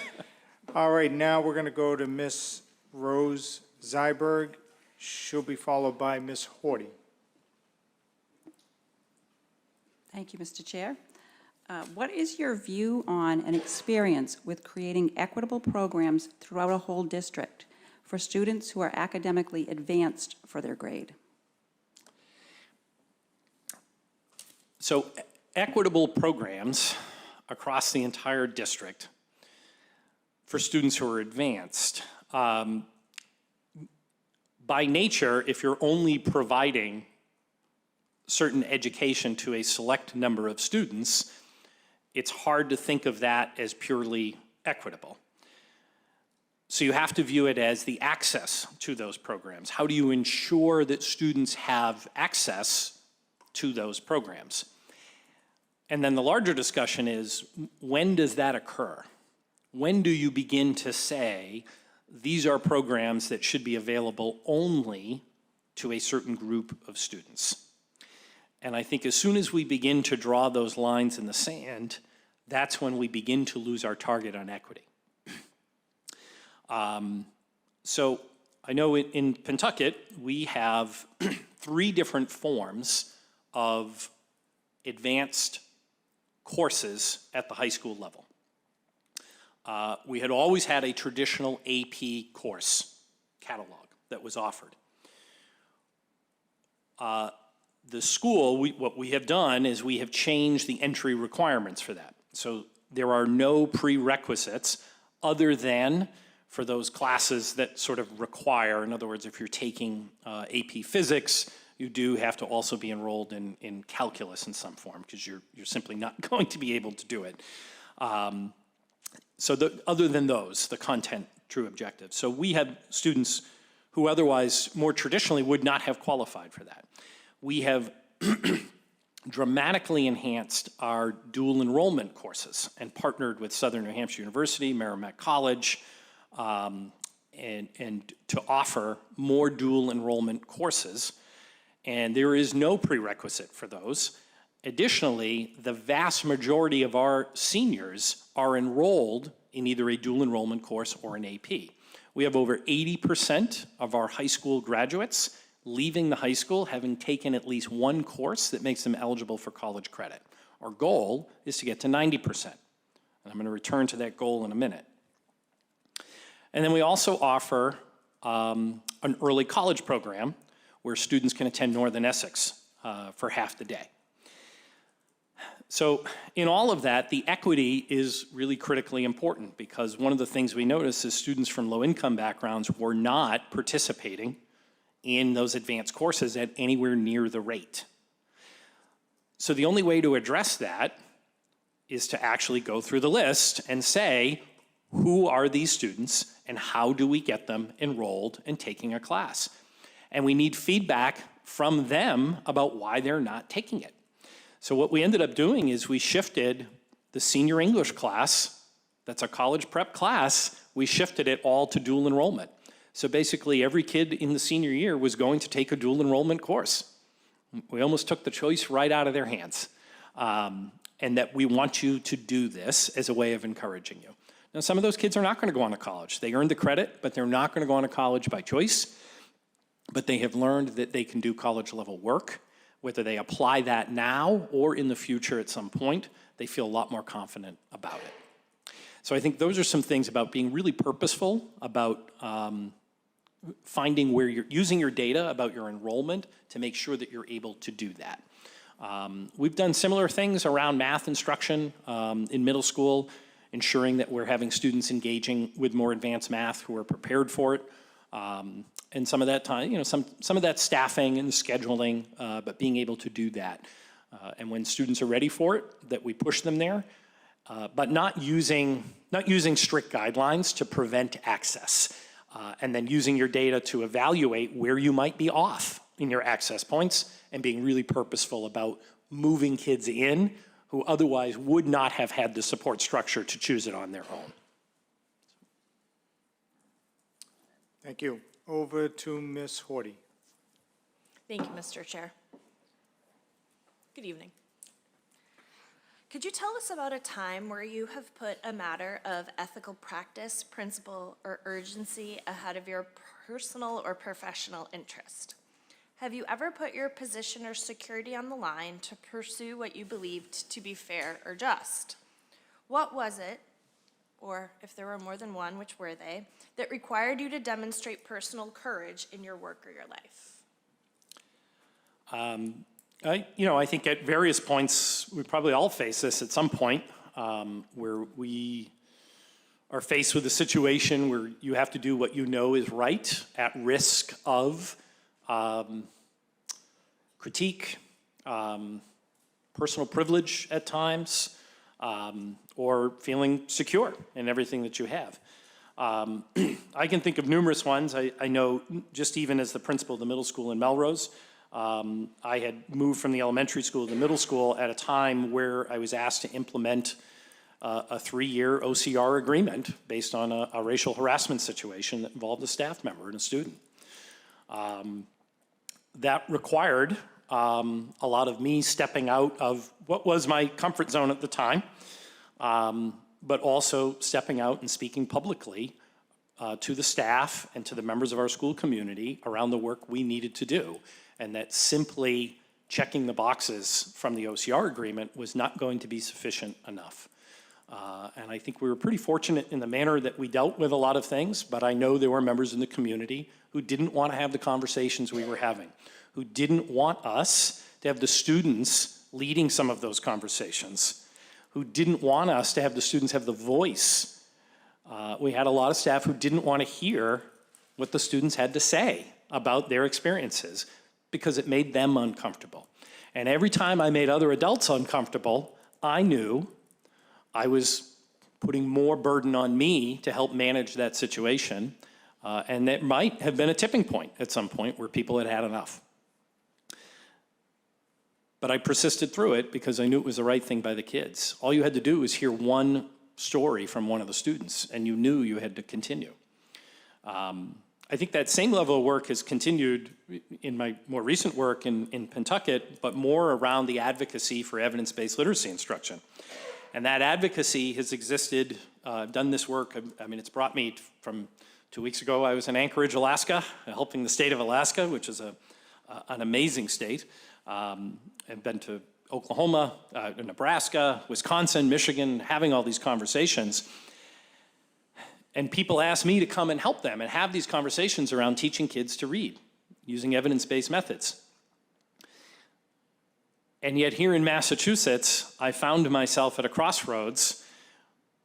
Speaker 1: All right, now we're going to go to Ms. Rose Zyberg. She'll be followed by Ms. Horty.
Speaker 8: Thank you, Mr. Chair. What is your view on and experience with creating equitable programs throughout a whole district for students who are academically advanced for their grade?
Speaker 13: So equitable programs across the entire district for students who are advanced. By nature, if you're only providing certain education to a select number of students, it's hard to think of that as purely equitable. So you have to view it as the access to those programs. How do you ensure that students have access to those programs? And then the larger discussion is, when does that occur? When do you begin to say, these are programs that should be available only to a certain group of students? And I think as soon as we begin to draw those lines in the sand, that's when we begin to lose our target on equity. So I know in Pentucket, we have 3 different forms of advanced courses at the high school level. We had always had a traditional AP course catalog that was offered. The school, what we have done is we have changed the entry requirements for that. So there are no prerequisites other than for those classes that sort of require, in other words, if you're taking AP physics, you do have to also be enrolled in calculus in some form, because you're simply not going to be able to do it. Other than those, the content true objectives. So we have students who otherwise more traditionally would not have qualified for that. We have dramatically enhanced our dual enrollment courses and partnered with Southern New Hampshire University, Merrimack College, and to offer more dual enrollment courses. and there is no prerequisite for those. Additionally, the vast majority of our seniors are enrolled in either a dual enrollment course or an AP. We have over 80% of our high school graduates leaving the high school having taken at least one course that makes them eligible for college credit. Our goal is to get to 90%, and I'm going to return to that goal in a minute. And then we also offer an early college program where students can attend Northern Essex for half the day. So in all of that, the equity is really critically important, because one of the things we notice is students from low-income backgrounds were not participating in those advanced courses at anywhere near the rate. So the only way to address that is to actually go through the list and say, who are these students and how do we get them enrolled and taking a class? And we need feedback from them about why they're not taking it. So what we ended up doing is we shifted the senior English class, that's a college prep class, we shifted it all to dual enrollment. So basically every kid in the senior year was going to take a dual enrollment course. We almost took the choice right out of their hands. And that we want you to do this as a way of encouraging you. Now, some of those kids are not going to go on to college. They earned the credit, but they're not going to go on to college by choice. But they have learned that they can do college level work. Whether they apply that now or in the future at some point, they feel a lot more confident about it. So I think those are some things about being really purposeful, about finding where you're using your data about your enrollment to make sure that you're able to do that. We've done similar things around math instruction in middle school, ensuring that we're having students engaging with more advanced math who are prepared for it. And some of that time, you know, some of that staffing and scheduling, but being able to do that. And when students are ready for it, that we push them there, but not using strict guidelines to prevent access. And then using your data to evaluate where you might be off in your access points and being really purposeful about moving kids in who otherwise would not have had the support structure to choose it on their own.
Speaker 1: Thank you. Over to Ms. Horty.
Speaker 9: Thank you, Mr. Chair. Good evening. Could you tell us about a time where you have put a matter of ethical practice, principle, or urgency ahead of your personal or professional interest? Have you ever put your position or security on the line to pursue what you believed to be fair or just? What was it, or if there were more than one, which were they, that required you to demonstrate personal courage in your work or your life?
Speaker 13: I think at various points, we probably all face this at some point, where we are faced with a situation where you have to do what you know is right at risk of critique, personal privilege at times, or feeling secure in everything that you have. I can think of numerous ones. I know just even as the principal of the middle school in Melrose, I had moved from the elementary school to the middle school at a time where I was asked to implement a 3-year OCR agreement based on a racial harassment situation that involved a staff member and a student. That required a lot of me stepping out of what was my comfort zone at the time, but also stepping out and speaking publicly to the staff and to the members of our school community around the work we needed to do. And that simply checking the boxes from the OCR agreement was not going to be sufficient enough. And I think we were pretty fortunate in the manner that we dealt with a lot of things, but I know there were members in the community who didn't want to have the conversations we were having, who didn't want us to have the students leading some of those conversations, who didn't want us to have the students have the voice. We had a lot of staff who didn't want to hear what the students had to say about their experiences because it made them uncomfortable. And every time I made other adults uncomfortable, I knew I was putting more burden on me to help manage that situation. And that might have been a tipping point at some point where people had had enough. But I persisted through it because I knew it was the right thing by the kids. All you had to do was hear one story from one of the students, and you knew you had to continue. I think that same level of work has continued in my more recent work in Pentucket, but more around the advocacy for evidence-based literacy instruction. And that advocacy has existed, done this work, I mean, it's brought me from 2 weeks ago, I was in Anchorage, Alaska, helping the state of Alaska, which is an amazing state. I've been to Oklahoma, Nebraska, Wisconsin, Michigan, having all these conversations. And people ask me to come and help them and have these conversations around teaching kids to read using evidence-based methods. And yet here in Massachusetts, I found myself at a crossroads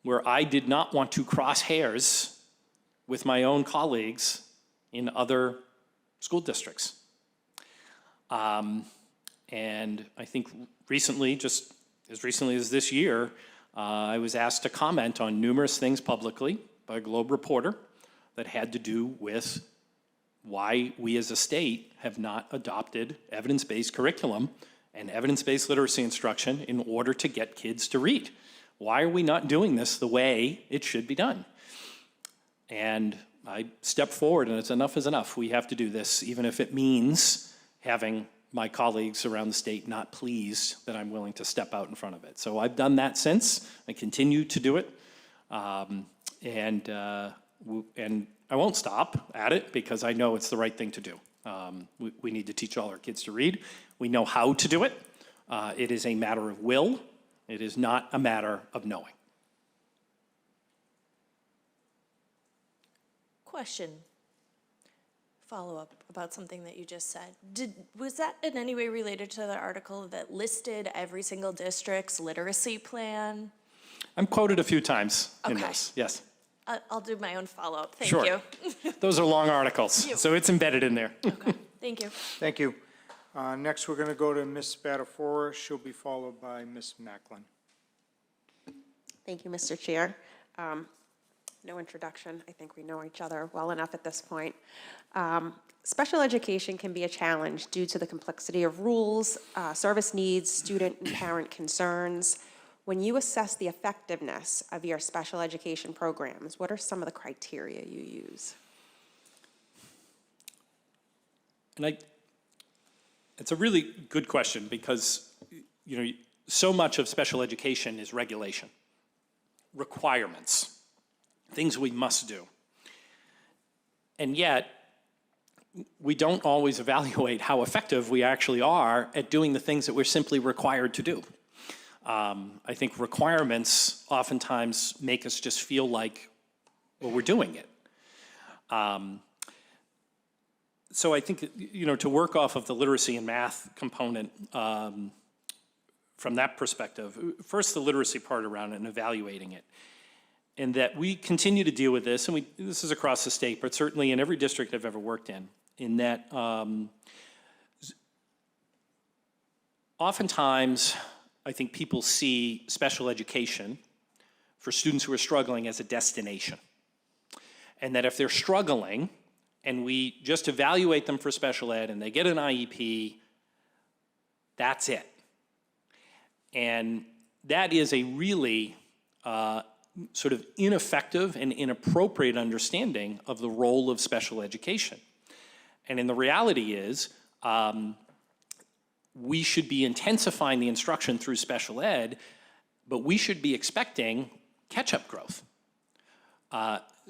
Speaker 13: where I did not want to cross hairs with my own colleagues in other school districts. And I think recently, just as recently as this year, I was asked to comment on numerous things publicly by a Globe reporter that had to do with why we as a state have not adopted evidence-based curriculum and evidence-based literacy instruction in order to get kids to read. Why are we not doing this the way it should be done? And I stepped forward and it's enough is enough. We have to do this, even if it means having my colleagues around the state not pleased that I'm willing to step out in front of it. So I've done that since. I continue to do it. And I won't stop at it because I know it's the right thing to do. We need to teach all our kids to read. We know how to do it. It is a matter of will. It is not a matter of knowing.
Speaker 9: Question. Follow-up about something that you just said. Was that in any way related to the article that listed every single district's literacy plan?
Speaker 13: I'm quoted a few times in
Speaker 9: Okay.
Speaker 13: this, yes.
Speaker 9: I'll do my own follow-up. Thank
Speaker 13: Sure.
Speaker 9: you.
Speaker 13: Those are long articles, so it's embedded in there.
Speaker 9: Okay, thank you.
Speaker 1: Thank you. Next, we're going to go to Ms. Spatafora. She'll be followed by Ms. Macklin.
Speaker 3: Thank you, Mr. Chair. No introduction. I think we know each other well enough at this point. Special education can be a challenge due to the complexity of rules, service needs, student and parent concerns. When you assess the effectiveness of your special education programs, what are some of the criteria you use?
Speaker 13: And it's a really good question because, you know, so much of special education is regulation, requirements, things we must do. And yet, we don't always evaluate how effective we actually are at doing the things that we're simply required to do. I think requirements oftentimes make us just feel like, well, we're doing it. So I think, you know, to work off of the literacy and math component from that perspective, first the literacy part around it and evaluating it. And that we continue to deal with this, and this is across the state, but certainly in every district I've ever worked in that oftentimes I think people see special education for students who are struggling as a destination. And that if they're struggling and we just evaluate them for special ed and they get an IEP, that's it. And that is a really sort of ineffective and inappropriate understanding of the role of special education. And in the reality is, we should be intensifying the instruction through special ed, but we should be expecting catch-up growth.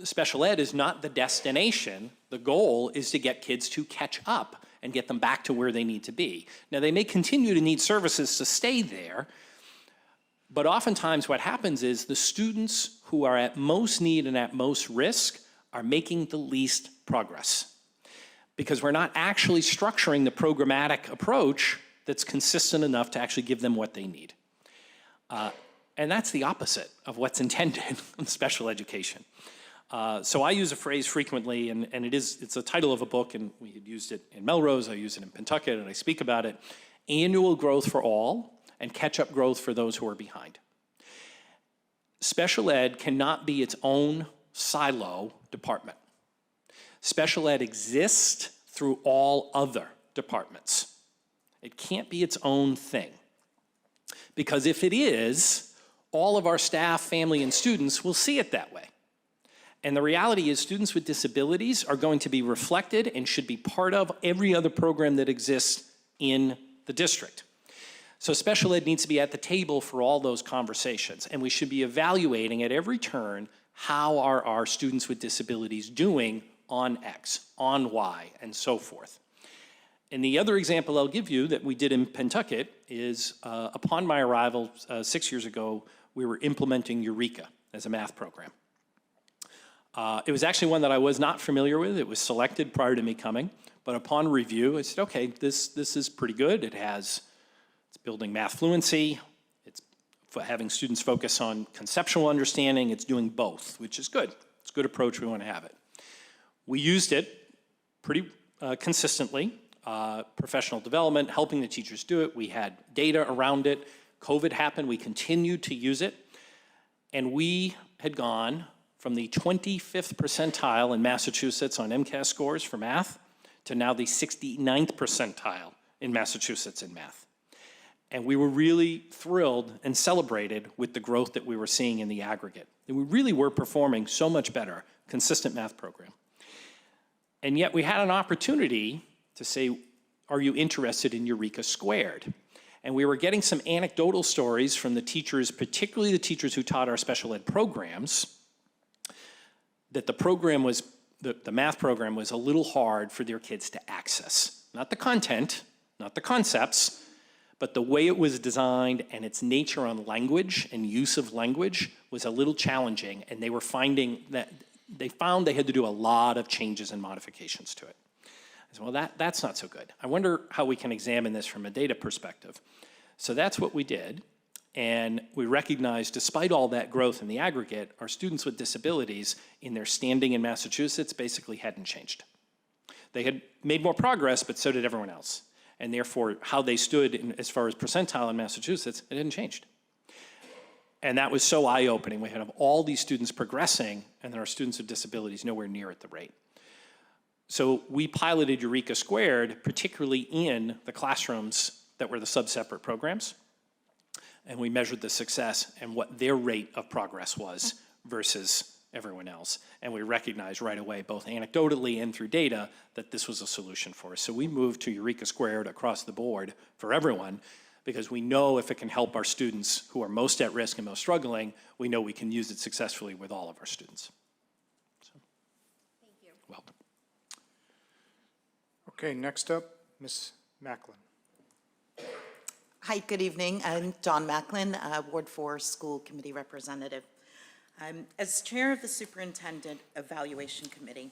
Speaker 13: Special ed is not the destination. The goal is to get kids to catch up and get them back to where they need to be. Now, they may continue to need services to stay there, but oftentimes what happens is the students who are at most need and at most risk are making the least progress because we're not actually structuring the programmatic approach that's consistent enough to actually give them what they need. And that's the opposite of what's intended in special education. So I use a phrase frequently, and it's the title of a book, and we had used it in Melrose, I use it in Pentucket, and I speak about it. Annual growth for all, and catch-up growth for those who are behind. Special ed cannot be its own silo department. Special ed exists through all other departments. It can't be its own thing. Because if it is, all of our staff, family, and students will see it that way. And the reality is students with disabilities are going to be reflected and should be part of every other program that exists in the district. So special ed needs to be at the table for all those conversations, and we should be evaluating at every turn, how are our students with disabilities doing on X, on Y, and so forth. And the other example I'll give you that we did in Pentucket is upon my arrival 6 years ago, we were implementing Eureka as a math program. It was actually one that I was not familiar with. It was selected prior to me coming, but upon review, I said, okay, this is pretty good. It's building math fluency. It's having students focus on conceptual understanding. It's doing both, which is good. It's a good approach. We want to have it. We used it pretty consistently. Professional development, helping the teachers do it. We had data around it. COVID happened. We continued to use it. And we had gone from the 25th percentile in Massachusetts on MCAS scores for math to now the 69th percentile in Massachusetts in math. And we were really thrilled and celebrated with the growth that we were seeing in the aggregate. And we really were performing so much better, consistent math program. And yet we had an opportunity to say, are you interested in Eureka Squared? And we were getting some anecdotal stories from the teachers, particularly the teachers who taught our special ed programs, that the math program was a little hard for their kids to access. Not the content, not the concepts, but the way it was designed and its nature on language and use of language was a little challenging, and they were finding that they found they had to do a lot of changes and modifications to it. I said, well, that's not so good. I wonder how we can examine this from a data perspective. So that's what we did. And we recognized, despite all that growth in the aggregate, our students with disabilities in their standing in Massachusetts basically hadn't changed. They had made more progress, but so did everyone else. And therefore, how they stood as far as percentile in Massachusetts, it hadn't changed. And that was so eye-opening. We had all these students progressing, and then our students with disabilities nowhere near at the rate. So we piloted Eureka Squared, particularly in the classrooms that were the sub-separate programs. And we measured the success and what their rate of progress was versus everyone else. And we recognized right away, both anecdotally and through data, that this was a solution for us. So we moved to Eureka Squared across the board for everyone, because we know if it can help our students who are most at risk and most struggling, we know we can use it successfully with all of our students. So, thank you. Welcome.
Speaker 1: Okay, next up, Ms. Macklin.
Speaker 10: Hi, good evening. I'm Dawn Macklin, Ward 4 School Committee Representative. As Chair of the Superintendent Evaluation Committee,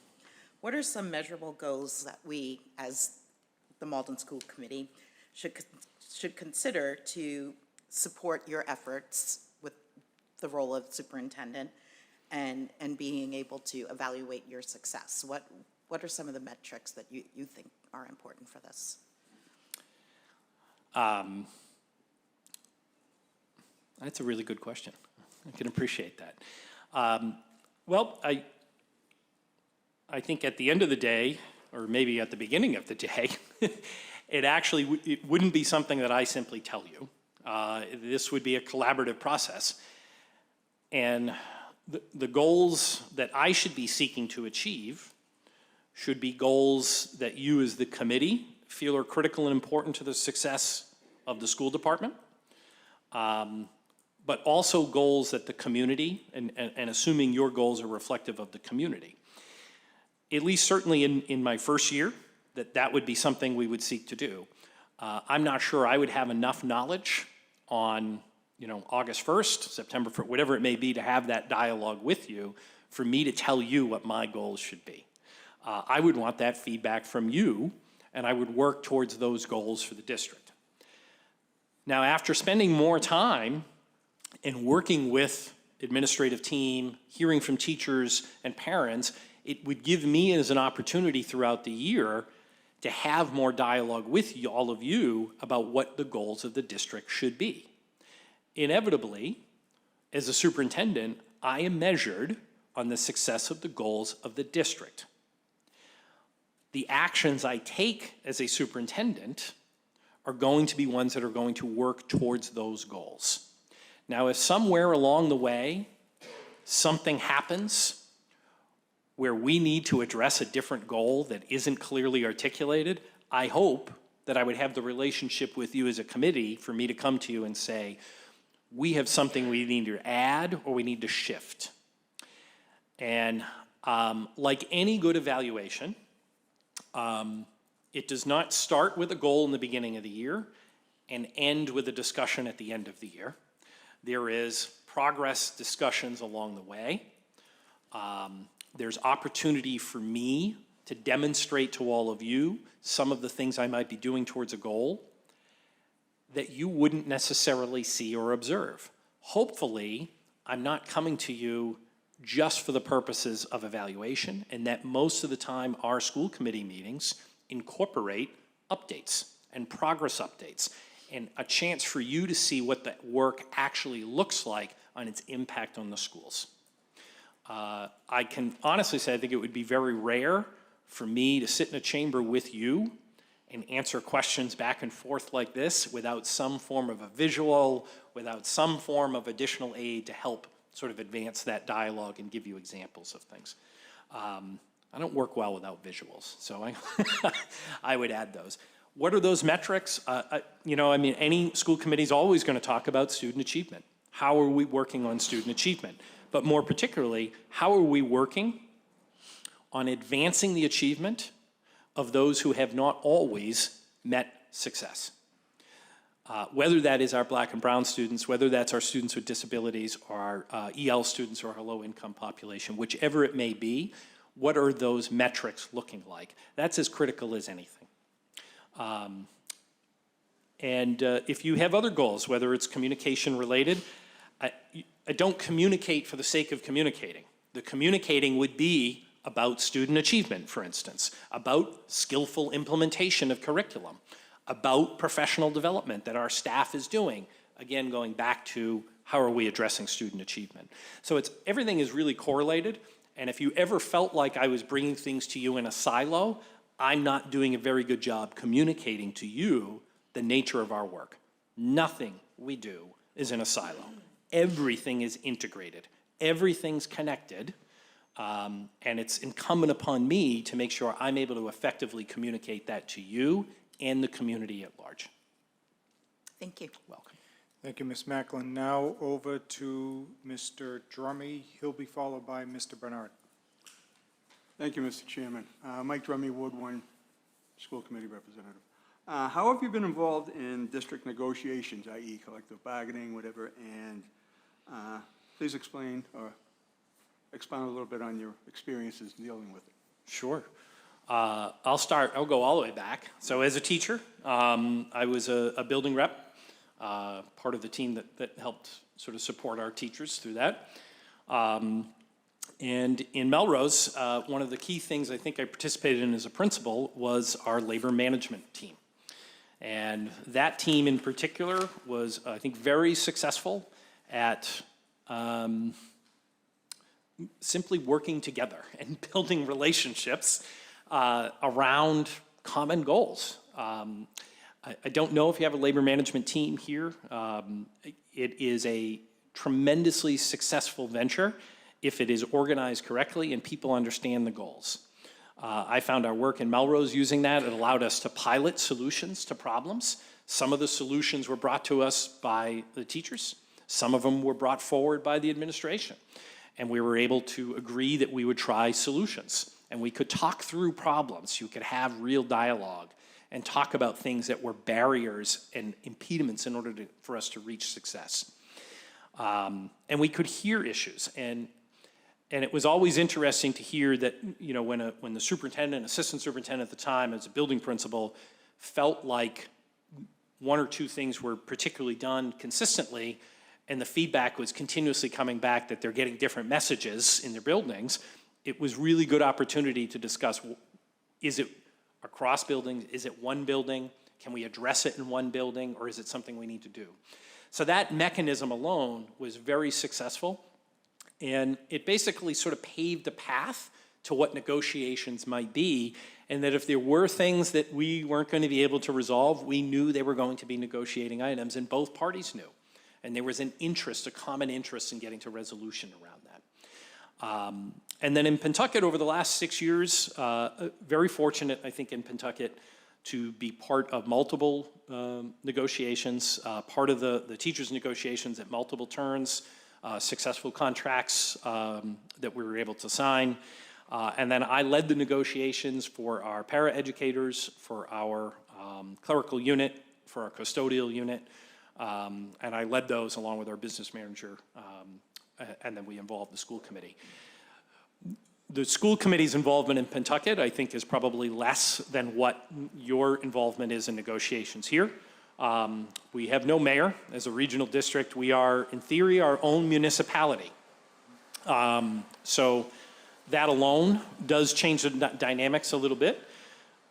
Speaker 10: what are some measurable goals that we, as the Malden School Committee, should consider to support your efforts with the role of superintendent and being able to evaluate your success? What are some of the metrics that you think are important for this?
Speaker 13: That's a really good question. I can appreciate that. Well, I think at the end of the day, or maybe at the beginning of the day, it wouldn't be something that I simply tell you. This would be a collaborative process. And the goals that I should be seeking to achieve should be goals that you as the committee feel are critical and important to the success of the school department, but also goals that the community, and assuming your goals are reflective of the community. At least certainly in my first year, that would be something we would seek to do. I'm not sure I would have enough knowledge on August 1st, September 1st, whatever it may be, to have that dialogue with you for me to tell you what my goals should be. I would want that feedback from you, and I would work towards those goals for the district. Now, after spending more time and working with administrative team, hearing from teachers and parents, it would give me as an opportunity throughout the year to have more dialogue with you, all of you, about what the goals of the district should be. Inevitably, as a superintendent, I am measured on the success of the goals of the district. The actions I take as a superintendent are going to be ones that are going to work towards those goals. Now, if somewhere along the way something happens where we need to address a different goal that isn't clearly articulated, I hope that I would have the relationship with you as a committee for me to come to you and say, we have something we need to add or we need to shift. And like any good evaluation, it does not start with a goal in the beginning of the year and end with a discussion at the end of the year. There is progress discussions along the way. There's opportunity for me to demonstrate to all of you some of the things I might be doing towards a goal that you wouldn't necessarily see or observe. Hopefully, I'm not coming to you just for the purposes of evaluation, and that most of the time our school committee meetings incorporate updates and progress updates and a chance for you to see what that work actually looks like on its impact on the schools. I can honestly say I think it would be very rare for me to sit in a chamber with you and answer questions back and forth like this without some form of a visual, without some form of additional aid to help sort of advance that dialogue and give you examples of things. I don't work well without visuals, so I would add those. What are those metrics? Any school committee is always going to talk about student achievement. How are we working on student achievement? But more particularly, how are we working on advancing the achievement of those who have not always met success? Whether that is our Black and brown students, whether that's our students with disabilities, or our EL students, or our low-income population, whichever it may be, what are those metrics looking like? That's as critical as anything. If you have other goals, whether it's communication related, I don't communicate for the sake of communicating. The communicating would be about student achievement, for instance, about skillful implementation of curriculum, about professional development that our staff is doing. Again, going back to how are we addressing student achievement. So everything is really correlated, and if you ever felt like I was bringing things to you in a silo, I'm not doing a very good job communicating to you the nature of our work. Nothing we do is in a silo. Everything is integrated. Everything's connected. And it's incumbent upon me to make sure I'm able to effectively communicate that to you and the community at large.
Speaker 10: Thank you.
Speaker 13: Welcome.
Speaker 1: Thank you, Ms. Macklin. Now over to Mr. Drummy. He'll be followed by Mr. Bernard.
Speaker 11: Thank you, Mr. Chairman. Mike Drummy, Ward 1 School Committee Representative. How have you been involved in district negotiations, i.e. collective bargaining, whatever, and please explain or expound a little bit on your experiences dealing with it.
Speaker 13: Sure. I'll go all the way back. So as a teacher, I was a building rep, part of the team that helped sort of support our teachers through that. And in Melrose, one of the key things I think I participated in as a principal was our labor management team. And that team in particular was, I think, very successful at simply working together and building relationships around common goals. I don't know if you have a labor management team here. It is a tremendously successful venture if it is organized correctly and people understand the goals. I found our work in Melrose using that. It allowed us to pilot solutions to problems. Some of the solutions were brought to us by the teachers. Some of them were brought forward by the administration. And we were able to agree that we would try solutions. And we could talk through problems. You could have real dialogue and talk about things that were barriers and impediments in order for us to reach success. And we could hear issues. And it was always interesting to hear that, you know, when the superintendent, assistant superintendent at the time, as a building principal, felt like one or two things were particularly done consistently, and the feedback was continuously coming back that they're getting different messages in their buildings, it was really good opportunity to discuss, is it across buildings? Is it one building? Can we address it in one building, or is it something we need to do? So that mechanism alone was very successful. And it basically sort of paved a path to what negotiations might be, and that if there were things that we weren't going to be able to resolve, we knew they were going to be negotiating items, and both parties knew. And there was an interest, a common interest in getting to resolution around that. And then in Pentucket, over the last 6 years, very fortunate, I think, in Pentucket to be part of multiple negotiations, part of the teachers' negotiations at multiple turns, successful contracts that we were able to sign. And then I led the negotiations for our para-educators, for our clerical unit, for our custodial unit, and I led those along with our business manager, and then we involved the school committee. The school committee's involvement in Pentucket, I think, is probably less than what your involvement is in negotiations here. We have no mayor. As a regional district, we are, in theory, our own municipality. So that alone does change the dynamics a little bit.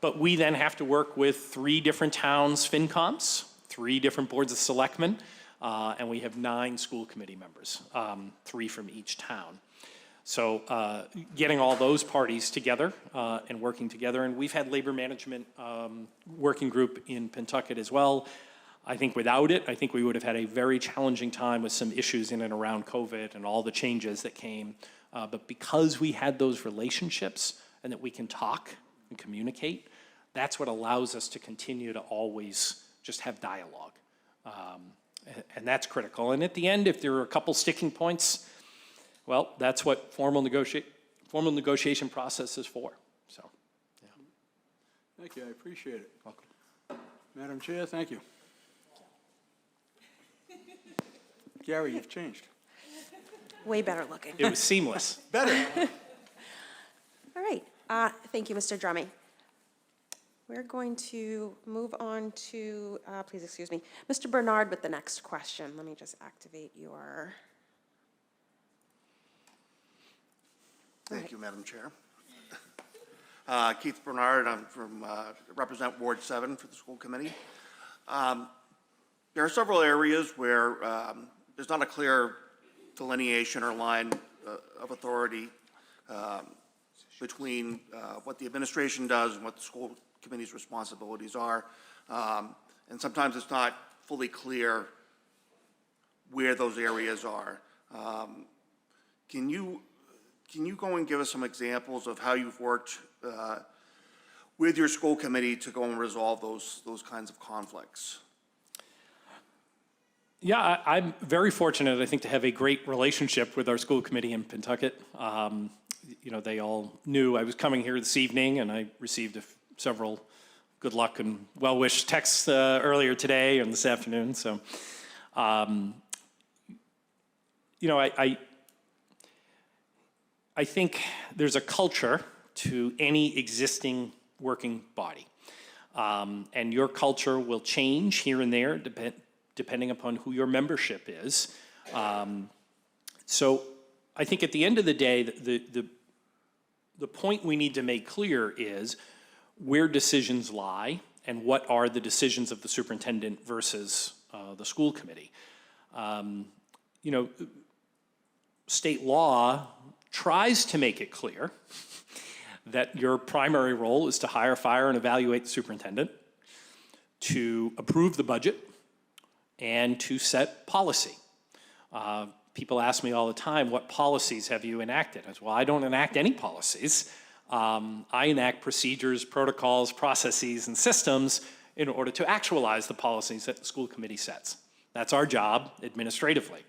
Speaker 13: But we then have to work with 3 different towns' FinComs, 3 different boards of selectmen, and we have 9 school committee members, 3 from each town. So getting all those parties together and working together, and we've had labor management working group in Pentucket as well. I think without it, I think we would have had a very challenging time with some issues in and around COVID and all the changes that came. But because we had those relationships and that we can talk and communicate, that's what allows us to continue to always just have dialogue. And that's critical. And at the end, if there are a couple sticking points, well, that's what formal negotiation process is for. So, yeah.
Speaker 11: Thank you, I appreciate it.
Speaker 13: Welcome.
Speaker 11: Madam Chair, thank you. Gary, you've changed.
Speaker 3: Way better looking.
Speaker 13: It was seamless.
Speaker 11: Better.
Speaker 3: All right, thank you, Mr. Drummy. We're going to move on to, please excuse me, Mr. Bernard with the next question. Let me just activate your.
Speaker 12: Thank you, Madam Chair. Keith Bernard, I'm from, represent Ward 7 for the school committee. There are several areas where there's not a clear delineation or line of authority between what the administration does and what the school committee's responsibilities are. And sometimes it's not fully clear where those areas are. Can you go and give us some examples of how you've worked with your school committee to go and resolve those kinds of conflicts?
Speaker 13: Yeah, I'm very fortunate, I think, to have a great relationship with our school committee in Pentucket. You know, they all knew I was coming here this evening, and I received several good luck and well-wished texts earlier today and this afternoon. So, you know, I think there's a culture to any existing working body. And your culture will change here and there depending upon who your membership is. So I think at the end of the day, the point we need to make clear is where decisions lie and what are the decisions of the superintendent versus the school committee. You know, state law tries to make it clear that your primary role is to hire, fire, and evaluate the superintendent, to approve the budget, and to set policy. People ask me all the time, what policies have you enacted? I say, well, I don't enact any policies. I enact procedures, protocols, processes, and systems in order to actualize the policies that the school committee sets. That's our job administratively.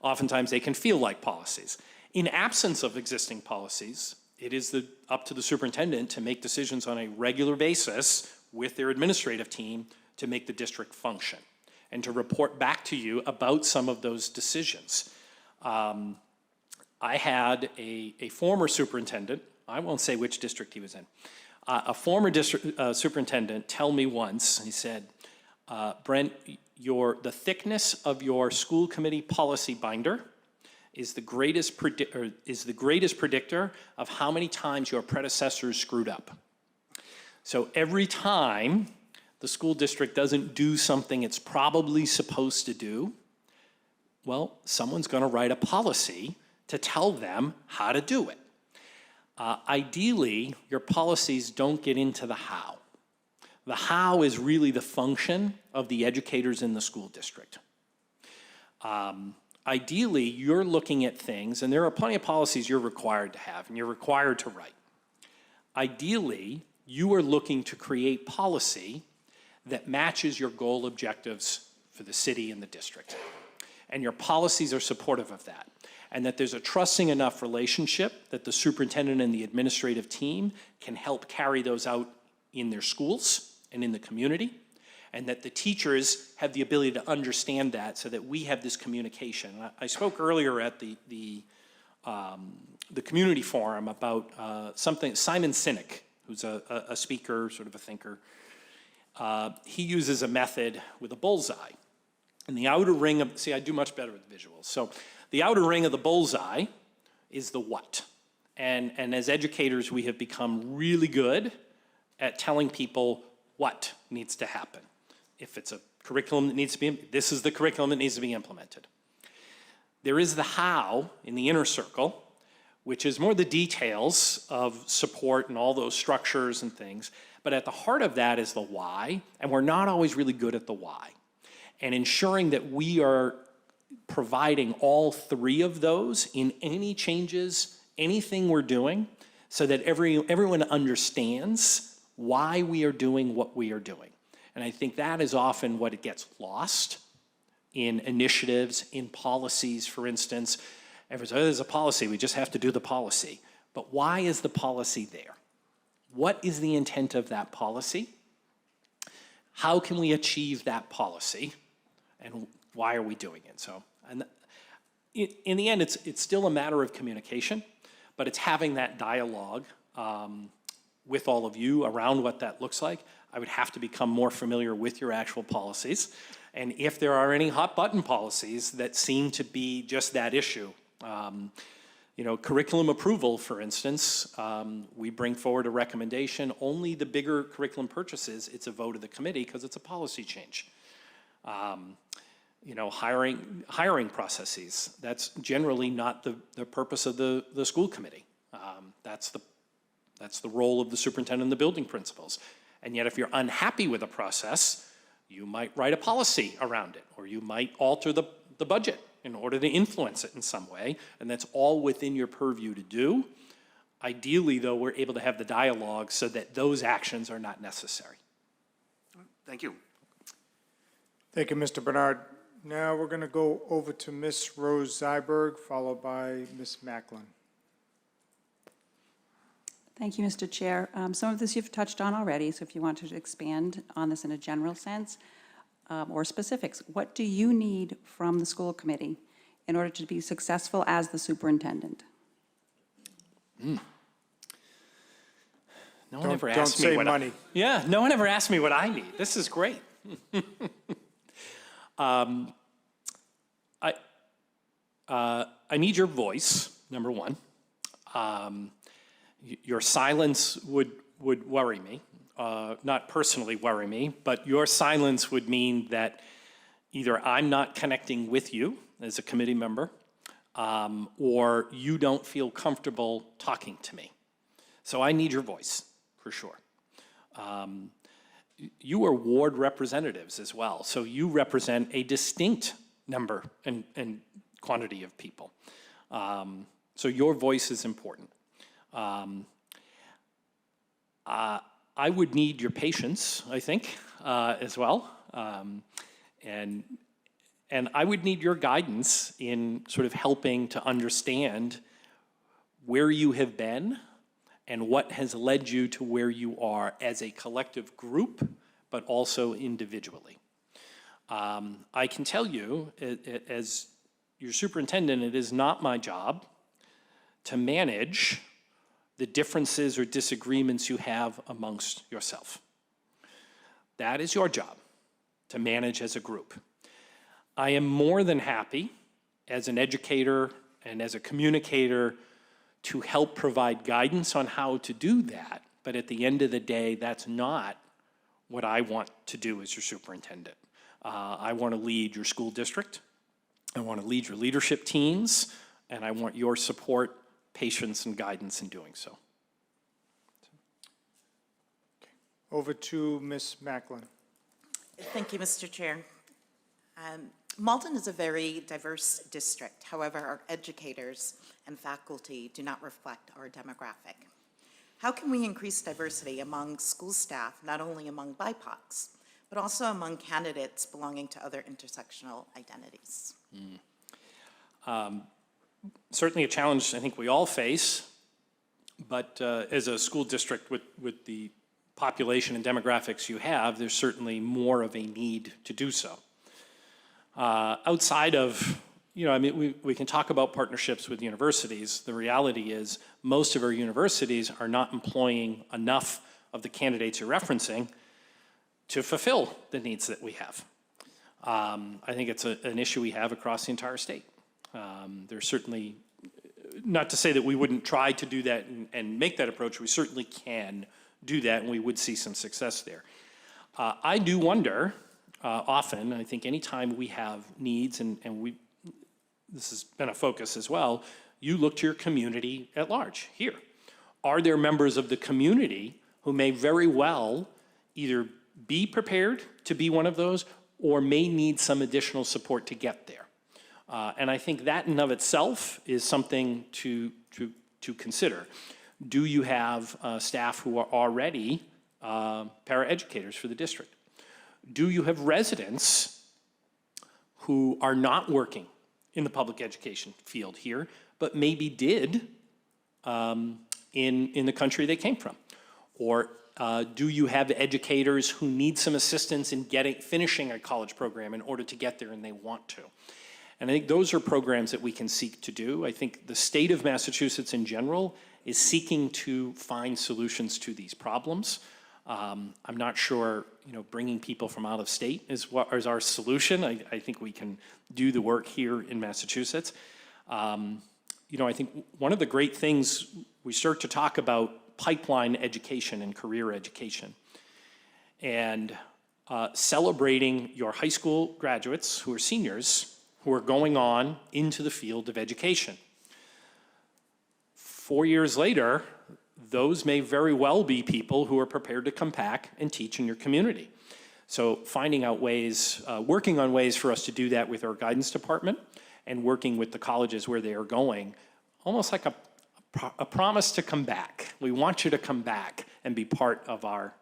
Speaker 13: Oftentimes they can feel like policies. In absence of existing policies, it is up to the superintendent to make decisions on a regular basis with their administrative team to make the district function and to report back to you about some of those decisions. I had a former superintendent, I won't say which district he was in, a former district superintendent tell me once, he said, Brent, the thickness of your school committee policy binder is the greatest predictor of how many times your predecessors screwed up. So every time the school district doesn't do something it's probably supposed to do, well, someone's going to write a policy to tell them how to do it. Ideally, your policies don't get into the how. The how is really the function of the educators in the school district. Ideally, you're looking at things, and there are plenty of policies you're required to have, and you're required to write. Ideally, you are looking to create policy that matches your goal objectives for the city and the district. And your policies are supportive of that. And that there's a trusting enough relationship that the superintendent and the administrative team can help carry those out in their schools and in the community. And that the teachers have the ability to understand that so that we have this communication. I spoke earlier at the community forum about something, Simon Sinek, who's a speaker, sort of a thinker. He uses a method with a bullseye. And the outer ring of, see, I do much better with visuals. So the outer ring of the bullseye is the what. And as educators, we have become really good at telling people what needs to happen. If it's a curriculum that needs to be, this is the curriculum that needs to be implemented. There is the how in the inner circle, which is more the details of support and all those structures and things. But at the heart of that is the why, and we're not always really good at the why. And ensuring that we are providing all three of those in any changes, anything we're doing, so that everyone understands why we are doing what we are doing. And I think that is often what it gets lost in initiatives, in policies, for instance. Everyone says, oh, there's a policy, we just have to do the policy. But why is the policy there? What is the intent of that policy? How can we achieve that policy? And why are we doing it? So, and in the end, it's still a matter of communication, but it's having that dialogue with all of you around what that looks like. I would have to become more familiar with your actual policies. And if there are any hot button policies that seem to be just that issue, you know, curriculum approval, for instance, we bring forward a recommendation. Only the bigger curriculum purchases, it's a vote of the committee because it's a policy change. You know, hiring processes, that's generally not the purpose of the school committee. That's the role of the superintendent and the building principals. And yet if you're unhappy with a process, you might write a policy around it, or you might alter the budget in order to influence it in some way, and that's all within your purview to do. Ideally, though, we're able to have the dialogue so that those actions are not necessary.
Speaker 12: Thank you.
Speaker 1: Thank you, Mr. Bernard. Now we're going to go over to Ms. Rose Zyberg, followed by Ms. Macklin.
Speaker 8: Thank you, Mr. Chair. Some of this you've touched on already, so if you want to expand on this in a general sense or specifics, what do you need from the school committee in order to be successful as the superintendent?
Speaker 13: No one ever asked me
Speaker 1: don't say
Speaker 13: what
Speaker 1: money.
Speaker 13: Yeah, no one ever asked me what I need. This is great. I need your voice, number one. Your silence would worry me, not personally worry me, but your silence would mean that either I'm not connecting with you as a committee member, or you don't feel comfortable talking to me. So I need your voice, for sure. You are ward representatives as well, so you represent a distinct number and quantity of people. So your voice is important. I would need your patience, I think, as well. And I would need your guidance in sort of helping to understand where you have been and what has led you to where you are as a collective group, but also individually. I can tell you, as your superintendent, it is not my job to manage the differences or disagreements you have amongst yourself. That is your job, to manage as a group. I am more than happy, as an educator and as a communicator, to help provide guidance on how to do that, but at the end of the day, that's not what I want to do as your superintendent. I want to lead your school district, I want to lead your leadership teams, and I want your support, patience, and guidance in doing so.
Speaker 1: Over to Ms. Macklin.
Speaker 10: Thank you, Mr. Chair. Malden is a very diverse district. However, our educators and faculty do not reflect our demographic. How can we increase diversity among school staff, not only among BIPOCs, but also among candidates belonging to other intersectional identities?
Speaker 13: Certainly a challenge I think we all face, but as a school district with the population and demographics you have, there's certainly more of a need to do so. Outside of, I mean, we can talk about partnerships with universities. The reality is most of our universities are not employing enough of the candidates you're referencing to fulfill the needs that we have. I think it's an issue we have across the entire state. There's certainly, not to say that we wouldn't try to do that and make that approach, we certainly can do that and we would see some success there. I do wonder, often, I think anytime we have needs, and this has been a focus as well, you look to your community at large here. Are there members of the community who may very well either be prepared to be one of those or may need some additional support to get there? And I think that in of itself is something to consider. Do you have staff who are already paraeducators for the district? Do you have residents who are not working in the public education field here, but maybe did in the country they came from? Or do you have educators who need some assistance in finishing a college program in order to get there and they want to? And I think those are programs that we can seek to do. I think the state of Massachusetts in general is seeking to find solutions to these problems. I'm not sure, bringing people from out of state is our solution. I think we can do the work here in Massachusetts. I think one of the great things, we start to talk about pipeline education and career education. And celebrating your high school graduates who are seniors who are going on into the field of education. 4 years later, those may very well be people who are prepared to come back and teach in your community. So finding out ways, working on ways for us to do that with our guidance department and working with the colleges where they are going, almost like a promise to come back. We want you to come back and be part of our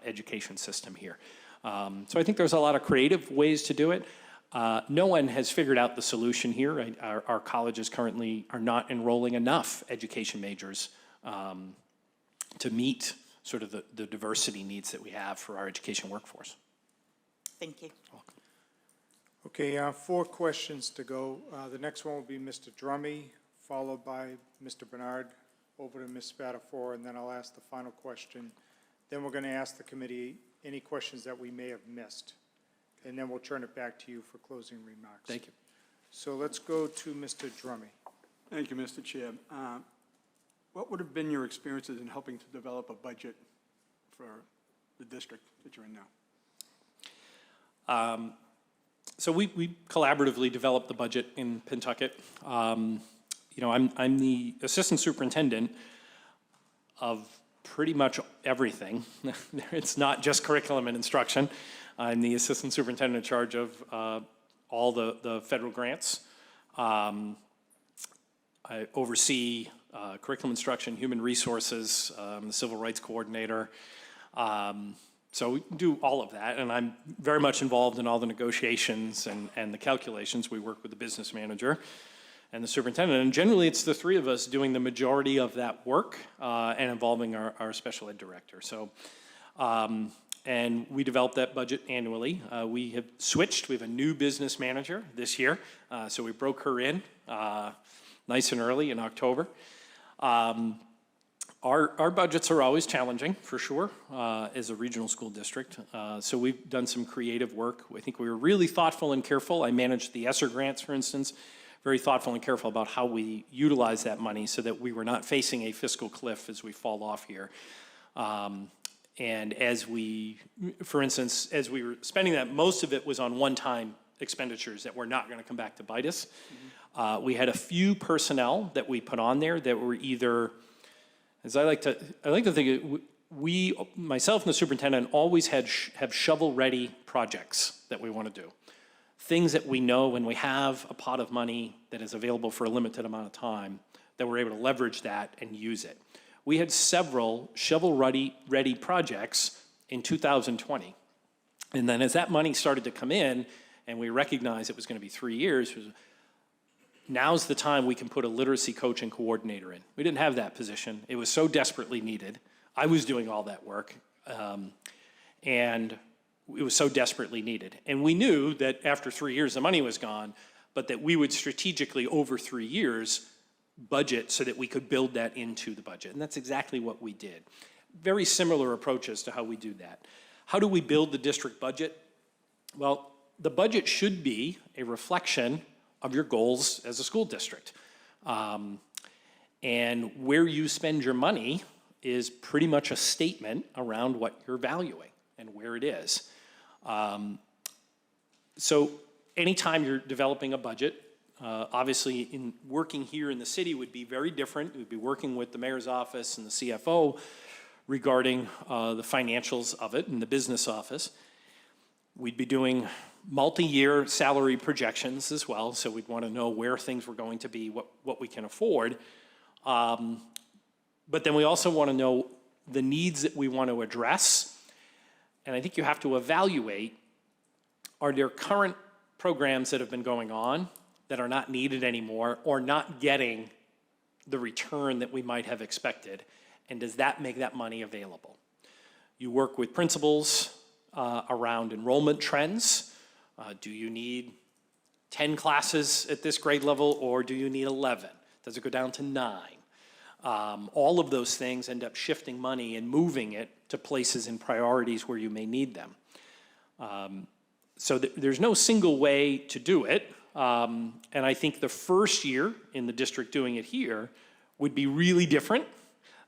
Speaker 13: education system here. So I think there's a lot of creative ways to do it. No one has figured out the solution here. Our colleges currently are not enrolling enough education majors to meet sort of the diversity needs that we have for our education workforce.
Speaker 10: Thank you.
Speaker 1: Okay, 4 questions to go. The next one will be Mr. Drummy, followed by Mr. Bernard, over to Ms. Spatafor, and then I'll ask the final question. Then we're going to ask the committee any questions that we may have missed, and then we'll turn it back to you for closing remarks.
Speaker 13: Thank you.
Speaker 1: So let's go to Mr. Drummy.
Speaker 11: Thank you, Mr. Chair. What would have been your experiences in helping to develop a budget for the district that you're in now?
Speaker 13: So we collaboratively developed the budget in Pentucket. I'm the assistant superintendent of pretty much everything. It's not just curriculum and instruction. I'm the assistant superintendent in charge of all the federal grants. I oversee curriculum instruction, human resources, the civil rights coordinator. So we do all of that, and I'm very much involved in all the negotiations and the calculations. We work with the business manager and the superintendent, and generally it's the 3 of us doing the majority of that work and involving our special ed director. So, and we develop that budget annually. We have switched. We have a new business manager this year, so we broke her in nice and early in October. Our budgets are always challenging, for sure, as a regional school district. So we've done some creative work. I think we were really thoughtful and careful. I managed the ESSER grants, for instance, very thoughtful and careful about how we utilize that money so that we were not facing a fiscal cliff as we fall off here. And as we, for instance, as we were spending that, most of it was on one-time expenditures that were not going to come back to bite us. Mm-hmm. We had a few personnel that we put on there that were either, as I like to think, we, myself and the superintendent, always have shovel-ready projects that we want to do. things that we know when we have a pot of money that is available for a limited amount of time, that we're able to leverage that and use it. We had several shovel-ready projects in 2020. And then as that money started to come in, and we recognized it was going to be 3 years, now's the time we can put a literacy coach and coordinator in. We didn't have that position. It was so desperately needed. I was doing all that work, and it was so desperately needed. And we knew that after 3 years, the money was gone, but that we would strategically, over 3 years, budget so that we could build that into the budget. And that's exactly what we did. Very similar approaches to how we do that. How do we build the district budget? Well, the budget should be a reflection of your goals as a school district. And where you spend your money is pretty much a statement around what you're valuing and where it is. So anytime you're developing a budget, obviously in working here in the city would be very different. We'd be working with the mayor's office and the CFO regarding the financials of it and the business office. We'd be doing multi-year salary projections as well, so we'd want to know where things were going to be, what we can afford. But then we also want to know the needs that we want to address. And I think you have to evaluate, are there current programs that have been going on that are not needed anymore or not getting the return that we might have expected? And does that make that money available? You work with principals around enrollment trends. Do you need 10 classes at this grade level, or do you need 11? Does it go down to 9? All of those things end up shifting money and moving it to places and priorities where you may need them. So there's no single way to do it. And I think the first year in the district doing it here would be really different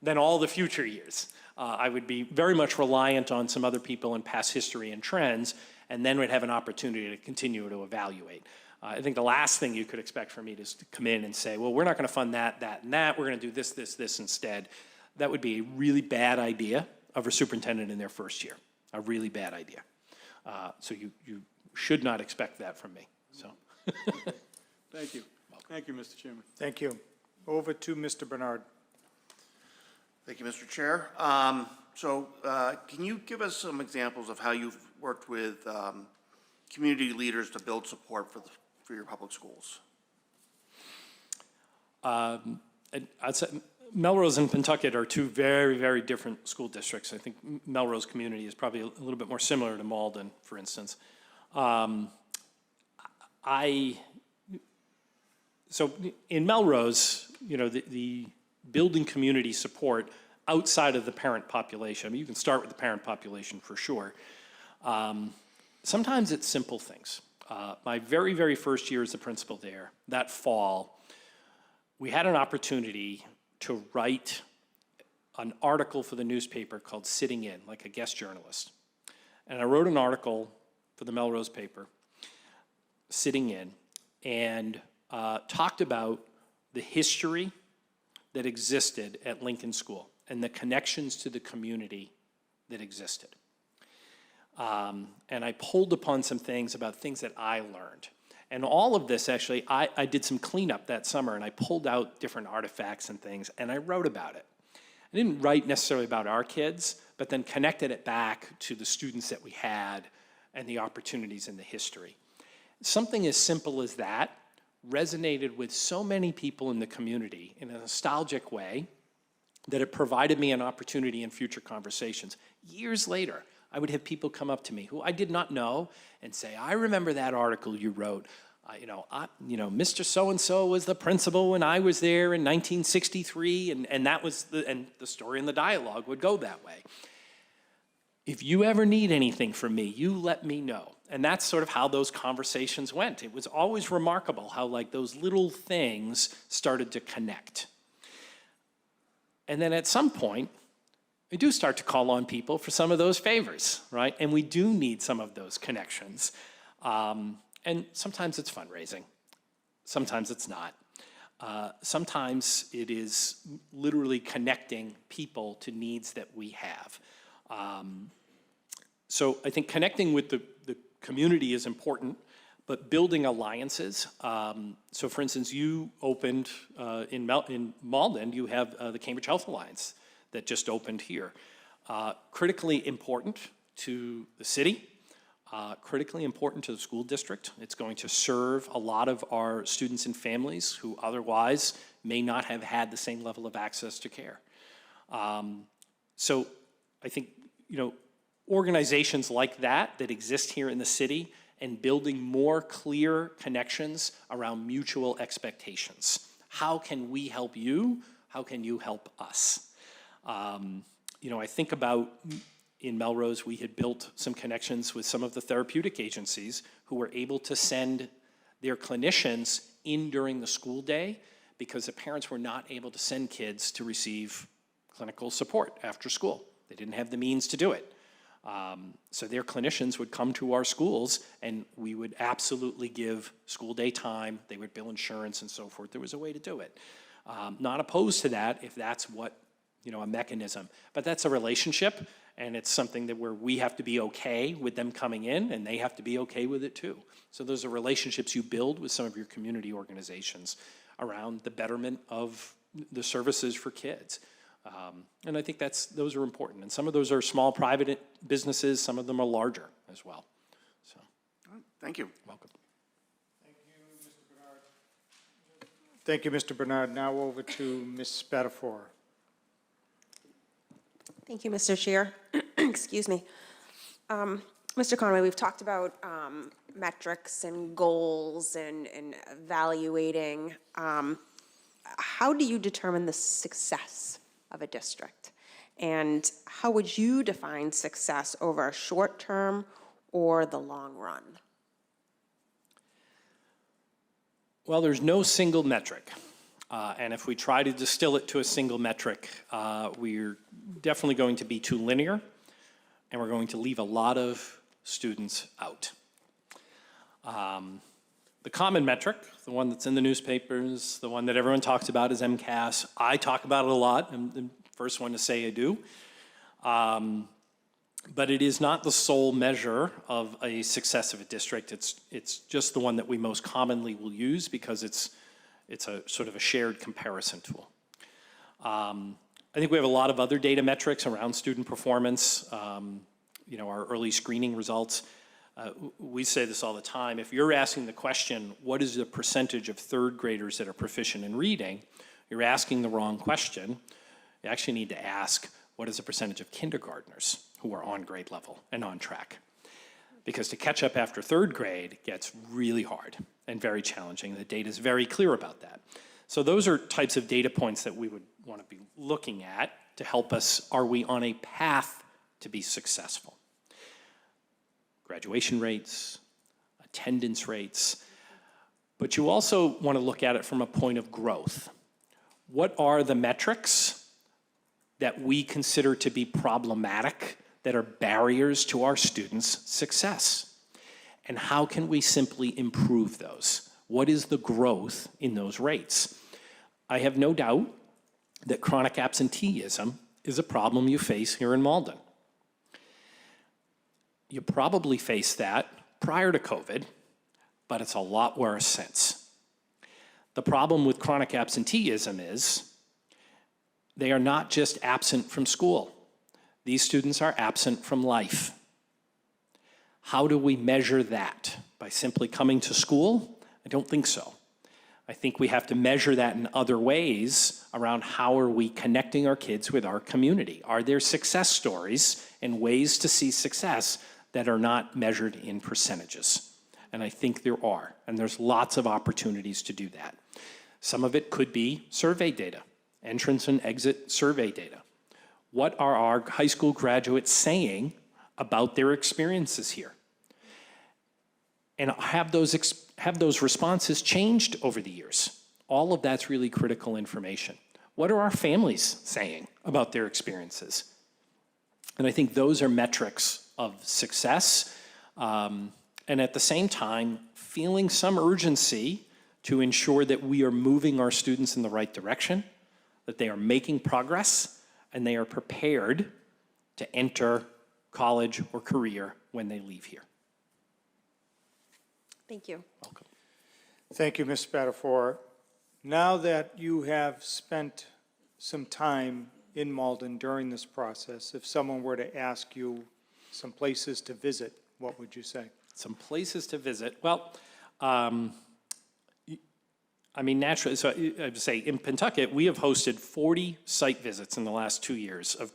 Speaker 13: than all the future years. I would be very much reliant on some other people in past history and trends, and then we'd have an opportunity to continue to evaluate. I think the last thing you could expect from me is to come in and say, well, we're not going to fund that, that, and that. We're going to do this, this, this instead. That would be a really bad idea of a superintendent in their first year. A really bad idea. So you should not expect that from me. So.
Speaker 11: Thank you. Thank you, Mr. Chairman.
Speaker 1: Thank you. Over to Mr. Bernard.
Speaker 12: Thank you, Mr. Chair. Can you give us some examples of how you've worked with community leaders to build support for your public schools?
Speaker 13: I'd say Melrose and Pentucket are two very, very different school districts. I think Melrose community is probably a little bit more similar to Malden, for instance. So in Melrose, you know, the building community support outside of the parent population. I mean, you can start with the parent population for sure. Sometimes it's simple things. My very, very first year as a principal there, that fall, we had an opportunity to write an article for the newspaper called Sitting In, like a guest journalist. And I wrote an article for the Melrose paper, Sitting In, and talked about the history that existed at Lincoln School and the connections to the community that existed. And I pulled upon some things about things that I learned. And all of this, actually, I did some cleanup that summer, and I pulled out different artifacts and things, and I wrote about it. I didn't write necessarily about our kids, but then connected it back to the students that we had and the opportunities in the history. Something as simple as that resonated with so many people in the community in a nostalgic way that it provided me an opportunity in future conversations. Years later, I would have people come up to me who I did not know and say, I remember that article you wrote. Mr. So-and-so was the principal when I was there in 1963, and that was the story and the dialogue would go that way. If you ever need anything from me, you let me know. And that's sort of how those conversations went. It was always remarkable how like those little things started to connect. And then at some point, we do start to call on people for some of those favors, right? And we do need some of those connections. And sometimes it's fundraising. Sometimes it's not. Sometimes it is literally connecting people to needs that we have. So I think connecting with the community is important, but building alliances. So for instance, you opened in Malden, you have the Cambridge Health Alliance that just opened here. Critically important to the city, critically important to the school district. It's going to serve a lot of our students and families who otherwise may not have had the same level of access to care. So I think, organizations like that exist here in the city and building more clear connections around mutual expectations. How can we help you? How can you help us? I think about in Melrose, we had built some connections with some of the therapeutic agencies who were able to send their clinicians in during the school day because the parents were not able to send kids to receive clinical support after school. They didn't have the means to do it. So their clinicians would come to our schools and we would absolutely give school day time. They would bill insurance and so forth. There was a way to do it. Not opposed to that if that's what, a mechanism. But that's a relationship, and it's something that where we have to be okay with them coming in and they have to be okay with it too. So those are relationships you build with some of your community organizations around the betterment of the services for kids. And I think those are important. And some of those are small private businesses, some of them are larger as well. So,
Speaker 12: Thank you.
Speaker 13: welcome.
Speaker 1: Thank you, Mr. Bernard. Now over to Ms. Spatafor.
Speaker 3: Thank you, Mr. Chair. Excuse me. Mr. Conway, we've talked about metrics and goals and evaluating. How do you determine the success of a district? And how would you define success over a short term or the long run?
Speaker 13: Well, there's no single metric. And if we try to distill it to a single metric, we're definitely going to be too linear, and we're going to leave a lot of students out. The common metric, the one that's in the newspapers, the one that everyone talks about is MCAS. I talk about it a lot. I'm the first one to say I do. But it is not the sole measure of a success of a district. It's just the one that we most commonly will use because it's a sort of a shared comparison tool. I think we have a lot of other data metrics around student performance, our early screening results. We say this all the time. If you're asking the question, what is the percentage of third graders that are proficient in reading, you're asking the wrong question. You actually need to ask, what is the percentage of kindergartners who are on grade level and on track? Because to catch up after third grade gets really hard and very challenging. The data is very clear about that. So those are types of data points that we would want to be looking at to help us, are we on a path to be successful? Graduation rates, attendance rates, but you also want to look at it from a point of growth. What are the metrics that we consider to be problematic, that are barriers to our students' success? And how can we simply improve those? What is the growth in those rates? I have no doubt that chronic absenteeism is a problem you face here in Malden. You probably faced that prior to COVID, but it's a lot worse since. The problem with chronic absenteeism is they are not just absent from school. These students are absent from life. How do we measure that? By simply coming to school? I don't think so. I think we have to measure that in other ways around how are we connecting our kids with our community? Are there success stories and ways to see success that are not measured in percentages? And I think there are, and there's lots of opportunities to do that. Some of it could be survey data, entrance and exit survey data. What are our high school graduates saying about their experiences here? And have those responses changed over the years? All of that's really critical information. What are our families saying about their experiences? And I think those are metrics of success. And at the same time, feeling some urgency to ensure that we are moving our students in the right direction, that they are making progress, and they are prepared to enter college or career when they leave here.
Speaker 3: Thank you.
Speaker 13: Welcome.
Speaker 1: Thank you, Ms. Spatafor. Now that you have spent some time in Malden during this process, if someone were to ask you some places to visit, what would you say?
Speaker 13: Some places to visit. Well, I mean, naturally, so I would say in Pentucket, we have hosted 40 site visits in the last 2 years of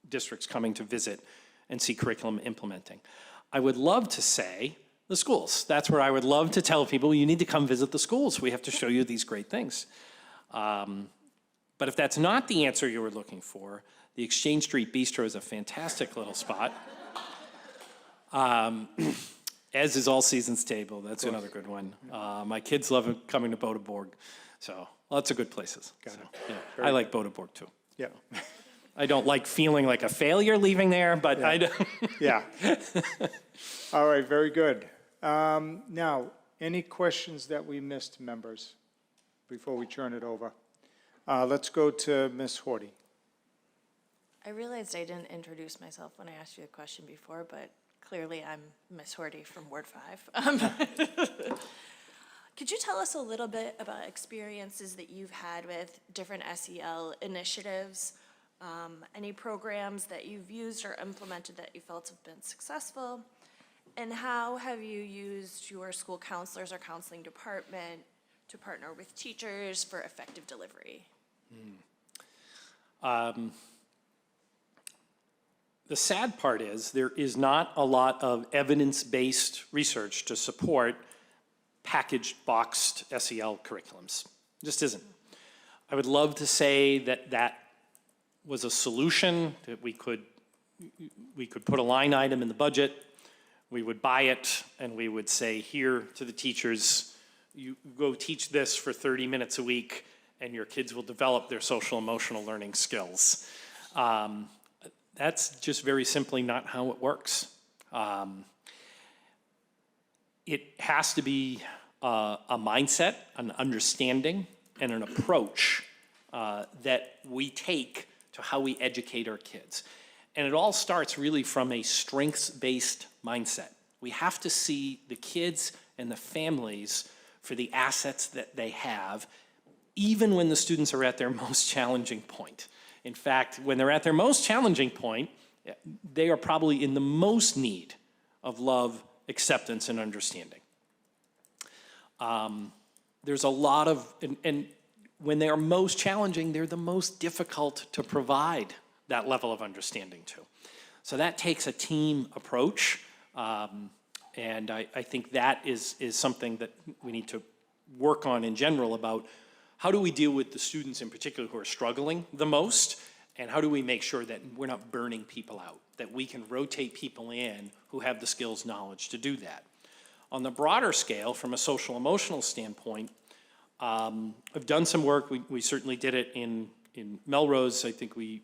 Speaker 13: districts coming to visit and see curriculum implementing. I would love to say the schools. That's where I would love to tell people, you need to come visit the schools. We have to show you these great things. But if that's not the answer you were looking for, the Exchange Street Bistro is a fantastic little spot. As is All Seasons Table, that's another good one. My kids love coming to Bodeborg, so lots of good places.
Speaker 1: Got it.
Speaker 13: Yeah. I like Bodeborg too.
Speaker 1: Yeah.
Speaker 13: I don't like feeling like a failure leaving there, but I do.
Speaker 1: Yeah. All right, very good. Now, any questions that we missed, members, before we turn it over? Let's go to Ms. Horty.
Speaker 9: I realized I didn't introduce myself when I asked you the question before, but clearly I'm Ms. Horty from Ward 5. Could you tell us a little bit about experiences that you've had with different SEL initiatives? Any programs that you've used or implemented that you felt have been successful? And how have you used your school counselors or counseling department to partner with teachers for effective delivery?
Speaker 13: The sad part is there is not a lot of evidence-based research to support packaged, boxed SEL curriculums. It just isn't. I would love to say that that was a solution, that we could put a line item in the budget, we would buy it, and we would say here to the teachers, you go teach this for 30 minutes a week, and your kids will develop their social emotional learning skills. That's just very simply not how it works. It has to be a mindset, an understanding, and an approach that we take to how we educate our kids. And it all starts really from a strengths-based mindset. We have to see the kids and the families for the assets that they have, even when the students are at their most challenging point. In fact, when they're at their most challenging point, they are probably in the most need of love, acceptance, and understanding. There's a lot of, and when they are most challenging, they're the most difficult to provide that level of understanding to. So that takes a team approach, and I think that is something that we need to work on in general about how do we deal with the students in particular who are struggling the most, and how do we make sure that we're not burning people out, that we can rotate people in who have the skills, knowledge to do that. On the broader scale, from a social emotional standpoint, I've done some work. We certainly did it in Melrose. I think we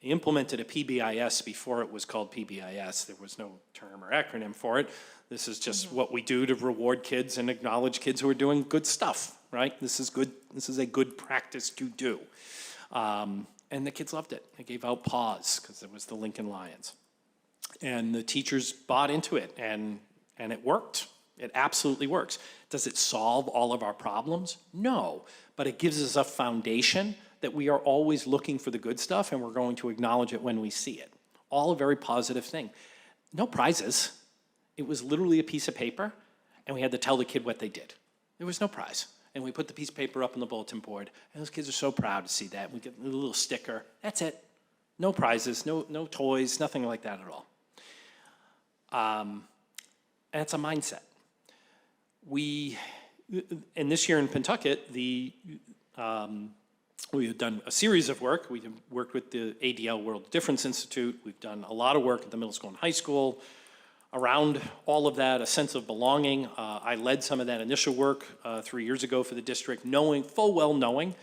Speaker 13: implemented a PBIS before it was called PBIS. There was no term or acronym for it. This is just what we do to reward kids and acknowledge kids who are doing good stuff, right? This is good. This is a good practice to do. And the kids loved it. They gave out paws because it was the Lincoln Lions. And the teachers bought into it, and it worked. It absolutely works. Does it solve all of our problems? No, but it gives us a foundation that we are always looking for the good stuff, and we're going to acknowledge it when we see it. All a very positive thing. No prizes. It was literally a piece of paper, and we had to tell the kid what they did. There was no prize. And we put the piece of paper up on the bulletin board, and those kids are so proud to see that. We get a little sticker. That's it. No prizes, no toys, nothing like that at all. And it's a mindset. And this year in Pentucket, we have done a series of work. We have worked with the ADL World Difference Institute. We've done a lot of work at the middle school and high school around all of that, a sense of belonging. I led some of that initial work 3 years ago for the district, full well knowing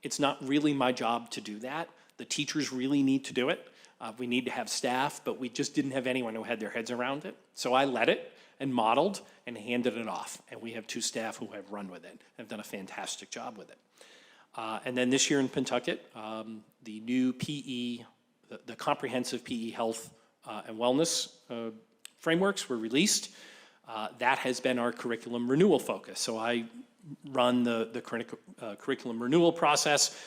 Speaker 13: it's not really my job to do that. The teachers really need to do it. We need to have staff, but we just didn't have anyone who had their heads around it. So I led it and modeled and handed it off. And we have 2 staff who have run with it and have done a fantastic job with it. And then this year in Pentucket, the new PE, the comprehensive PE health and wellness frameworks were released. That has been our curriculum renewal focus. So I run the curriculum renewal process.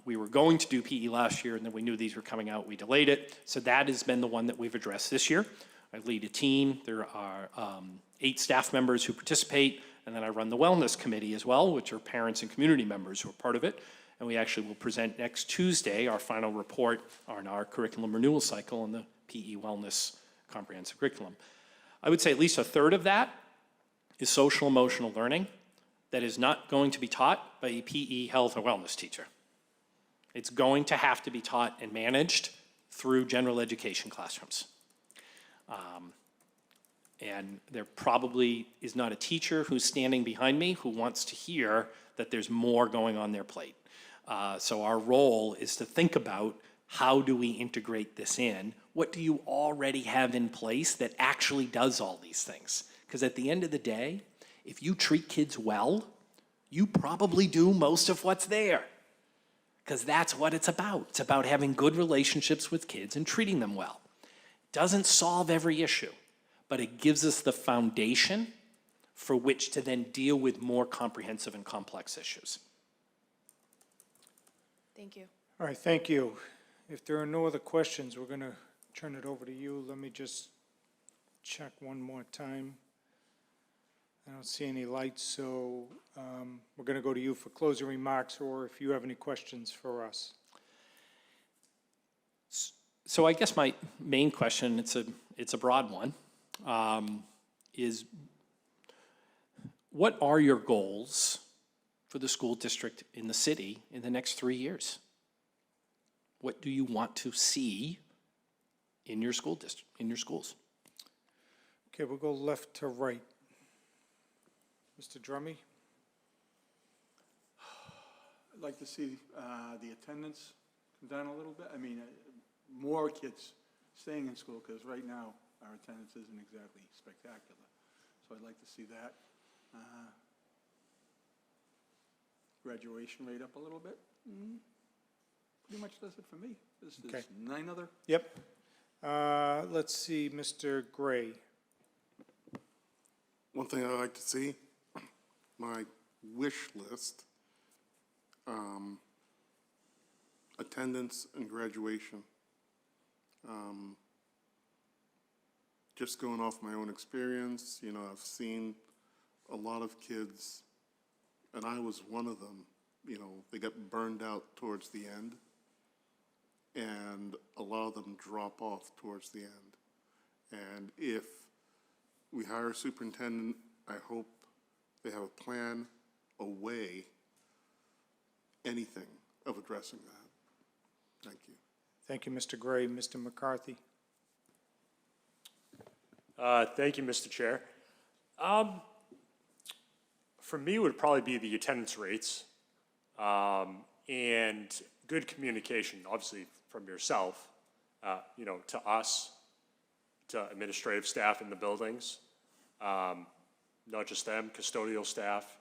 Speaker 13: We were going to do PE last year, and then we knew these were coming out, we delayed it. So that has been the one that we've addressed this year. I lead a team. There are 8 staff members who participate, and then I run the wellness committee as well, which are parents and community members who are part of it. And we actually will present next Tuesday our final report on our curriculum renewal cycle and the PE wellness comprehensive curriculum. I would say at least a third of that is social emotional learning that is not going to be taught by a PE health or wellness teacher. It's going to have to be taught and managed through general education classrooms. And there probably is not a teacher who's standing behind me who wants to hear that there's more going on their plate. So our role is to think about, how do we integrate this in? What do you already have in place that actually does all these things? Because at the end of the day, if you treat kids well, you probably do most of what's there. Because that's what it's about. It's about having good relationships with kids and treating them well. Doesn't solve every issue, but it gives us the foundation for which to then deal with more comprehensive and complex issues.
Speaker 9: Thank you.
Speaker 1: All right, thank you. If there are no other questions, we're going to turn it over to you. Let me just check one more time. I don't see any lights, so we're going to go to you for closing remarks, or if you have any questions for us.
Speaker 13: So I guess my main question, it's a broad one, is what are your goals for the school district in the city in the next 3 years? What do you want to see in your school district, in your schools?
Speaker 1: Okay, we'll go left to right. Mr. Drummy?
Speaker 11: I'd like to see the attendance come down a little bit. I mean, more kids staying in school, because right now our attendance isn't exactly spectacular. So I'd like to see that. Graduation rate up a little bit. Pretty much does it for me. There's
Speaker 1: Okay.
Speaker 11: 9 other.
Speaker 1: Yep. Let's see, Mr. Gray.
Speaker 7: One thing I'd like to see, my wish list, attendance and graduation. Just going off my own experience, you know, I've seen a lot of kids, and I was one of them, you know, they got burned out towards the end, and a lot of them drop off towards the end. And if we hire a superintendent, I hope they have a plan, a way, anything of addressing that. Thank you.
Speaker 1: Thank you, Mr. Gray. Mr. McCarthy?
Speaker 6: Thank you, Mr. Chair. For me, it would probably be the attendance rates and good communication, obviously from yourself, you know, to us, to administrative staff in the buildings, not just them, custodial staff,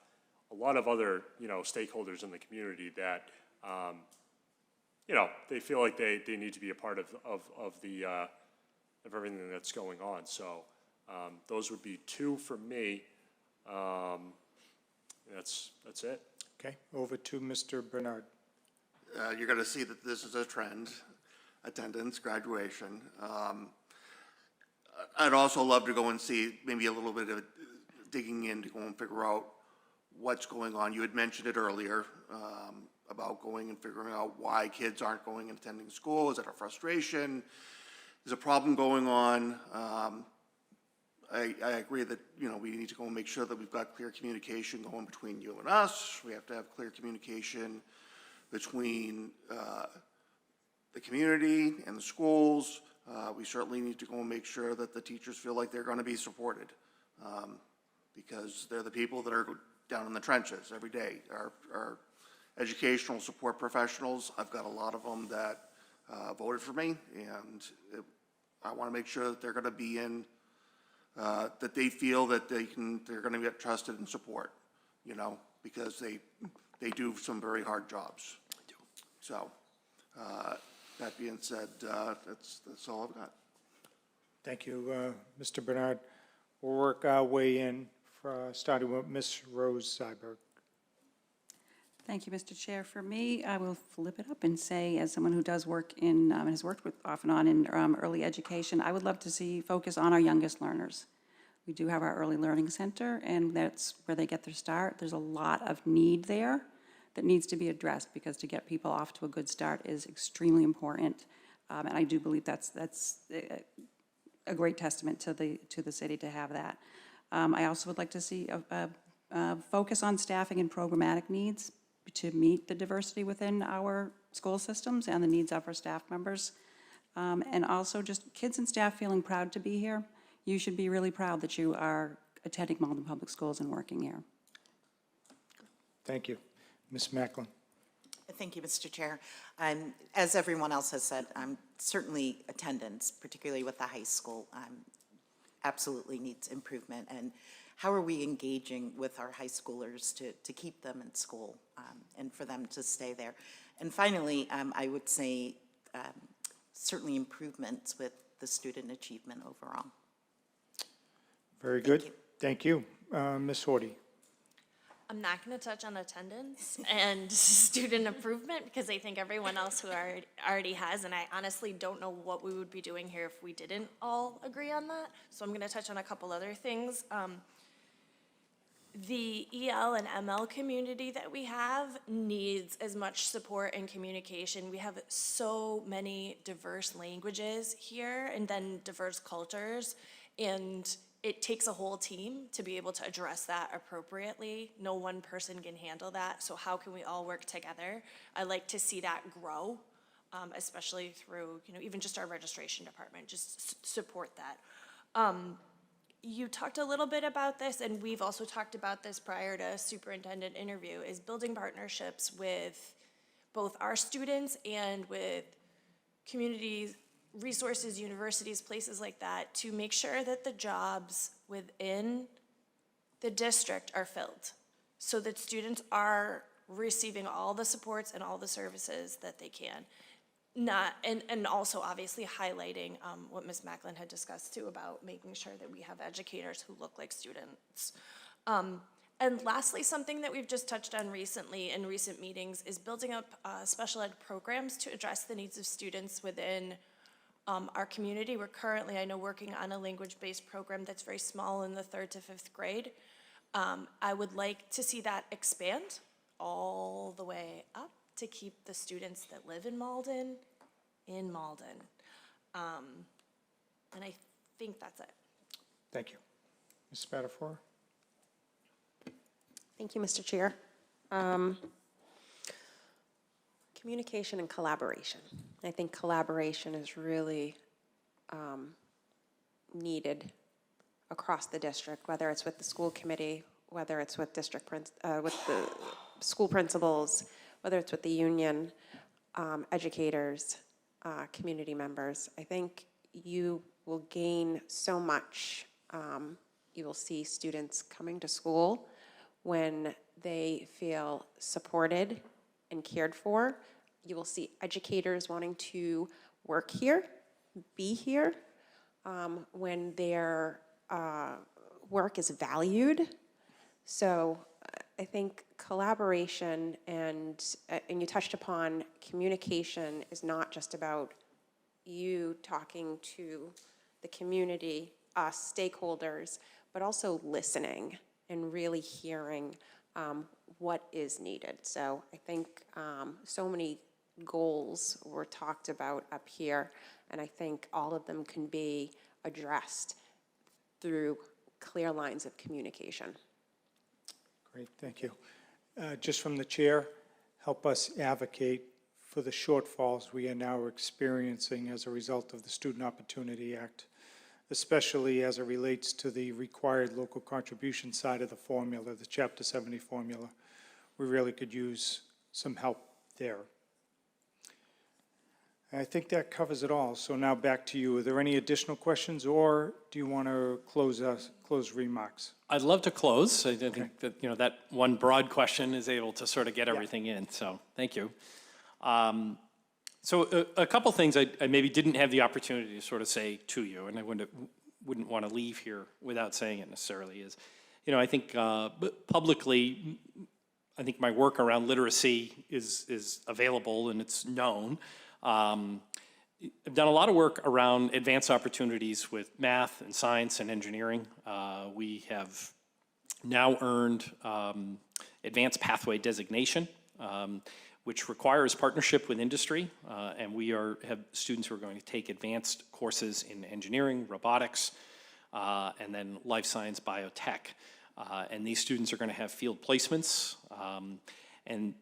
Speaker 6: a lot of other, you know, stakeholders in the community that, you know, they feel like they need to be a part of everything that's going on. So those would be 2 for me. That's it.
Speaker 1: Okay, over to Mr. Bernard.
Speaker 12: You're going to see that this is a trend, attendance, graduation. I'd also love to go and see maybe a little bit of digging in to go and figure out what's going on. You had mentioned it earlier about going and figuring out why kids aren't going and attending school. Is it a frustration? Is a problem going on? I agree that, you know, we need to go and make sure that we've got clear communication going between you and us. We have to have clear communication between the community and the schools. We certainly need to go and make sure that the teachers feel like they're going to be supported because they're the people that are down in the trenches every day. Our educational support professionals, I've got a lot of them that voted for me, and I want to make sure that they're going to be in, that they feel that they're going to get trusted and support, you know, because they do some very hard jobs. So, that being said, that's all I've got.
Speaker 1: Thank you, Mr. Bernard. We'll work our way in, starting with Ms. Rose Zyberg.
Speaker 8: Thank you, Mr. Chair. For me, I will flip it up and say, as someone who does work in, and has worked with off and on in early education, I would love to see focus on our youngest learners. We do have our early learning center, and that's where they get their start. There's a lot of need there that needs to be addressed, because to get people off to a good start is extremely important. And I do believe that's a great testament to the city to have that. I also would like to see a focus on staffing and programmatic needs to meet the diversity within our school systems and the needs of our staff members. And also just kids and staff feeling proud to be here. You should be really proud that you are attending Malden Public Schools and working here.
Speaker 1: Thank you. Ms. Macklin.
Speaker 10: Thank you, Mr. Chair. As everyone else has said, certainly attendance, particularly with the high school, absolutely needs improvement. And how are we engaging with our high schoolers to keep them in school and for them to stay there? And finally, I would say certainly improvements with the student achievement overall.
Speaker 1: Very good. Thank you. Ms. Horty.
Speaker 9: I'm not going to touch on attendance and student improvement because I think everyone else who already has, and I honestly don't know what we would be doing here if we didn't all agree on that. So I'm going to touch on a couple other things. The EL and ML community that we have needs as much support and communication. We have so many diverse languages here and then diverse cultures, and it takes a whole team to be able to address that appropriately. No one person can handle that, so how can we all work together? I like to see that grow, especially through, even just our registration department, just support that. You talked a little bit about this, and we've also talked about this prior to superintendent interview, is building partnerships with both our students and with communities, resources, universities, places like that, to make sure that the jobs within the district are filled so that students are receiving all the supports and all the services that they can. And also obviously highlighting what Ms. Macklin had discussed too about making sure that we have educators who look like students. And lastly, something that we've just touched on recently in recent meetings is building up special ed programs to address the needs of students within our community. We're currently, I know, working on a language-based program that's very small in the 3rd to 5th grade. I would like to see that expand all the way up to keep the students that live in Malden. And I think that's it.
Speaker 1: Thank you. Ms. Spatafor.
Speaker 3: Thank you, Mr. Chair. Communication and collaboration. I think collaboration is really needed across the district, whether it's with the school committee, whether it's with with the school principals, whether it's with the union, educators, community members. I think you will gain so much. You will see students coming to school when they feel supported and cared for. You will see educators wanting to work here, be here, when their work is valued. So I think collaboration and you touched upon communication is not just about you talking to the community, us stakeholders, but also listening and really hearing what is needed. So I think so many goals were talked about up here, and I think all of them can be addressed through clear lines of communication.
Speaker 1: Great, thank you. Just from the chair, help us advocate for the shortfalls we are now experiencing as a result of the Student Opportunity Act, especially as it relates to the required local contribution side of the formula, the Chapter 70 formula. We really could use some help there. I think that covers it all. So now back to you. Are there any additional questions, or do you want to close remarks?
Speaker 13: I'd love to close. I think that, that one broad question is able to sort of get everything in. So thank you. So a couple things I maybe didn't have the opportunity to sort of say to you, and I want to wouldn't want to leave here without saying it necessarily is, I think publicly, I think my work around literacy is available and it's known. I've done a lot of work around advanced opportunities with math and science and engineering. We have now earned advanced pathway designation, which requires partnership with industry, and we have students who are going to take advanced courses in engineering, robotics, and then life science biotech. And these students are going to have field placements, and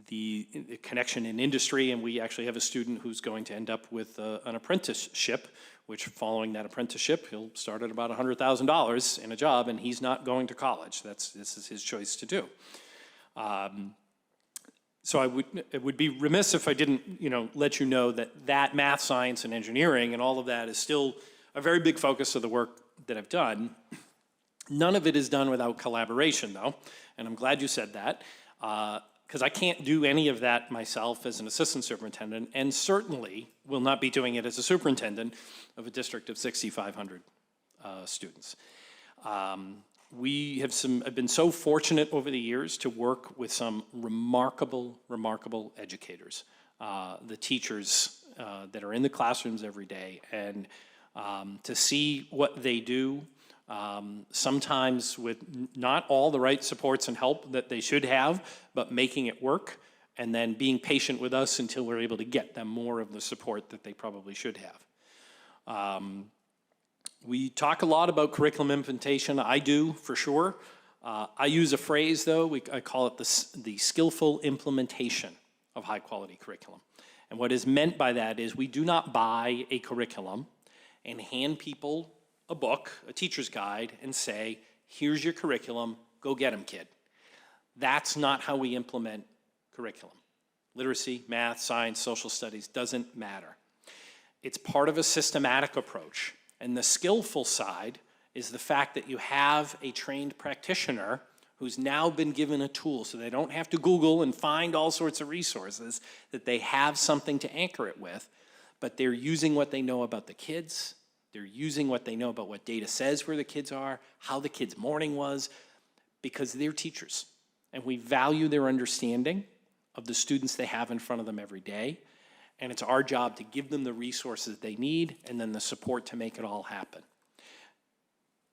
Speaker 13: the connection in industry, and we actually have a student who's going to end up with an apprenticeship, which following that apprenticeship, he'll start at about $100,000 in a job, and he's not going to college. This is his choice to do. So it would be remiss if I didn't, let you know that math, science, and engineering and all of that is still a very big focus of the work that I've done. None of it is done without collaboration, though, and I'm glad you said that, because I can't do any of that myself as an assistant superintendent, and certainly will not be doing it as a superintendent of a district of 6,500 students. We have been so fortunate over the years to work with some remarkable educators, the teachers that are in the classrooms every day, and to see what they do, sometimes with not all the right supports and help that they should have, but making it work, and then being patient with us until we're able to get them more of the support that they probably should have. We talk a lot about curriculum implementation. I do, for sure. I use a phrase, though. I call it the skillful implementation of high-quality curriculum. And what is meant by that is we do not buy a curriculum and hand people a book, a teacher's guide, and say, here's your curriculum, go get them, kid. That's not how we implement curriculum. Literacy, math, science, social studies, doesn't matter. It's part of a systematic approach. And the skillful side is the fact that you have a trained practitioner who's now been given a tool so they don't have to Google and find all sorts of resources, that they have something to anchor it with, but they're using what they know about the kids, they're using what they know about what data says where the kids are, how the kids' morning was, because they're teachers. And we value their understanding of the students they have in front of them every day. And it's our job to give them the resources they need and then the support to make it all happen.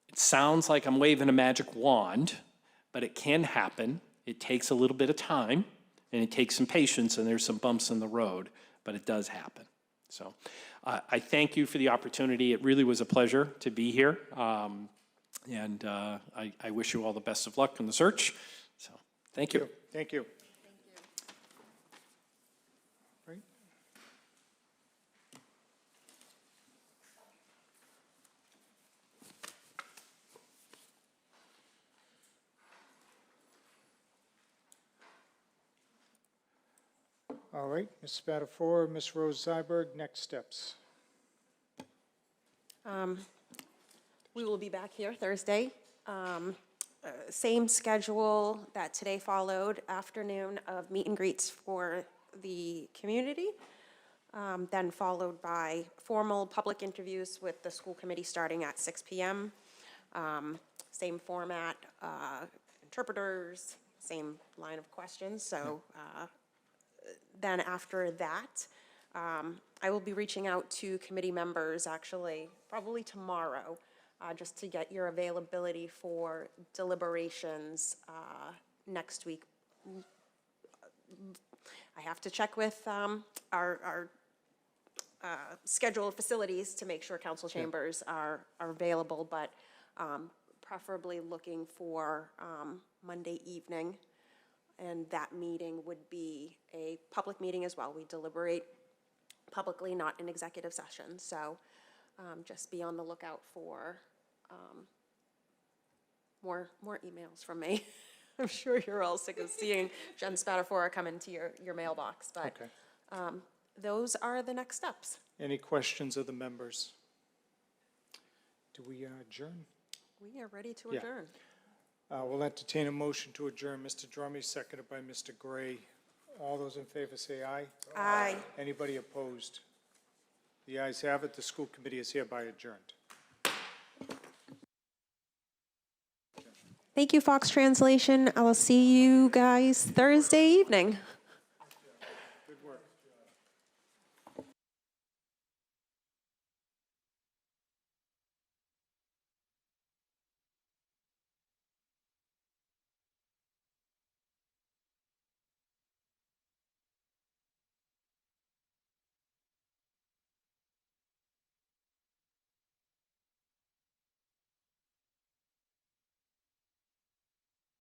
Speaker 13: It sounds like I'm waving a magic wand, but it can happen. It takes a little bit of time, and it takes some patience, and there's some bumps in the road, but it does happen. So I thank you for the opportunity. It really was a pleasure to be here. And I wish you all the best of luck in the search. So thank you.
Speaker 1: Thank you. Right. All right, Ms. Spatafora, Ms. Rose Zyberg, next steps.
Speaker 3: We will be back here Thursday. Same schedule that today followed, afternoon of meet and greets for the community, then followed by formal public interviews with the school committee starting at 6 p.m. Same format, interpreters, same line of questions. So then after that, I will be reaching out to committee members actually probably tomorrow, just to get your availability for deliberations next week. I have to check with our schedule of facilities to make sure council chambers are available, but preferably looking for Monday evening. And that meeting would be a public meeting as well. We deliberate publicly, not in executive session. So just be on the lookout for more emails from me. I'm sure you're all sick of seeing Jen Spatafora come into your mailbox, but
Speaker 1: Okay.
Speaker 3: Those are the next steps.
Speaker 1: Any questions of the members? Do we adjourn?
Speaker 3: We are ready to
Speaker 1: Yeah.
Speaker 3: adjourn.
Speaker 1: We'll entertain a motion to adjourn. Mr. Drummy, seconded by Mr. Gray. All those in favor say aye.
Speaker 3: Aye.
Speaker 1: Anybody opposed? The ayes have it. The school committee is hereby adjourned.
Speaker 3: Thank you, Fox Translation. I will see you guys Thursday evening.